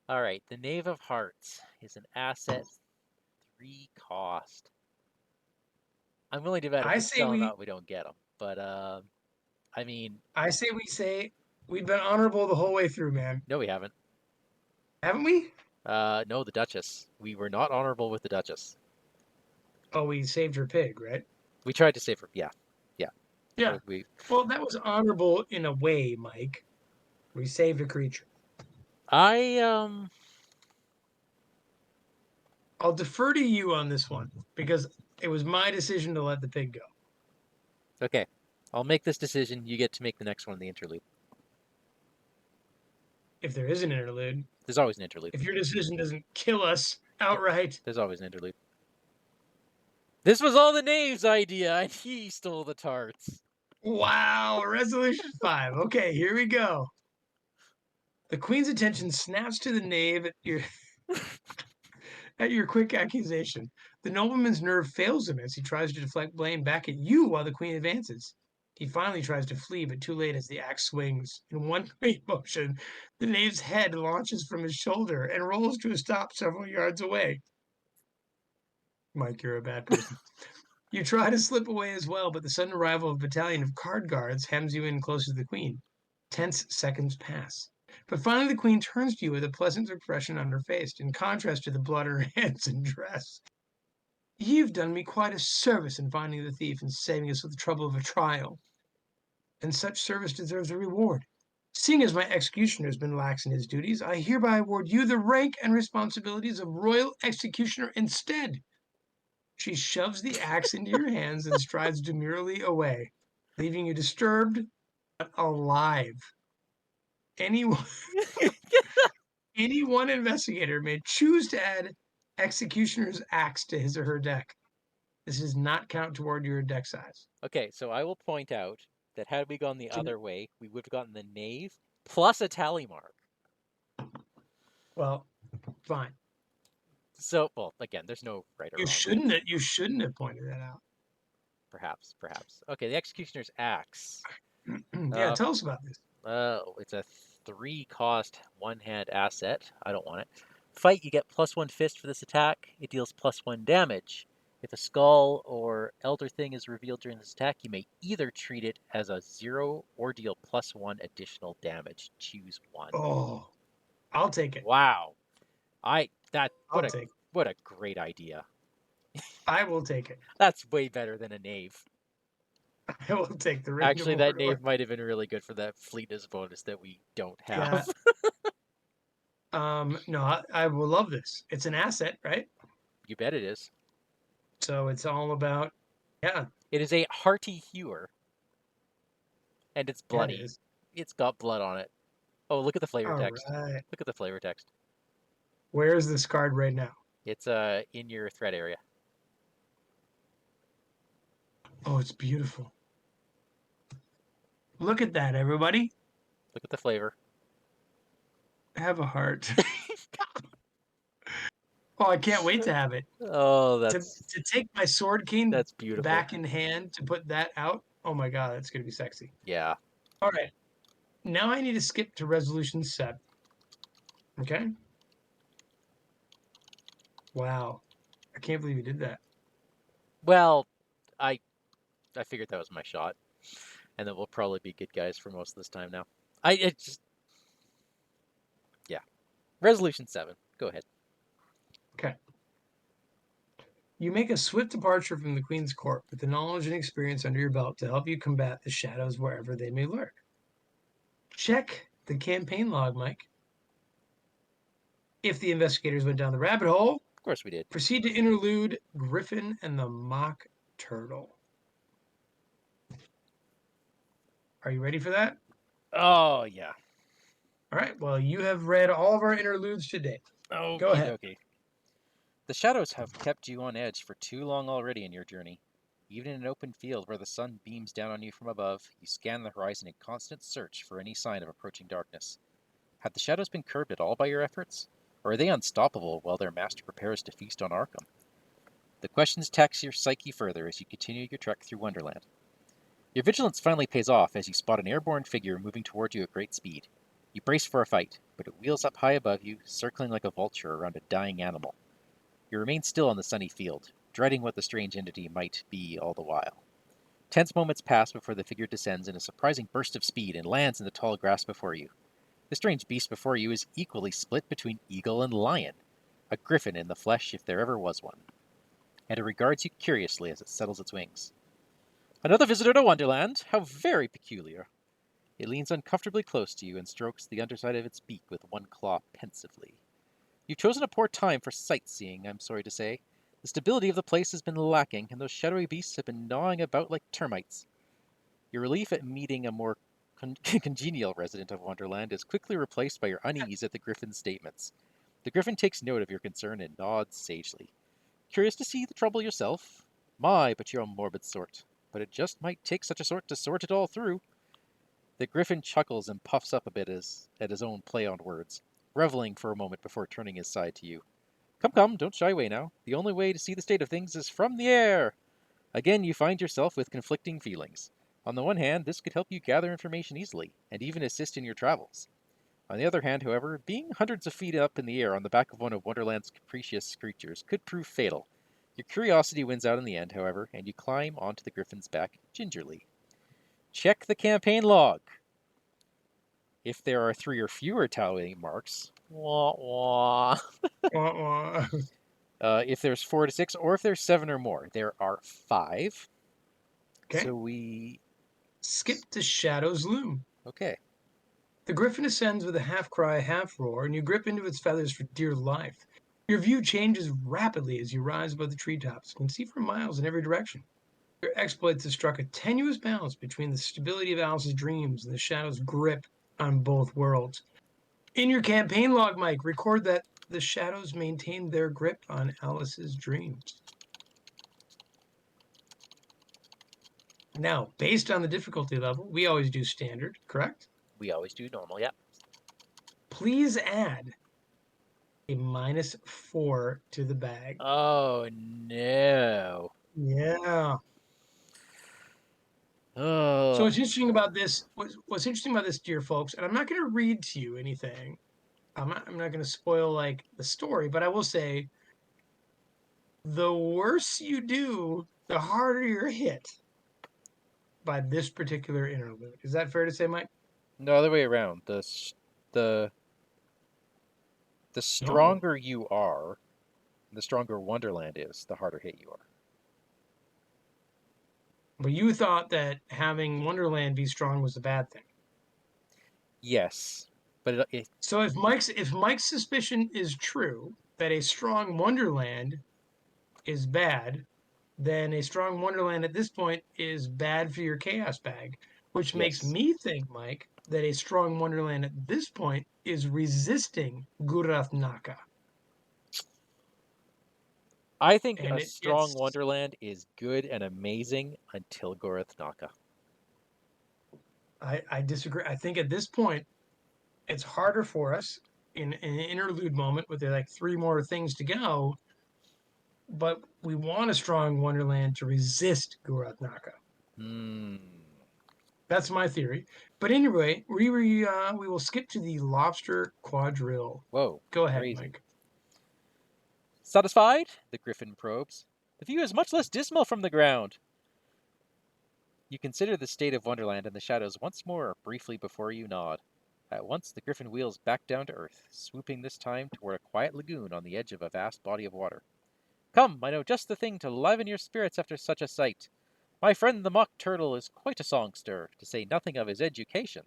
All right, the Knave of Hearts is an asset 3 cost. I'm willing to bet if I we say sell him we out, we don't get him. But I mean, I say we say we've been honorable the whole way through, man. no, we haven't. Haven't we? No, the Duchess. We were not honorable with the Duchess. Oh, we saved her pig, right? We tried to save her. Yeah, yeah. Yeah. We. Well, that was honorable in a way, Mike. We saved a creature. I. I'll defer to you on this one because it was my decision to let the pig go. Okay, I'll make this decision. You get to make the next one, the interlude. If there is an interlude, There's always an interlude. if your decision doesn't kill us outright. There's always an interlude. This was all the Knave's idea, and he stole the tarts. Wow, resolution 5. Okay, here we go. The queen's attention snaps to the knave at your quick accusation. The nobleman's nerve fails him as he tries to deflect blame back at you while the queen advances. He finally tries to flee, but too late as the axe swings. In one great motion, the knave's head launches from his shoulder and rolls to a stop several yards away. Mike, you're a bad person. You try to slip away as well, but the sudden arrival of a battalion of card guards hems you in close to the queen. Tense seconds pass. But finally, the queen turns to you with a pleasant expression on her face, in contrast to the blood on her hands and dress. You've done me quite a service in finding the thief and saving us the trouble of a trial, and such service deserves a reward. Seeing as my executioner has been lax in his duties, I hereby award you the rank and responsibilities of royal executioner instead. She shoves the axe into your hands and strides demurely away, leaving you disturbed but alive. Anyone Any one investigator may choose to add Executioner's Axe to his or her deck. This does not count toward your deck size. Okay, so I will point out that had we gone the So, other way, we would have gotten the knave plus a tally mark. well, fine. So, well, again, there's no right or You wrong. shouldn't have pointed that out. Perhaps. Okay, the Executioner's Axe. Yeah, Uh, tell us about this. it's a 3-cost one-hand asset. I don't want it. Fight, you get +1 fist for this attack. It deals +1 damage. If a skull or elder thing is revealed during this attack, you may either treat it as a 0 or deal +1 additional damage. Choose one. Oh, I'll take it. Wow. I that I'll take it. what a great idea. I will take it. That's way better than a knave. I will take the Ring of Actually, that Mordor. knave might have been really good for that fleetness bonus that we don't Yeah. have. No, I will love this. It's an asset, right? You bet it is. So it's all about, yeah, It is a hearty hewer, and it's yeah, it bloody. is. It's got blood on it. Oh, look at the flavor All text. right. Look at the flavor text. Where is this card right now? It's in your thread area. Oh, it's beautiful. Look at that, everybody. Look at the flavor. Have a heart. Oh, I can't wait to have it. Oh, To take my sword cane that's beautiful. back in hand to put that out. Oh my god, that's gonna be sexy. Yeah. All right. Now I need to skip to resolution 7. Okay. Wow. I can't believe you did that. Well, I I figured that was my shot, and then we'll probably be good guys for most of this time now. It just yeah. Resolution 7. Go ahead. Okay. You make a swift departure from the Queen's court with the knowledge and experience under your belt to help you combat the shadows wherever they may lurk. Check the campaign log, Mike. If the investigators went down the rabbit hole, Of course we did. proceed to interlude Gryphon and the Mock Turtle. Are you ready for that? Oh yeah. All right. Well, you have read all of our interludes today. Go Okie ahead. dokie. The shadows have kept you on edge for too long already in your journey. Even in an open field where the sun beams down on you from above, you scan the horizon in constant search for any sign of approaching darkness. Have the shadows been curbed at all by your efforts? Or are they unstoppable while their master prepares to feast on Arkham? The questions tax your psyche further as you continue your trek through Wonderland. Your vigilance finally pays off as you spot an airborne figure moving toward you at great speed. You brace for a fight, but it wheels up high above you, circling like a vulture around a dying animal. You remain still on the sunny field, dreading what the strange entity might be all the while. Tense moments pass before the figure descends in a surprising burst of speed and lands in the tall grass before you. The strange beast before you is equally split between eagle and lion, a griffin in the flesh if there ever was one, and it regards you curiously as it settles its wings. Another visitor to Wonderland? How very peculiar. It leans uncomfortably close to you and strokes the underside of its beak with one claw pensively. You've chosen a poor time for sightseeing, I'm sorry to say. The stability of the place has been lacking, and those shadowy beasts have been gnawing about like termites. Your relief at meeting a more congenial resident of Wonderland is quickly replaced by your unease at the Griffin's statements. The Griffin takes note of your concern and nods sagely. Curious to see the trouble yourself? My, but you're a morbid sort. But it just might take such a sort to sort it all through. The Griffin chuckles and puffs up a bit at his own play on words, reveling for a moment before turning his side to you. Come, don't shy away now. The only way to see the state of things is from the air. Again, you find yourself with conflicting feelings. On the one hand, this could help you gather information easily, and even assist in your travels. On the other hand, however, being hundreds of feet up in the air on the back of one of Wonderland's capricious creatures could prove fatal. Your curiosity wins out in the end, however, and you climb onto the Griffin's back gingerly. Check the campaign log. If there are 3 or fewer tally marks, wah wah. Wah, wah. If there's 4 to 6, or if there's 7 or more, there are 5. Okay. So we Skip to Shadow's Loom. okay. The griffin ascends with a half cry, half roar, and you grip into its feathers for dear life. Your view changes rapidly as you rise above the treetops. You can see for miles in every direction. Your exploits have struck a tenuous balance between the stability of Alice's dreams and the shadow's grip on both worlds. In your campaign log, Mike, record that the shadows maintained their grip on Alice's dreams. Now, based on the difficulty level, we always do standard, correct? We always do normal, yeah. Please add a -4 to the bag. Oh no. Yeah. So Oh. what's interesting about this, what's interesting about this, dear folks, and I'm not going to read to you anything. I'm not going to spoil like the story, but I will say the worse you do, the harder you're hit by this particular interlude. Is that fair to say, Mike? No, other way around. The the No. stronger you are, the stronger Wonderland is, the harder hit you are. But you thought that having Wonderland be strong was a bad thing. Yes, but So if Mike's suspicion is true that a strong Wonderland is bad, then a strong Wonderland at this point is bad for your chaos bag, which makes yes. me think, Mike, that a strong Wonderland at this point is resisting Gurathnaka. I think And a strong it's Wonderland is good and amazing until Gryphon. I disagree. I think at this point it's harder for us in an interlude moment with like three more things to go, but we want a strong Wonderland to resist Gurathnaka. Hmm. That's my theory. But anyway, we will skip to the lobster quadrille. Whoa, Go ahead, crazy. Mike. Satisfied? The Gryphon probes. The view is much less dismal from the ground. You consider the state of Wonderland, and the shadows once more briefly before you nod. At once the Gryphon wheels back down to earth, swooping this time toward a quiet lagoon on the edge of a vast body of water. Come, I know just the thing to liven your spirits after such a sight. My friend the Mock Turtle is quite a songster, to say nothing of his education.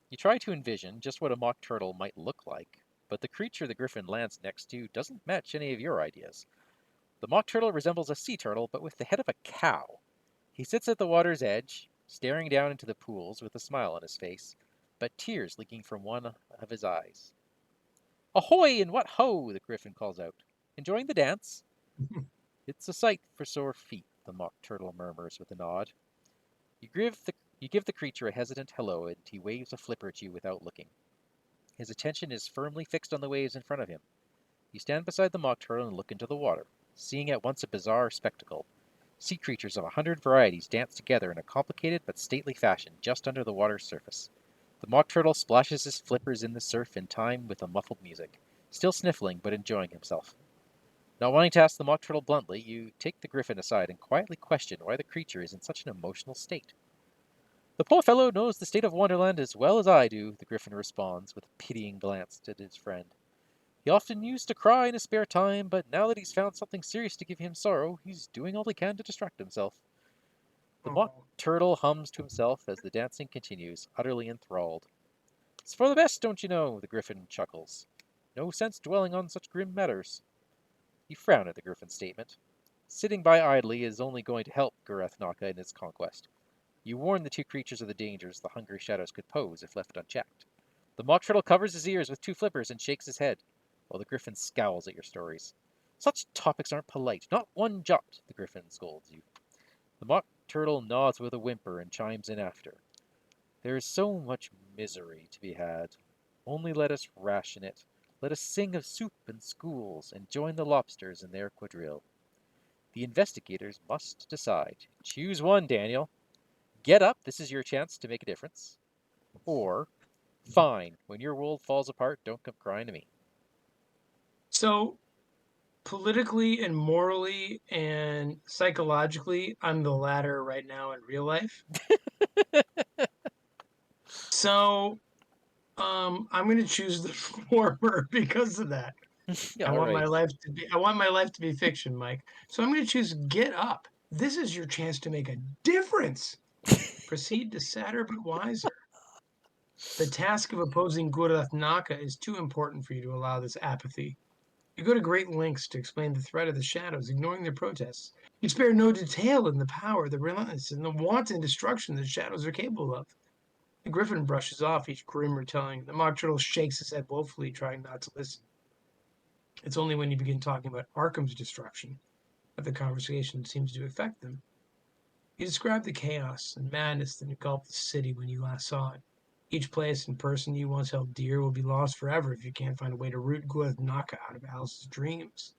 You try to envision just what a Mock Turtle might look like, but the creature the Gryphon lands next to doesn't match any of your ideas. The Mock Turtle resembles a sea turtle, but with the head of a cow. He sits at the water's edge, staring down into the pools with a smile on his face, but tears leaking from one of his eyes. Ahoy and what ho! The Gryphon calls out. Enjoying the dance? It's a sight for sore feet, the Mock Turtle murmurs with a nod. You give the creature a hesitant hello, and he waves a flipper at you without looking. His attention is firmly fixed on the waves in front of him. You stand beside the Mock Turtle and look into the water, seeing at once a bizarre spectacle. Sea creatures of 100 varieties dance together in a complicated but stately fashion just under the water's surface. The Mock Turtle splashes his flippers in the surf in time with a muffled music, still sniffling but enjoying himself. Not wanting to ask the Mock Turtle bluntly, you take the Gryphon aside and quietly question why the creature is in such an emotional state. The poor fellow knows the state of Wonderland as well as I do, the Gryphon responds, with a pitying glance at his friend. He often used to cry in his spare time, but now that he's found something serious to give him sorrow, he's doing all he can to distract himself. The Mock Oh, Turtle hums to himself as the dancing continues, utterly enthralled. It's for the best, don't you know, the Gryphon chuckles. No sense dwelling on such grim matters. You frown at the Gryphon's statement. Sitting by idly is only going to help Gurathnaka in his conquest. You warn the two creatures of the dangers the hungry shadows could pose if left unchecked. The Mock Turtle covers his ears with two flippers and shakes his head, while the Gryphon scowls at your stories. Such topics aren't polite, not one jot, the Gryphon scolds you. The Mock Turtle nods with a whimper and chimes in after. There is so much misery to be had. Only let us ration it. Let us sing of soup and schools, and join the lobsters in their quadrille. The investigators must decide. Choose one, Daniel. Get up, this is your chance to make a difference. Or, fine, when your world falls apart, don't come crying to me. so politically and morally and psychologically, I'm the latter right now in real life. So I'm going to choose the former because of that. I All want my right. life to be I want my life to be fiction, Mike. So I'm going to choose get up. This is your chance to make a difference. Proceed to sadder but wiser. The task of opposing Gurathnaka is too important for you to allow this apathy. You go to great lengths to explain the threat of the shadows, ignoring their protests. You spare no detail in the power, the relentlessness, and the wanton destruction the shadows are capable of. The Gryphon brushes off each grim retelling. The Mock Turtle shakes his head woefully, trying not to listen. It's only when you begin talking about Arkham's destruction that the conversation seems to affect them. You describe the chaos and madness that engulfed the city when you last saw it. Each place and person you once held dear will be lost forever if you can't find a way to root Naka out of Alice's dreams.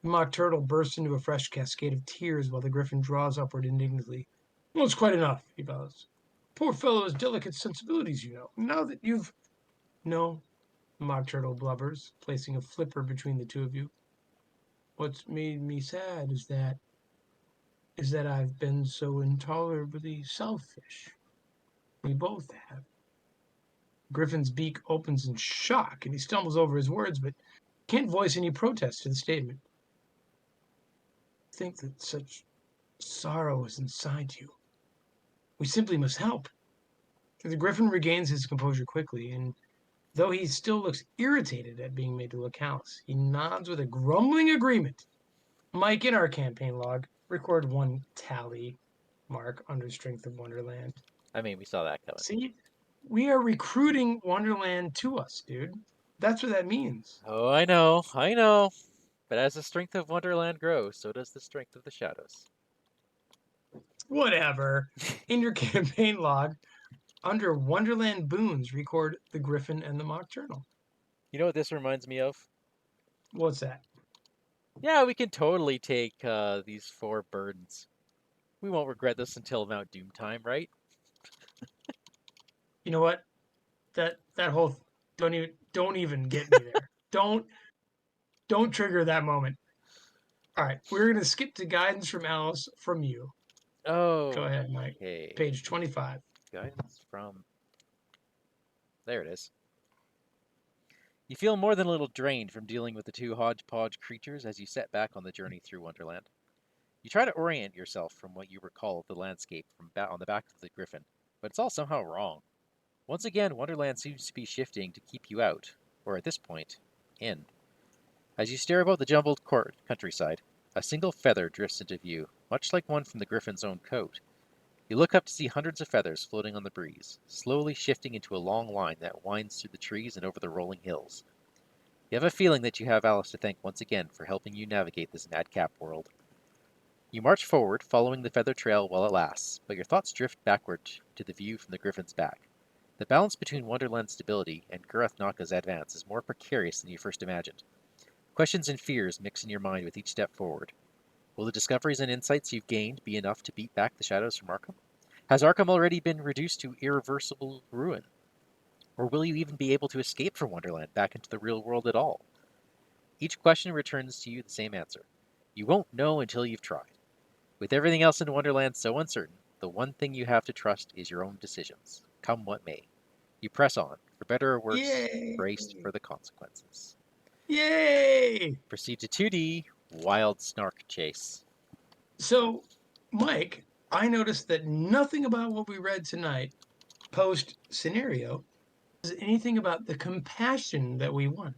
The Mock Turtle bursts into a fresh cascade of tears while the Gryphon draws upward indignantly. Well, it's quite enough, he bellows. Poor fellow has delicate sensibilities, you know. Now that you've... No, the Mock Turtle blubbers, placing a flipper between the two of you. What's made me sad is that I've been so intolerably selfish. We both have. Gryphon's beak opens in shock, and he stumbles over his words, but can't voice any protest to the statement. Think that such sorrow is inside you. We simply must help. The Gryphon regains his composure quickly, and though he still looks irritated at being made to look callous, he nods with a grumbling agreement. Mike, in our campaign log, record 1 tally mark under Strength of Wonderland. I mean, we saw that coming. See, we are recruiting Wonderland to us, dude. That's what that means. Oh, I know, I know. But as the strength of Wonderland grows, so does the strength of the shadows. Whatever. In your campaign log, under Wonderland Boons, record the Gryphon and the Mock Turtle. You know what this reminds me of? What's that? Yeah, we can totally take these 4 burdens. We won't regret this until Mount Doom time, right? You know what? That whole don't even get me there. don't trigger that moment. All right, we're gonna skip to guidance from Alice from you. Go Oh, ahead, Mike. okay. Page 25. Guidance from... There it is. You feel more than a little drained from dealing with the 2 hodgepodge creatures as you set back on the journey through Wonderland. You try to orient yourself from what you recall of the landscape from on the back of the Gryphon, but it's all somehow wrong. Once again, Wonderland seems to be shifting to keep you out, or at this point, in. As you stare about the jumbled countryside, a single feather drifts into view, much like one from the Gryphon's own coat. You look up to see hundreds of feathers floating on the breeze, slowly shifting into a long line that winds through the trees and over the rolling hills. You have a feeling that you have Alice to thank once again for helping you navigate this madcap world. You march forward, following the feather trail while it lasts, but your thoughts drift backward to the view from the Gryphon's back. The balance between Wonderland's stability and Gurath Naka's advance is more precarious than you first imagined. Questions and fears mix in your mind with each step forward. Will the discoveries and insights you've gained be enough to beat back the shadows from Arkham? Has Arkham already been reduced to irreversible ruin? Or will you even be able to escape from Wonderland back into the real world at all? Each question returns to you the same answer. You won't know until you've tried. With everything else in Wonderland so uncertain, the one thing you have to trust is your own decisions, come what may. You press on, for better or worse, Yay! braced for the consequences. Yay! Proceed to 2D, Wild Snark Chase. So, Mike, I noticed that nothing about what we read tonight, post scenario, is anything about the compassion that we want,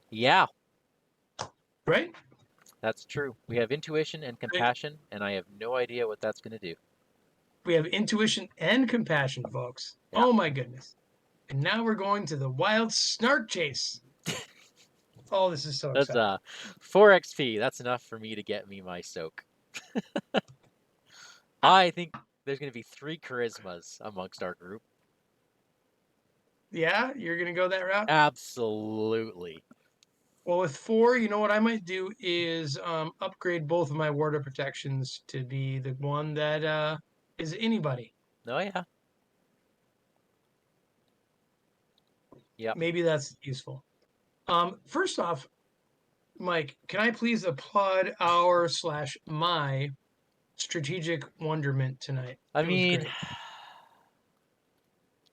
Yeah, right? that's true. We have intuition and compassion, and I have no idea what that's going to do. We have intuition and compassion, folks. Yeah, Oh my goodness. And now we're going to the wild snark chase. Oh, this is so that's exciting. 4 XP. That's enough for me to get me my soak. I think there's going to be 3 charismas amongst our group. Yeah, you're going to go that route? Absolutely. Well, with 4, you know what I might do is upgrade both of my warder protections to be the one that is anybody. Oh, yeah. Yep. Maybe that's useful. First off, Mike, can I please applaud our slash my strategic wonderment tonight? I It was mean, great.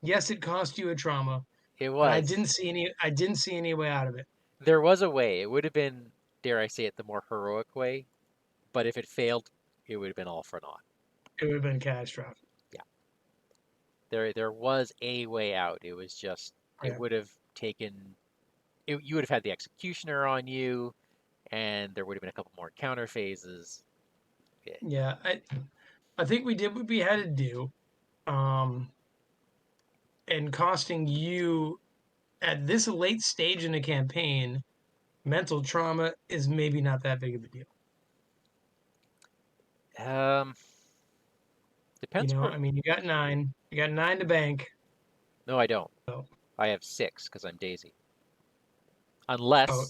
Yes, it cost you a trauma, it but I was. didn't see any way out of it. There was a way. It would have been, dare I say it, the more heroic way. But if it failed, it would have been all for naught. It would have been catastrophic. Yeah. There was a way out. It was just, it Yeah. would have taken, you would have had the executioner on you, and there would have been a couple more counter phases. Yeah, I think we did what we had to do. Um, and costing you at this late stage in a campaign, mental trauma is maybe not that big of a deal. Um, You depends know, where. I mean, you got nine to bank. No, I don't. So, I have 6 because I'm Daisy. oh,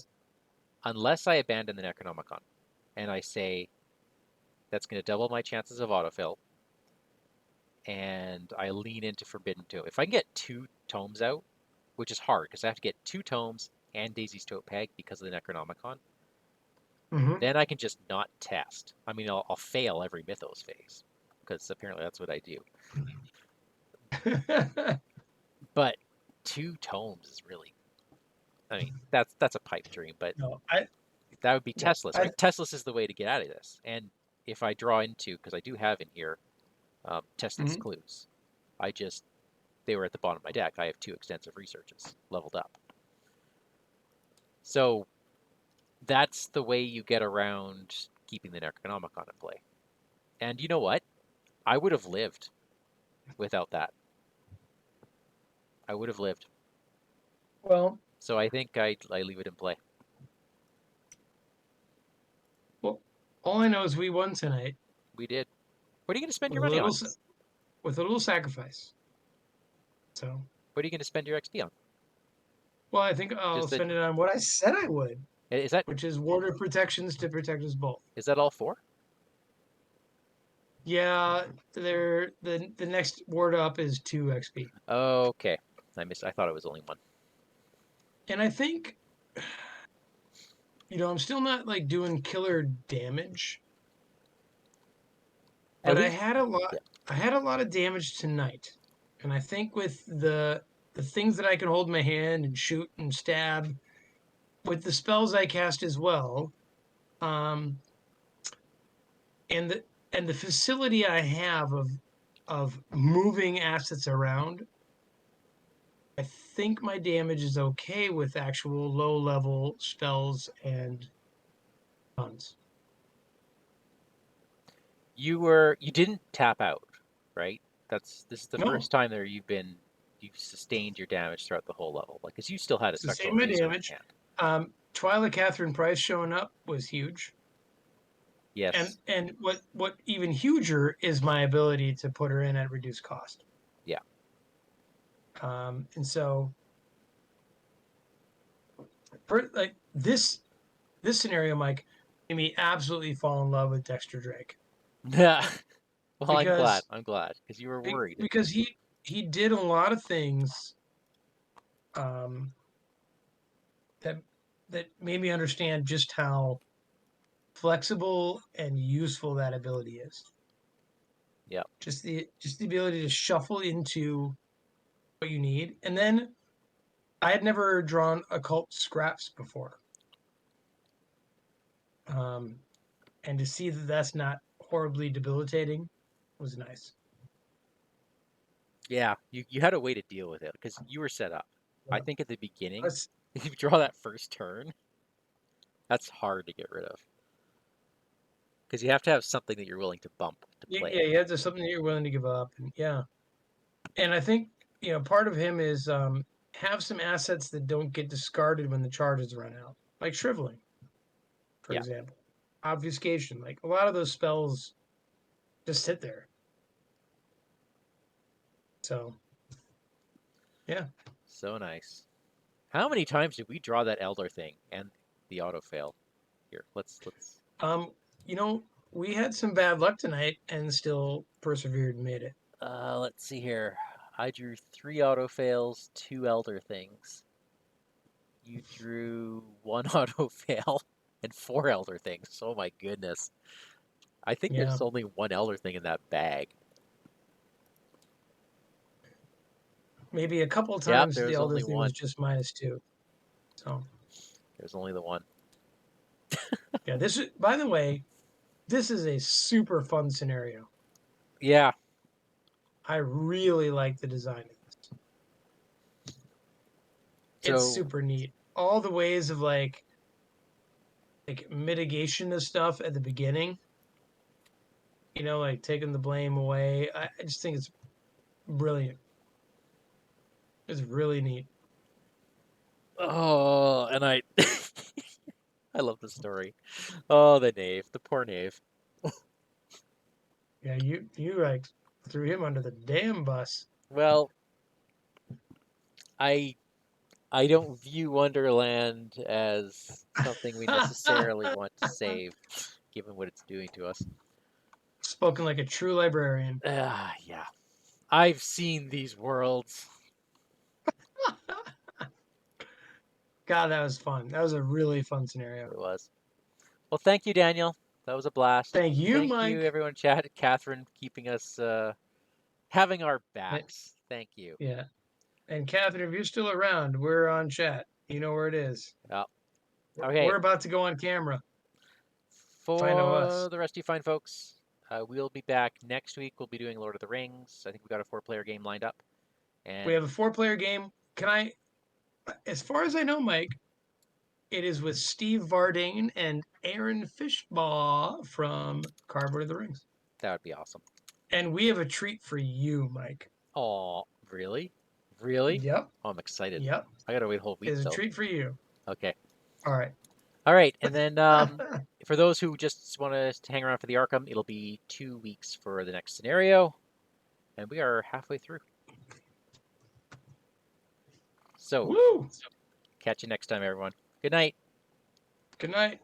Unless I abandon the Necronomicon and I say that's going to double my chances of autofill, and I lean into Forbidden Tome. If I can get 2 tomes out, which is hard because I have to get 2 tomes and Daisy's Tote Peg because of the Necronomicon, mm-hmm. then I can just not test. I mean, I'll fail every Mythos phase because apparently that's what I do. But 2 tomes is really, I mean, that's a pipe dream, but no, that would be yeah, testless, right? Testless is the way to get out of this. And if I draw into, because I do have in here testless mhm. clues, I just, they were at the bottom of my deck. I have 2 extensive researches leveled up. So that's the way you get around keeping the Necronomicon in play. And you know what? I would have lived without that. I would have lived. Well, So I think I leave it in play. well, all I know is we won tonight We did. What are you going to spend with your a money little on? with a little sacrifice. So, What are you going to spend your XP on? well, I think I'll Just that, spend it on what I said I would, is that which is water protections to protect us both. is that all 4? Yeah, the next word up is 2 XP. Okay. I missed. I thought it was only 1. And I think, you know, I'm still not like doing killer damage, At but least, yeah. I had a lot of damage tonight. And I think with the things that I can hold in my hand and shoot and stab with the spells I cast as well, um and the facility I have of moving assets around, I think my damage is okay with actual low level spells and guns. You didn't tap out, right? This is the No, first time that you've sustained your damage throughout the whole level. Like, cause you still had a Spectral sustain my Razor in damage. hand. Twyla Catherine Price showing up was huge. Yes. And what even huger is my ability to put her in at reduced cost. Yeah. And so for like this scenario, Mike, made me absolutely fall in love with Dexter Drake Yeah. Well, I'm glad. because I'm glad because you were worried. because he did a lot of things um, that that made me understand just how flexible and useful that ability is. Yeah. Just the ability to shuffle into what you need, and then I had never drawn occult scraps before, um, and to see that that's not horribly debilitating was nice. Yeah. You had a way to deal with it because you were set up. I Yeah. think at the beginning, That's if you draw that first turn, that's hard to get rid of because you have to have something that you're willing to bump to play yeah, it. you have to something that you're willing to give up, and yeah, and I think you know part of him is have some assets that don't get discarded when the charges run out, like shriveling, for Yeah. example, obfuscation. Like a lot of those spells just sit there. So yeah, So nice. How many times did we draw that Elder thing and the auto fail? Here, let's. um, you know we had some bad luck tonight and still persevered and made it. Let's see here. I drew 3 auto fails, 2 Elder things. You drew 1 auto fail and 4 Elder things. Oh my goodness. I think Yeah, there's only 1 Elder thing in that bag. maybe a couple of Yep, times there the was elder only thing one. was just -2. So There's only the one. yeah, this is by the way, this is a super fun scenario. Yeah. I really like the design of this. It's So, super neat. All the ways of like mitigation of stuff at the beginning, you know, like taking the blame away. I just think it's brilliant. It's really neat. Oh, and I I love the story. Oh, the knave, the poor knave. Yeah, you like threw him under the damn bus. Well, I I don't view Wonderland as something we necessarily want to save, given what it's doing to us. Spoken like a true librarian. Yeah. I've seen these worlds. God, that was fun. That was a really fun scenario. It was. Well, thank you, Daniel. That was a blast. Thank you, Thank you, Mike. everyone in chat. Catherine keeping us, having our Eh, backs. Thank you. Yeah. And Catherine, if you're still around, we're on chat. You know where it is. Well, We're okay. about to go on camera. Find For us. the rest of you fine folks, we'll be back next week. We'll be doing Lord of the Rings. I think we got a 4-player game lined up. We And have a 4-player game. Can I, as far as I know, Mike, it is with Steve Vardane and Aaron Fishbaugh from Cardboard of the Rings. that would be awesome. And we have a treat for you, Mike. Oh, really? Really? Yep. Oh, I'm excited. Yep. I gotta wait a whole week Is a though. treat for you. Okay. All right. All right. And then for those who just want to hang around for the Arkham, it'll be 2 weeks for the next scenario. And we are halfway through. So Woo. catch you next time, everyone. Good night. Good night.